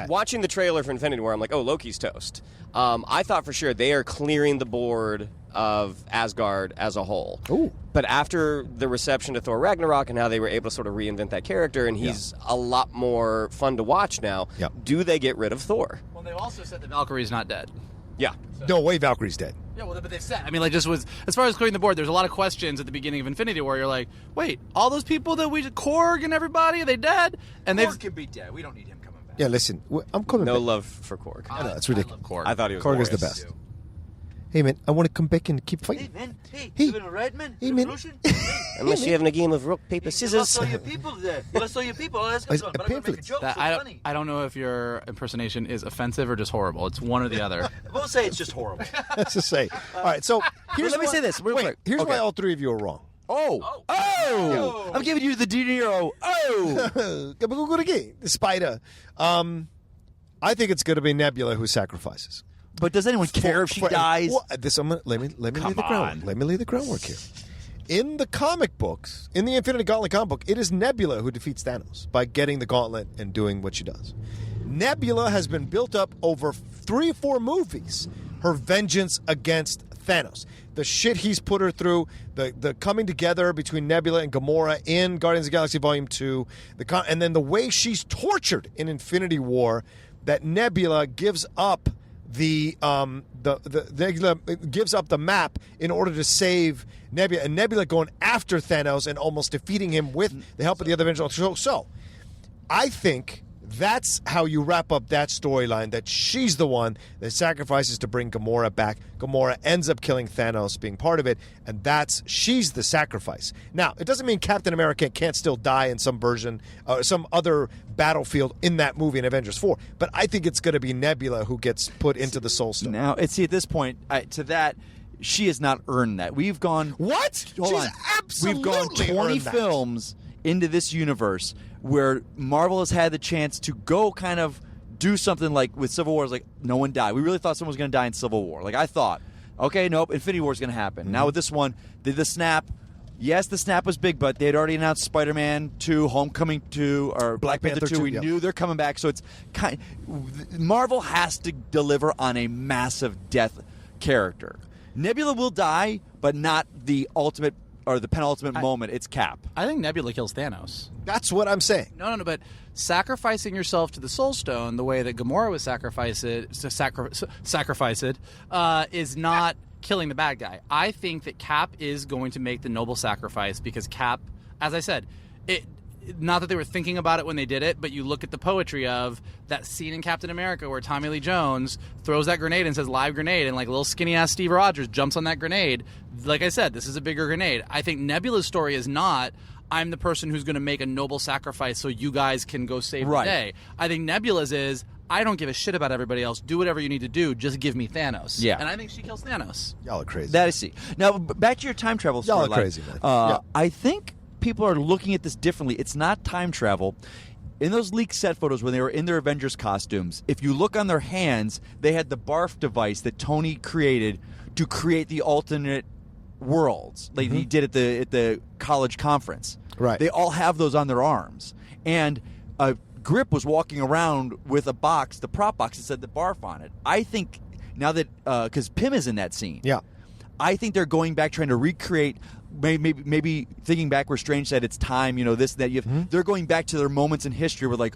Speaker 4: Watching the trailer for Infinity War, I'm like, oh, Loki's toast. I thought for sure they are clearing the board of Asgard as a whole.
Speaker 2: Ooh.
Speaker 4: But after the reception to Thor Ragnarok and how they were able to sort of reinvent that character, and he's a lot more fun to watch now, do they get rid of Thor?
Speaker 3: Well, they've also said that Valkyrie's not dead.
Speaker 4: Yeah.
Speaker 2: No way Valkyrie's dead.
Speaker 3: Yeah, well, but they've said. As far as clearing the board, there's a lot of questions at the beginning of Infinity War. You're like, wait, all those people that Korg and everybody, are they dead? And
Speaker 5: Korg can be dead. We don't need him coming back.
Speaker 2: Yeah, listen, I'm coming back.
Speaker 4: No love for Korg.
Speaker 2: I know, it's ridiculous.
Speaker 3: Korg.
Speaker 4: I thought he was
Speaker 2: Korg is
Speaker 4: glorious.
Speaker 2: the best. Hey, man, I want to come back and keep fighting.
Speaker 5: Hey, man. Hey,
Speaker 2: Hey.
Speaker 5: you been alright, man?
Speaker 2: Hey, man.
Speaker 4: Unless you're having a game of rock, paper, scissors.
Speaker 5: You lost all your people there. You lost all your people. Oh, that's
Speaker 2: It's
Speaker 5: good.
Speaker 2: a
Speaker 5: But I'm going to make a
Speaker 2: pamphlet.
Speaker 5: joke. So funny.
Speaker 3: I don't know if your impersonation is offensive or just horrible. It's one or the other.
Speaker 5: We'll say it's just horrible.
Speaker 2: Let's just say. All right, so here's
Speaker 5: let me say this real quick.
Speaker 2: Here's
Speaker 5: Okay.
Speaker 2: why all three of you are wrong.
Speaker 5: Oh! I'm giving you the De Niro. Oh!
Speaker 2: The spider. I think it's going to be Nebula who sacrifices.
Speaker 5: But does anyone care if she dies?
Speaker 2: Well, let me lay the groundwork. Let me lay the groundwork here. In the comic books, in the Infinity Gauntlet comic book, it is Nebula who defeats Thanos by getting the gauntlet and doing what she does. Nebula has been built up over 3 or 4 movies. Her vengeance against Thanos. The shit he's put her through, the coming together between Nebula and Gamora in Guardians of the Galaxy Volume 2, and then the way she's tortured in Infinity War, that Nebula gives up Nebula gives up the map in order to save Nebula, and Nebula going after Thanos and almost defeating him with the help of the other Avengers. So I think that's how you wrap up that storyline, that she's the one that sacrifices to bring Gamora back. Gamora ends up killing Thanos, being part of it, and she's the sacrifice. Now, it doesn't mean Captain America can't still die in some version, some other battlefield in that movie in Avengers 4, but I think it's going to be Nebula who gets put into the Soul Stone.
Speaker 5: Now, at this point, to that, she has not earned that. We've gone...
Speaker 2: What?
Speaker 5: Hold on.
Speaker 2: Absolutely
Speaker 5: We've gone 20
Speaker 2: earned that.
Speaker 5: films into this universe where Marvel has had the chance to go kind of do something like with Civil War. Like, no one died. We really thought someone was going to die in Civil War. Like, I thought. Okay, nope, Infinity War is going to happen. Now with this one, the snap. Yes, the snap was big, but they had already announced Spider-Man 2, Homecoming 2, or Black Panther 2. We knew they're coming back, so it's Marvel has to deliver on a massive death character. Nebula will die, but not the ultimate or the penultimate moment. It's Cap.
Speaker 3: I think Nebula kills Thanos.
Speaker 2: That's what I'm saying.
Speaker 3: No, but sacrificing yourself to the Soul Stone the way that Gamora was sacrificed is not killing the bad guy. I think that Cap is going to make the noble sacrifice because Cap, as I said, not that they were thinking about it when they did it, but you look at the poetry of that scene in Captain America where Tommy Lee Jones throws that grenade and says live grenade, and like little skinny ass Steve Rogers jumps on that grenade. Like I said, this is a bigger grenade. I think Nebula's story is not I'm the person who's going to make a noble sacrifice so you guys can go save the day. I think Nebula's is I don't give a shit about everybody else. Do whatever you need to do. Just give me Thanos.
Speaker 5: Yeah.
Speaker 3: And I think she kills Thanos.
Speaker 2: Y'all are crazy.
Speaker 5: That I see. Now, back to your time travel story.
Speaker 2: Y'all are crazy, man.
Speaker 5: I think people are looking at this differently. It's not time travel. In those leaked set photos when they were in their Avengers costumes, if you look on their hands, they had the barf device that Tony created to create the alternate worlds, like he did at the college conference.
Speaker 2: Right.
Speaker 5: They all have those on their arms. And Grip was walking around with a box, the prop box that said the barf on it. I think now that because Pym is in that scene, I think they're going back trying to recreate. Maybe thinking back where Strange said it's time. This that they're going back to their moments in history where like,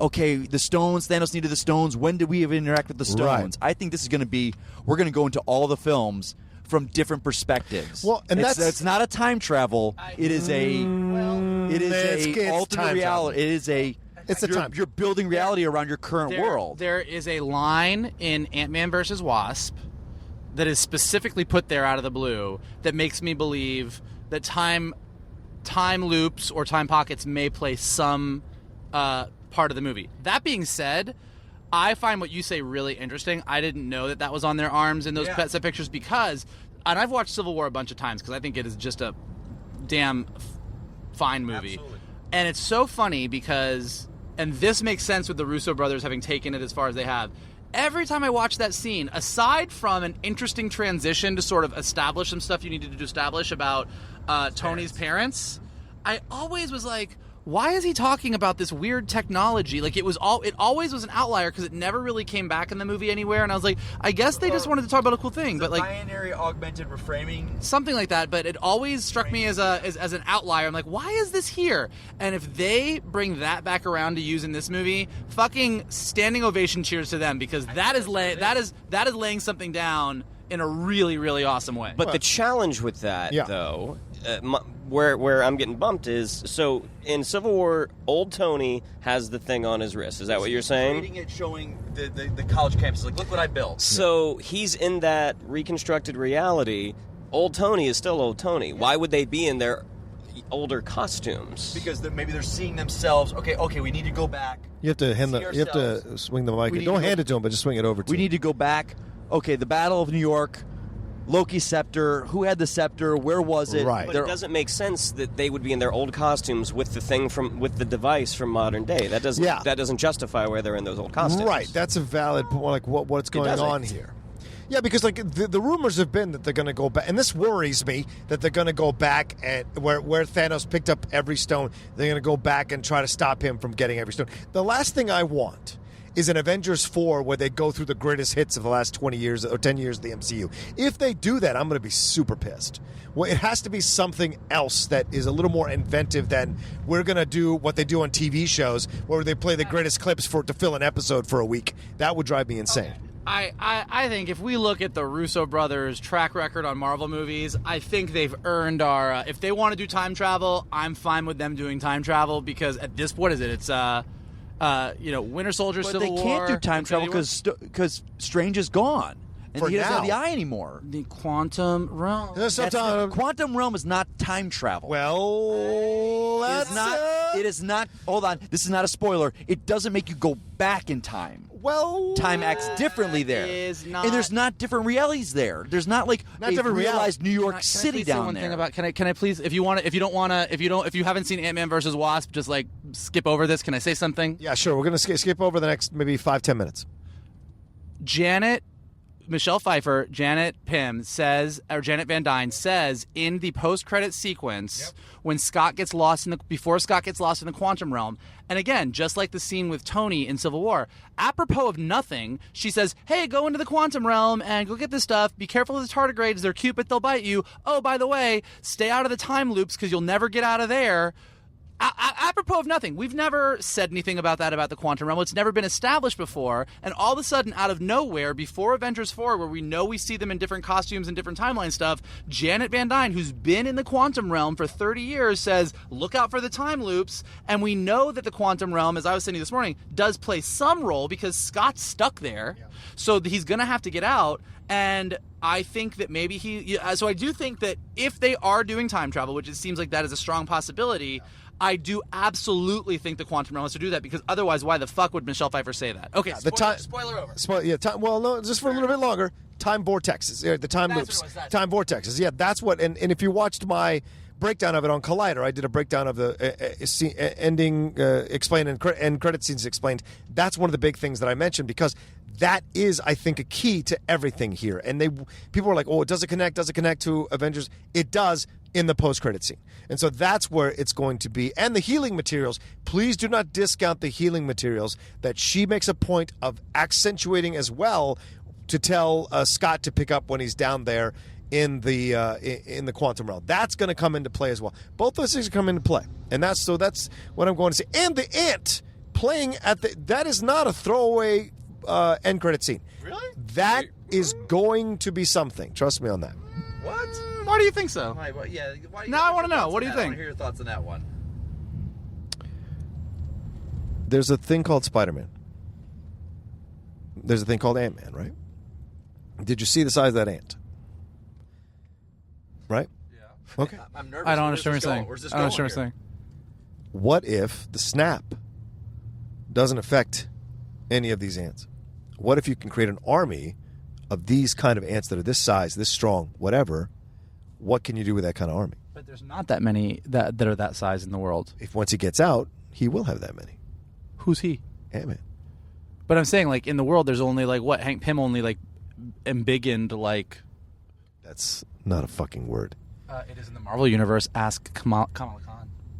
Speaker 5: okay, the stones. Thanos needed the stones. When did we even interact with the stones?
Speaker 2: Right.
Speaker 5: I think this is going to be. We're going to go into all the films from different perspectives.
Speaker 2: Well, and
Speaker 5: it's not a time travel. It is a alternate reality. It is a. You're building reality around your current world.
Speaker 3: There is a line in Ant-Man versus Wasp that is specifically put there out of the blue that makes me believe that time loops or time pockets may play some part of the movie. That being said, I find what you say really interesting. I didn't know that was on their arms in those set pictures because, and I've watched Civil War a bunch of times because I think it is just a damn fine movie.
Speaker 2: Absolutely.
Speaker 3: And it's so funny because, and this makes sense with the Russo brothers having taken it as far as they have, every time I watch that scene, aside from an interesting transition to sort of establish some stuff you needed to establish about Tony's parents, I always was like, why is he talking about this weird technology? Like it always was an outlier because it never really came back in the movie anywhere. And I was like, I guess they just wanted to talk about a cool thing, but like
Speaker 5: binary augmented reframing,
Speaker 3: something like that. But it always struck me as an outlier. I'm like, why is this here? And if they bring that back around to use in this movie, fucking standing ovation cheers to them because that is laying something down in a really, really awesome way.
Speaker 4: But the challenge with that, though, where I'm getting bumped is, so in Civil War, old Tony has the thing on his wrist. Is that what you're saying?
Speaker 5: Creating it, showing the college campus, like, look what I built.
Speaker 4: So he's in that reconstructed reality. Old Tony is still old Tony. Why would they be in their older costumes?
Speaker 5: Because maybe they're seeing themselves. Okay, we need to go back.
Speaker 2: You have to swing the mic. Don't hand it to him, but just swing it over to him.
Speaker 5: We need to go back. Okay, the Battle of New York, Loki's scepter. Who had the scepter? Where was it?
Speaker 2: Right.
Speaker 4: But it doesn't make sense that they would be in their old costumes with the device from modern day. That doesn't justify why they're in those old costumes.
Speaker 2: Right. That's a valid point. Like what's going on here? Yeah, because like the rumors have been that they're going to go back, and this worries me that they're going to go back and where Thanos picked up every stone, they're going to go back and try to stop him from getting every stone. The last thing I want is an Avengers 4 where they go through the greatest hits of the last 20 years or 10 years of the MCU. If they do that, I'm going to be super pissed. Well, it has to be something else that is a little more inventive than we're going to do what they do on TV shows where they play the greatest clips to fill an episode for a week. That would drive me insane.
Speaker 3: Okay. I think if we look at the Russo brothers' track record on Marvel movies, I think they've earned our... if they want to do time travel, I'm fine with them doing time travel because at this... what is it? It's... Winter Soldier, Civil War.
Speaker 5: But they can't do time travel because Strange is gone. And he doesn't have the eye anymore.
Speaker 3: The quantum realm.
Speaker 5: Quantum realm is not time travel.
Speaker 2: Well,
Speaker 5: it is not. Hold on. This is not a spoiler. It doesn't make you go back in time.
Speaker 2: Well,
Speaker 5: time acts differently there, and there's not different realities there. There's not like
Speaker 2: different
Speaker 5: realized New York City down there.
Speaker 3: Can I please? If you haven't seen Ant-Man versus Wasp, just like skip over this. Can I say something?
Speaker 2: Yeah, sure. We're gonna skip over the next maybe 5-10 minutes.
Speaker 3: Janet Michelle Pfeiffer, Janet Van Dyne says in the post-credit sequence when Scott gets lost before Scott gets lost in the quantum realm, and again, just like the scene with Tony in Civil War, apropos of nothing, she says, "Hey, go into the quantum realm and go get this stuff. Be careful of the tardigrades. They're cute, but they'll bite you. Oh, by the way, stay out of the time loops because you'll never get out of there." Apropos of nothing. We've never said anything about that about the quantum realm. It's never been established before. And all of a sudden, out of nowhere, before Avengers 4, where we know we see them in different costumes and different timeline stuff, Janet Van Dyne, who's been in the quantum realm for 30 years, says, look out for the time loops. And we know that the quantum realm, as I was saying this morning, does play some role because Scott's stuck there. Yeah. So he's going to have to get out. And I think that maybe so I do think that if they are doing time travel, which it seems like that is a strong possibility, I do absolutely think the quantum realm has to do that, because otherwise, why the fuck would Michelle Pfeiffer say that? Okay, spoiler over.
Speaker 2: Well, no, just for a little bit longer. Time vortexes, the time loops, time vortexes. Yeah, that's what. And if you watched my breakdown of it on Collider, I did a breakdown of the ending explained and credit scenes explained. That's one of the big things that I mentioned, because that is, I think, a key to everything here. And people are like, "Oh, does it connect? Does it connect to Avengers?" It does in the post-credit scene. And so that's where it's going to be. And the healing materials, please do not discount the healing materials that she makes a point of accentuating as well, to tell Scott to pick up when he's down there in the quantum realm. That's going to come into play as well. Both those things come into play. And that's what I'm going to say. And the ant playing that is not a throwaway end credit scene.
Speaker 3: Really?
Speaker 2: That is going to be something. Trust me on that.
Speaker 5: What?
Speaker 3: Why do you think so?
Speaker 5: I want
Speaker 3: to know. What do you think?
Speaker 5: I want to hear your thoughts on that one.
Speaker 2: There's a thing called Spider-Man. There's a thing called Ant-Man, right? Did you see the size of that ant? Right?
Speaker 5: Yeah.
Speaker 2: Okay.
Speaker 5: I'm nervous.
Speaker 3: I don't understand what you're saying.
Speaker 5: Where's this
Speaker 3: I don't
Speaker 5: going
Speaker 3: understand what you're saying.
Speaker 2: What if the snap doesn't affect any of these ants? What if you can create an army of these kind of ants that are this size, this strong, whatever? What can you do with that kind of army?
Speaker 3: But there's not that many that are that size in the world.
Speaker 2: If once he gets out, he will have that many.
Speaker 3: Who's he?
Speaker 2: Ant-Man.
Speaker 3: But I'm saying, like, in the world, there's only, like, what? Hank Pym only, like, embiggened, like...
Speaker 2: That's not a fucking word.
Speaker 3: It is in the Marvel Universe. Ask Kamala Khan.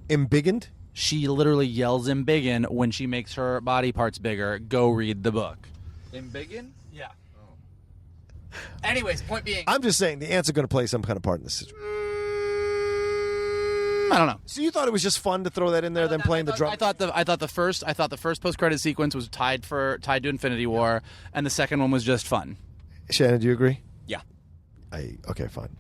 Speaker 2: Embiggened?
Speaker 3: She literally yells embiggen when she makes her body parts bigger. Go read the book.
Speaker 5: Embiggen?
Speaker 3: Yeah. Anyways, point being...
Speaker 2: I'm just saying the ants are going to play some kind of part in this situation.
Speaker 3: I don't know.
Speaker 2: So you thought it was just fun to throw that in there, then playing the drum?
Speaker 3: I thought the first post-credit sequence was tied to Infinity War, and the second one was just fun.
Speaker 2: Shannon, do you agree?
Speaker 4: Yeah.
Speaker 2: Okay, fine.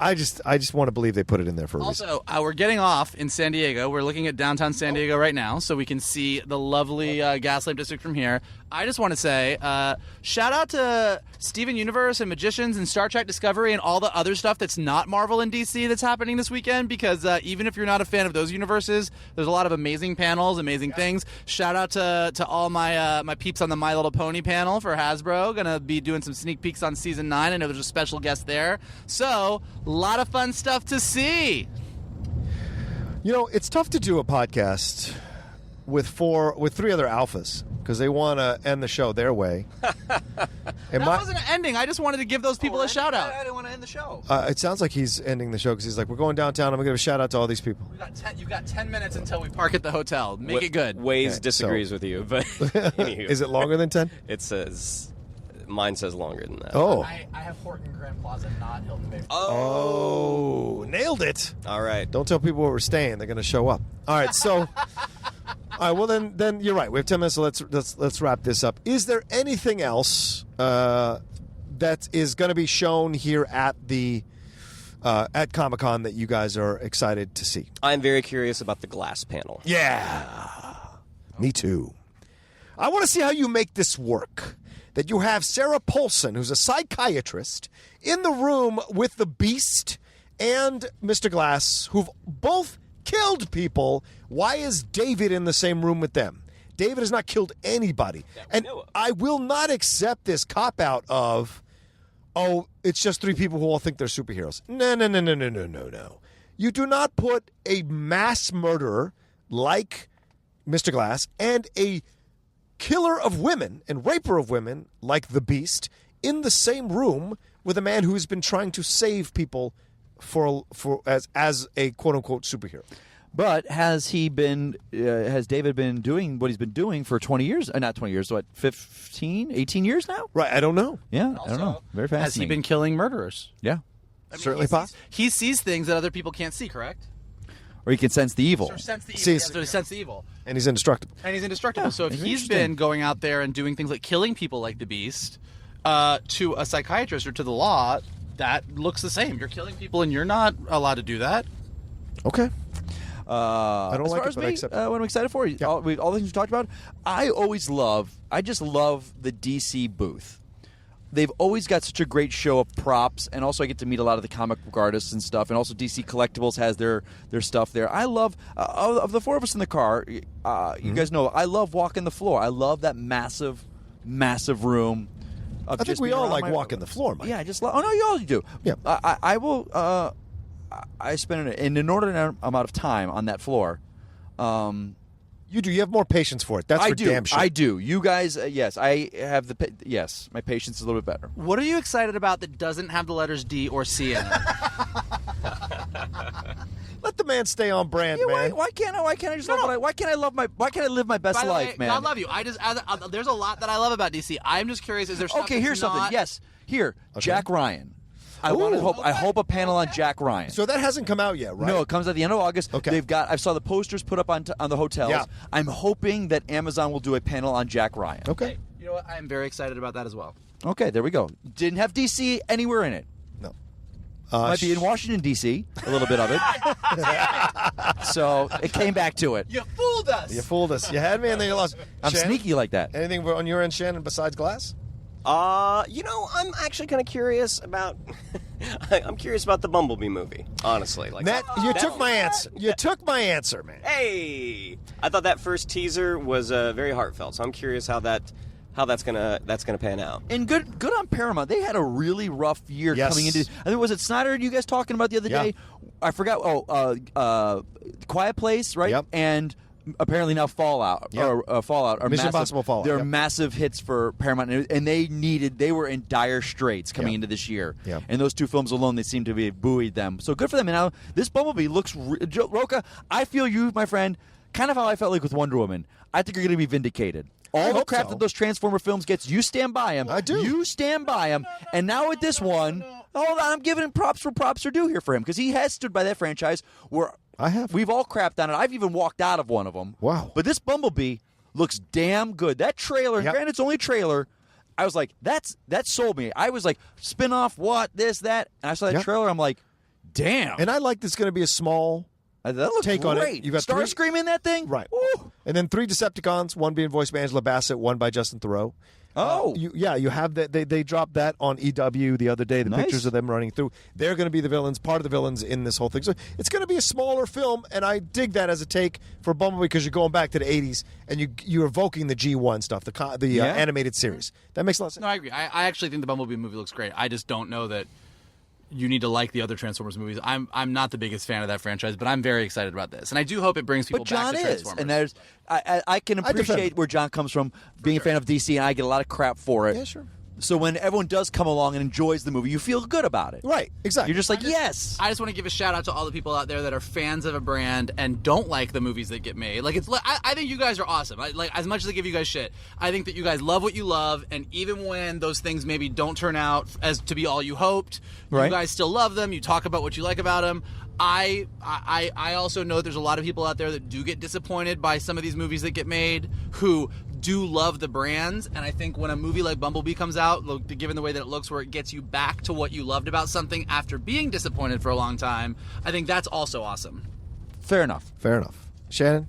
Speaker 2: I just want to believe they put it in there for a reason.
Speaker 3: Also, we're getting off in San Diego. We're looking at downtown San Diego right now, so we can see the lovely Gaslamp District from here. I just want to say, shout out to Steven Universe and Magicians and Star Trek Discovery and all the other stuff that's not Marvel and DC that's happening this weekend, because even if you're not a fan of those universes, there's a lot of amazing panels, amazing things. Shout out to all my peeps on the My Little Pony panel for Hasbro. Gonna be doing some sneak peeks on Season 9. I know there's a special guest there. So, a lot of fun stuff to see.
Speaker 2: You know, it's tough to do a podcast with three other alphas, because they want to end the show their way.
Speaker 3: That wasn't an ending. I just wanted to give those people a shout out.
Speaker 5: I didn't want to end the show.
Speaker 2: It sounds like he's ending the show, because he's like, we're going downtown. I'm going to give a shout out to all these people.
Speaker 3: You've got 10 minutes until we park at the hotel. Make it good.
Speaker 4: Waze
Speaker 2: Okay,
Speaker 4: disagrees with you, but anywho.
Speaker 2: Is it longer than 10?
Speaker 4: It says, mine says longer than that.
Speaker 2: Oh.
Speaker 3: I have Horton Grand Plaza, not Hilton Bay.
Speaker 2: Oh, nailed it.
Speaker 4: All right.
Speaker 2: Don't tell people where we're staying. They're going to show up. All right, so... All right, well, then you're right. We have 10 minutes, so let's wrap this up. Is there anything else that is going to be shown here at at Comic-Con that you guys are excited to see?
Speaker 4: I'm very curious about the glass panel.
Speaker 2: Yeah, me too. I want to see how you make this work. That you have Sarah Paulson, who's a psychiatrist, in the room with the Beast and Mr. Glass, who've both killed people. Why is David in the same room with them? David has not killed anybody. And I will not accept this cop-out of, oh, it's just three people who all think they're superheroes. No. You do not put a mass murderer like Mr. Glass and a killer of women and raper of women, like the Beast, in the same room with a man who has been trying to save people as a quote-unquote superhero.
Speaker 5: But has David been doing what he's been doing for 20 years? Not 20 years, what, 15, 18 years now?
Speaker 2: Right, I don't know.
Speaker 5: Yeah, I don't know. Very fascinating.
Speaker 3: Has he been killing murderers?
Speaker 5: Yeah.
Speaker 2: Certainly possible.
Speaker 3: He sees things that other people can't see, correct?
Speaker 5: Or he can sense the evil.
Speaker 3: Or sense the evil.
Speaker 2: Sees-
Speaker 3: So he sense the evil.
Speaker 2: And he's indestructible.
Speaker 3: So if
Speaker 5: it's
Speaker 3: he's
Speaker 5: interesting.
Speaker 3: been going out there and doing things like killing people like the Beast to a psychiatrist or to the law, that looks the same. You're killing people and you're not allowed to do that.
Speaker 2: Okay.
Speaker 5: I
Speaker 2: don't like it, but I accept it.
Speaker 5: What I'm excited for, all the things we talked about, I just love the DC booth. They've always got such a great show of props, and also I get to meet a lot of the comic book artists and stuff, and also DC Collectibles has their stuff there. I love, of the four of us in the car, you guys know, I love walking the floor. I love that massive, massive room.
Speaker 2: I think we all like walking the floor, Mike.
Speaker 5: Yeah, I just love. Oh no, you all do.
Speaker 2: Yeah.
Speaker 5: I will. I spend an inordinate amount of time on that floor.
Speaker 2: You do. You have more patience for it. That's for damn sure.
Speaker 5: I do. You guys, yes, I have yes. My patience is a little bit better.
Speaker 3: What are you excited about that doesn't have the letters D or C in it?
Speaker 2: Let the man stay on brand,
Speaker 5: Yeah,
Speaker 2: man.
Speaker 5: why can't I just love why can't I live my best
Speaker 3: By the
Speaker 5: life,
Speaker 3: way,
Speaker 5: man?
Speaker 3: God love you. There's a lot that I love about DC. I'm just curious, is there stuff
Speaker 5: Okay,
Speaker 3: that's
Speaker 5: here's
Speaker 3: not...
Speaker 5: something. Yes, here,
Speaker 2: Okay.
Speaker 5: Jack Ryan. I hope a panel on Jack Ryan.
Speaker 2: So that hasn't come out yet, right?
Speaker 5: No, it comes at the end of August.
Speaker 2: Okay.
Speaker 5: I saw the posters put up on the hotels.
Speaker 2: Yeah.
Speaker 5: I'm hoping that Amazon will do a panel on Jack Ryan.
Speaker 2: Okay.
Speaker 3: You know what? I'm very excited about that as well.
Speaker 5: Okay, there we go. Didn't have DC anywhere in it.
Speaker 2: No.
Speaker 5: Might be in Washington, D.C., a little bit of it. So it came back to it.
Speaker 3: You fooled us!
Speaker 2: You fooled us. You had me, and then you lost.
Speaker 5: I'm
Speaker 2: Shannon,
Speaker 5: sneaky like that.
Speaker 2: Anything on your end, Shannon, besides glass?
Speaker 4: I'm actually kind of curious about. I'm curious about the Bumblebee movie, honestly. Like
Speaker 2: Matt, you took my answer. You took my answer, man.
Speaker 4: Hey, I thought that first teaser was very heartfelt. So I'm curious how that's gonna pan out.
Speaker 5: And good on Paramount. They had a really rough year
Speaker 2: Yes.
Speaker 5: coming into. I think was it Snyder and you guys talking about the other
Speaker 2: Yeah.
Speaker 5: day? I forgot. Quiet Place, right?
Speaker 2: Yep.
Speaker 5: And apparently now Fallout
Speaker 2: Yep.
Speaker 5: or Fallout. Are
Speaker 2: Mission
Speaker 5: massive,
Speaker 2: Impossible Fallout,
Speaker 5: They're
Speaker 2: yep.
Speaker 5: massive hits for Paramount, and they were in dire straits coming
Speaker 2: Yep.
Speaker 5: into this year.
Speaker 2: Yep.
Speaker 5: And those two films alone, they seem to be buoyed them. So good for them. And now this Bumblebee looks. Rocha, I feel you, my friend. Kind of how I felt like with Wonder Woman. I think you're going to be vindicated. All the
Speaker 2: hope
Speaker 5: crap
Speaker 2: so.
Speaker 5: that those Transformer films gets, you stand by them.
Speaker 2: I do.
Speaker 5: You stand by him. And now with this one, hold on, I'm giving him props where props are due here for him because he has stood by that franchise where
Speaker 2: I have.
Speaker 5: we've all crapped on it. I've even walked out of one of them.
Speaker 2: Wow.
Speaker 5: But this Bumblebee looks damn good. That trailer,
Speaker 2: Yep.
Speaker 5: granted it's only a trailer, I was like, that sold me. I was like, spin-off, what, this, that. And I saw that
Speaker 2: Yep.
Speaker 5: trailer, I'm like, damn.
Speaker 2: And I like this going to be a small
Speaker 5: That looks
Speaker 2: take on it.
Speaker 5: great.
Speaker 2: You've got
Speaker 5: Starscream in that thing?
Speaker 2: Right.
Speaker 5: Woo.
Speaker 2: And then 3 Decepticons, one being voiced by Angela Bassett, one by Justin Theroux.
Speaker 5: Oh.
Speaker 2: You have that. They dropped that on EW the other day, the
Speaker 5: Nice.
Speaker 2: pictures of them running through. They're going to be the villains, part of the villains in this whole thing. So it's going to be a smaller film, and I dig that as a take for Bumblebee because you're going back to the 80s and you're evoking the G1 stuff, the animated series. That makes a lot of sense.
Speaker 3: No, I agree. I actually think the Bumblebee movie looks great. I just don't know that you need to like the other Transformers movies. I'm not the biggest fan of that franchise, but I'm very excited about this, and I do hope it brings people
Speaker 5: But John
Speaker 3: back to
Speaker 5: is,
Speaker 3: Transformers.
Speaker 5: and there's I can
Speaker 2: defend
Speaker 5: appreciate
Speaker 2: him.
Speaker 5: where John comes from, being a fan of DC, and I get a lot of crap for it.
Speaker 2: Yeah, sure.
Speaker 5: So when everyone does come along and enjoys the movie, you feel good about it.
Speaker 2: Right, exactly.
Speaker 5: You're just like, yes.
Speaker 3: I just want to give a shout out to all the people out there that are fans of a brand and don't like the movies that get made. Like I think you guys are awesome. Like as much as I give you guys shit, I think that you guys love what you love, and even when those things maybe don't turn out as to be all you hoped,
Speaker 5: Right.
Speaker 3: you guys still love them. You talk about what you like about them. I also know that there's a lot of people out there that do get disappointed by some of these movies that get made who do love the brands, and I think when a movie like Bumblebee comes out, given the way that it looks, where it gets you back to what you loved about something after being disappointed for a long time, I think that's also awesome.
Speaker 5: Fair enough.
Speaker 2: Fair enough. Shannon,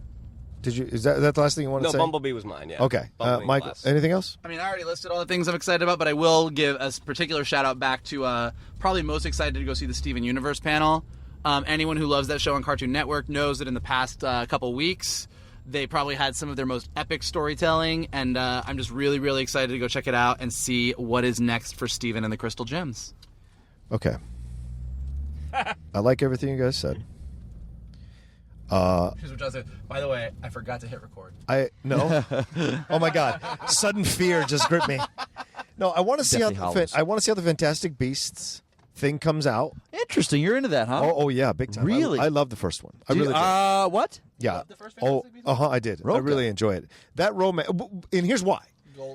Speaker 2: is that the last thing you want to
Speaker 4: No,
Speaker 2: say?
Speaker 4: Bumblebee was mine. Yeah.
Speaker 2: Okay.
Speaker 4: Bumblebee
Speaker 2: Mike,
Speaker 4: Glass.
Speaker 2: anything else?
Speaker 3: I mean, I already listed all the things I'm excited about, but I will give a particular shout out back to probably most excited to go see the Steven Universe panel. Anyone who loves that show on Cartoon Network knows that in the past couple weeks, they probably had some of their most epic storytelling, and I'm just really, really excited to go check it out and see what is next for Steven and the Crystal Gems.
Speaker 2: Okay. I like everything you guys said.
Speaker 3: By the way, I forgot to hit record.
Speaker 2: No. Oh my God! Sudden fear just gripped me. No, I want to see how the Fantastic Beasts thing comes out.
Speaker 5: Interesting. You're into that, huh?
Speaker 2: Oh yeah, big time.
Speaker 5: Really?
Speaker 2: I love the first one. I really did.
Speaker 5: What?
Speaker 2: Yeah.
Speaker 3: The first Fantastic Beasts?
Speaker 2: I did.
Speaker 5: Rocha.
Speaker 2: I really enjoy it. That romance, and here's why.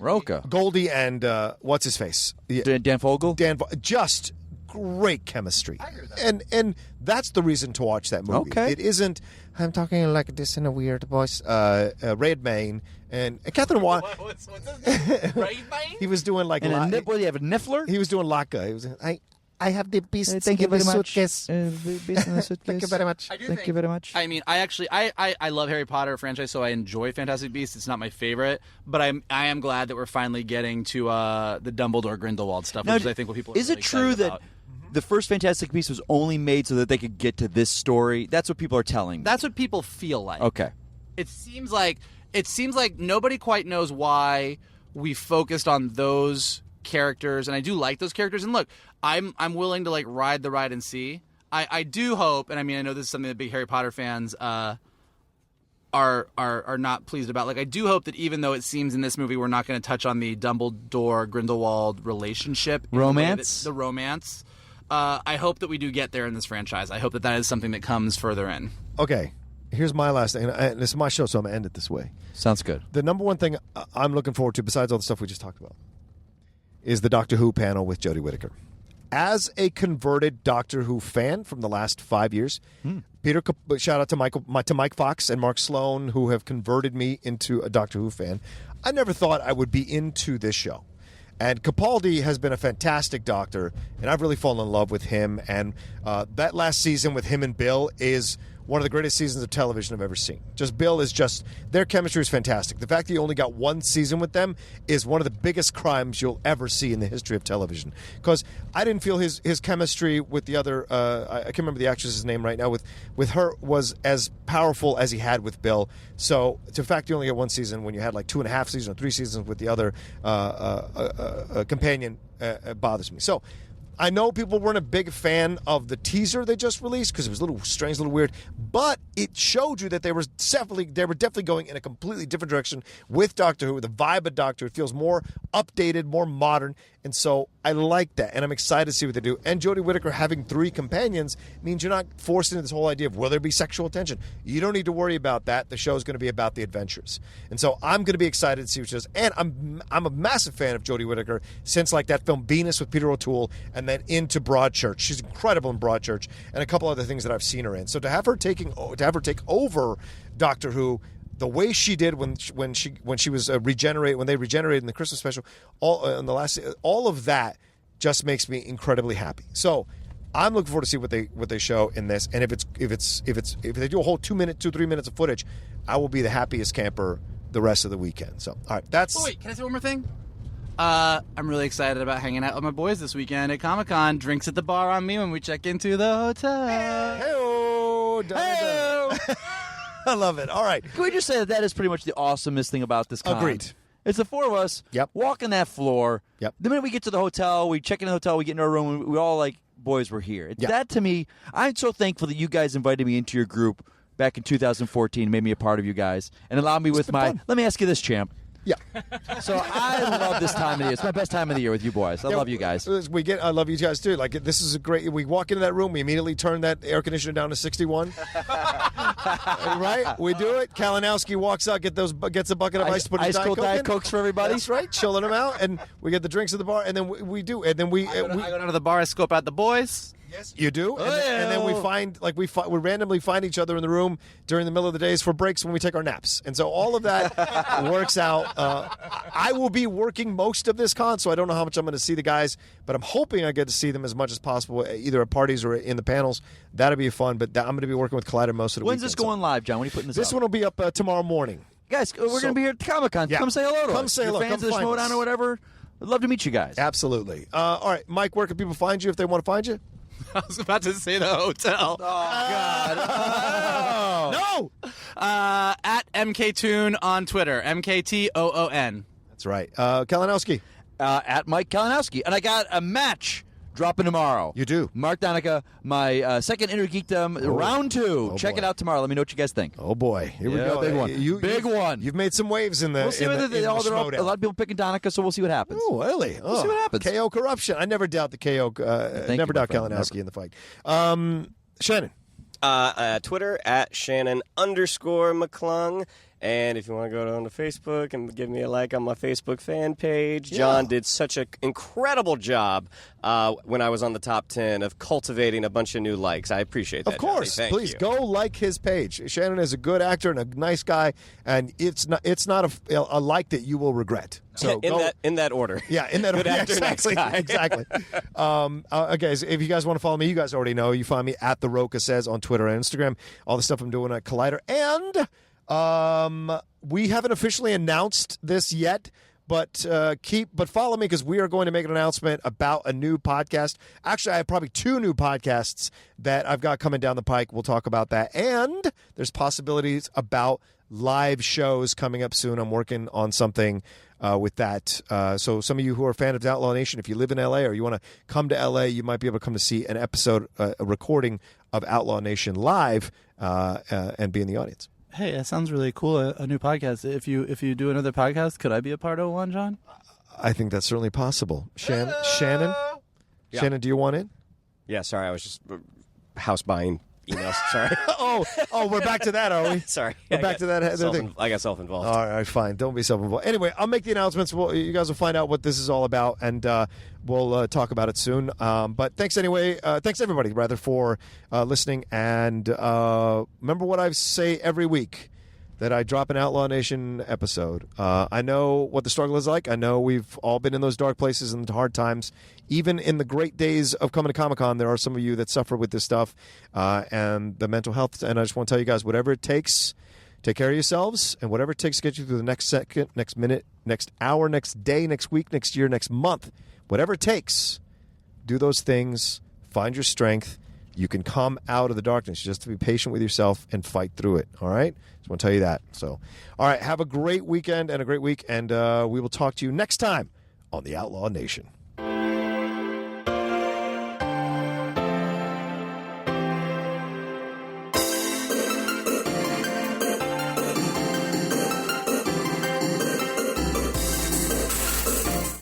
Speaker 5: Rocha.
Speaker 2: Goldie and what's his face? Yeah.
Speaker 5: Dan Vogel?
Speaker 2: Just great chemistry.
Speaker 3: I agree with that.
Speaker 2: And that's the reason to watch that movie.
Speaker 5: Okay.
Speaker 2: It isn't, I'm talking like this in a weird voice. Red Mane and Catherine Watt.
Speaker 3: What's his name? Red Mane?
Speaker 2: He was doing like...
Speaker 5: And what do you have, a Niffler?
Speaker 2: He was doing Laka. He was, I have the beast
Speaker 5: Thank you
Speaker 2: in the
Speaker 5: very much.
Speaker 2: suitcase. Thank you very much.
Speaker 5: Thank you very much.
Speaker 3: I mean, I love Harry Potter franchise, so I enjoy Fantastic Beasts. It's not my favorite, but I am glad that we're finally getting to the Dumbledore Grindelwald stuff, which is I think what people are
Speaker 5: Is
Speaker 3: really
Speaker 5: it true
Speaker 3: excited
Speaker 5: that
Speaker 3: about.
Speaker 5: the first Fantastic Beast was only made so that they could get to this story? That's what people are telling me.
Speaker 3: That's what people feel like.
Speaker 5: Okay.
Speaker 3: It seems like nobody quite knows why we focused on those characters, and I do like those characters. And look, I'm willing to like ride the ride and see. I do hope, and I mean I know this is something that big Harry Potter fans are not pleased about. Like I do hope that even though it seems in this movie we're not going to touch on the Dumbledore Grindelwald relationship,
Speaker 5: Romance?
Speaker 3: the romance. I hope that we do get there in this franchise. I hope that is something that comes further in.
Speaker 2: Okay, here's my last thing. And this is my show, so I'm going to end it this way.
Speaker 5: Sounds good.
Speaker 2: The number one thing I'm looking forward to, besides all the stuff we just talked about, is the Doctor Who panel with Jodie Whittaker. As a converted Doctor Who fan from the last 5 years, shout out to Mike Fox and Mark Sloan, who have converted me into a Doctor Who fan. I never thought I would be into this show. And Capaldi has been a fantastic Doctor, and I've really fallen in love with him. And that last season with him and Bill is one of the greatest seasons of television I've ever seen. Their chemistry is fantastic. The fact that you only got one season with them is one of the biggest crimes you'll ever see in the history of television. Because I didn't feel his chemistry with the other, I can't remember the actress's name right now, with her was as powerful as he had with Bill. So the fact you only get one season when you had like 2.5 seasons or 3 seasons with the other companion bothers me. So I know people weren't a big fan of the teaser they just released because it was a little strange, a little weird, but it showed you that they were definitely going in a completely different direction with Doctor Who, the vibe of Doctor Who. It feels more updated, more modern, and so I like that, and I'm excited to see what they do. And Jodie Whittaker having 3 companions means you're not forced into this whole idea of will there be sexual tension. You don't need to worry about that. The show is going to be about the adventures, and so I'm going to be excited to see what she does. And I'm a massive fan of Jodie Whittaker since like that film Venus with Peter O'Toole, and then into Broadchurch. She's incredible in Broadchurch, and a couple other things that I've seen her in. So to have her take over Doctor Who the way she did when she was regenerated, when they regenerated in the Christmas special, all of that just makes me incredibly happy. So I'm looking forward to see what they show in this, and if they do a whole 3 minutes of footage, I will be the happiest camper the rest of the weekend. So all right, that's.
Speaker 3: Oh, wait, can I say one more thing? I'm really excited about hanging out with my boys this weekend at Comic-Con. Drinks at the bar on me when we check into the hotel.
Speaker 2: Hey-o,
Speaker 5: Hey-o.
Speaker 2: I love it. All right.
Speaker 5: Can we just say that is pretty much the awesomest thing about this con?
Speaker 2: Agreed.
Speaker 5: It's the 4 of us walking that floor.
Speaker 2: Yep.
Speaker 5: The minute we get to the hotel, we check in the hotel, we get in our room, we all like, boys, we're here.
Speaker 2: Yep.
Speaker 5: That to me, I'm so thankful that you guys invited me into your group back in 2014, made me a part of you guys, and allowed me with my. Let me ask you this, champ.
Speaker 2: Yeah.
Speaker 5: So I love this time of the year. It's my best time of the year with you boys. I love you guys.
Speaker 2: I love you guys too. Like this is a great. We walk into that room, we immediately turn that air conditioner down to 61. Right? We do it. Kalinowski walks out, gets a bucket of ice, put
Speaker 5: ice cold Diet
Speaker 2: in.
Speaker 5: Cokes for everybody.
Speaker 2: That's right. Chilling them out, and we get the drinks at the bar, and then we do, and then we
Speaker 3: I go down to the bar, I scope out the boys.
Speaker 2: Yes, you do, and then we randomly find each other in the room during the middle of the days for breaks when we take our naps, and so all of that works out. I will be working most of this con, so I don't know how much I'm going to see the guys, but I'm hoping I get to see them as much as possible, either at parties or in the panels. That'll be fun. But I'm going to be working with Collider most of the weekend.
Speaker 5: When's this going live, John? When are you putting this?
Speaker 2: This
Speaker 5: up?
Speaker 2: one will be up tomorrow morning.
Speaker 5: Guys, we're going to be here at Comic-Con.
Speaker 2: Yeah.
Speaker 5: Come say hello to us.
Speaker 2: Come say hello.
Speaker 5: Fans
Speaker 2: Come
Speaker 5: of the
Speaker 2: find
Speaker 5: Schmodown
Speaker 2: us.
Speaker 5: or whatever. I'd love to meet you guys.
Speaker 2: Absolutely. All right, Mike, where can people find you if they want to find you?
Speaker 3: I was about to say the hotel.
Speaker 5: Oh, God.
Speaker 2: No!
Speaker 3: At MKToon on Twitter. MKTOON.
Speaker 2: That's right. Kalinowski.
Speaker 5: At Mike Kalinowski. And I got a match dropping tomorrow.
Speaker 2: You do.
Speaker 5: Mark Donica, my second Inner Geekdom, round 2. Check it out tomorrow. Let me know what you guys think.
Speaker 2: Oh, boy. Here we
Speaker 5: Yeah,
Speaker 2: go.
Speaker 5: big one. Big one.
Speaker 2: You've made some waves in the
Speaker 5: We'll see whether a lot of people picking Donica, so we'll see what happens.
Speaker 2: Oh, really?
Speaker 5: We'll see what happens.
Speaker 2: KO corruption. I never doubt the KO. Never doubt Kalinowski in the fight. Shannon.
Speaker 4: Twitter at Shannon_McClung. And if you want to go on to Facebook and give me a like on my Facebook fan page, John did such an incredible job when I was on the top 10 of cultivating a bunch of new likes. I appreciate that.
Speaker 2: Of course.
Speaker 4: Johnny.
Speaker 2: Please
Speaker 4: you.
Speaker 2: go like his page. Shannon is a good actor and a nice guy, and it's not a like that you will regret. So
Speaker 4: in that order.
Speaker 2: Yeah, in that
Speaker 4: Good
Speaker 2: order.
Speaker 4: actor,
Speaker 2: Exactly.
Speaker 4: nice guy.
Speaker 2: Exactly. Okay, so if you guys want to follow me, you guys already know. You find me at The Rocha Says on Twitter and Instagram. All the stuff I'm doing at Collider. And we haven't officially announced this yet, but follow me because we are going to make an announcement about a new podcast. Actually, I have probably 2 new podcasts that I've got coming down the pike. We'll talk about that. And there's possibilities about live shows coming up soon. I'm working on something with that. So some of you who are fans of Outlaw Nation, if you live in LA or you want to come to LA, you might be able to come to see an episode, a recording of Outlaw Nation live and be in the audience.
Speaker 6: Hey, that sounds really cool. A new podcast. If you do another podcast, could I be a part of one, John?
Speaker 2: I think that's certainly possible. Shannon?
Speaker 4: Yeah.
Speaker 2: Shannon, do you want in?
Speaker 4: Yeah, sorry. I was just house buying emails. Sorry.
Speaker 2: Oh, we're back to that, are we?
Speaker 4: Sorry.
Speaker 2: We're back to that thing.
Speaker 4: I got self-involved.
Speaker 2: All right, fine. Don't be self-involved. Anyway, I'll make the announcements. You guys will find out what this is all about, and we'll talk about it soon. But thanks anyway. Thanks, everybody, rather, for listening. And remember what I say every week, that I drop an Outlaw Nation episode. I know what the struggle is like. I know we've all been in those dark places and hard times. Even in the great days of coming to Comic-Con, there are some of you that suffer with this stuff and the mental health. And I just want to tell you guys, whatever it takes, take care of yourselves. And whatever it takes to get you through the next second, next minute, next hour, next day, next week, next year, next month, whatever it takes, do those things. Find your strength. You can come out of the darkness. You just have to be patient with yourself and fight through it. All right? Just want to tell you that. So, all right. Have a great weekend and a great week. And we will talk to you next time on the Outlaw Nation.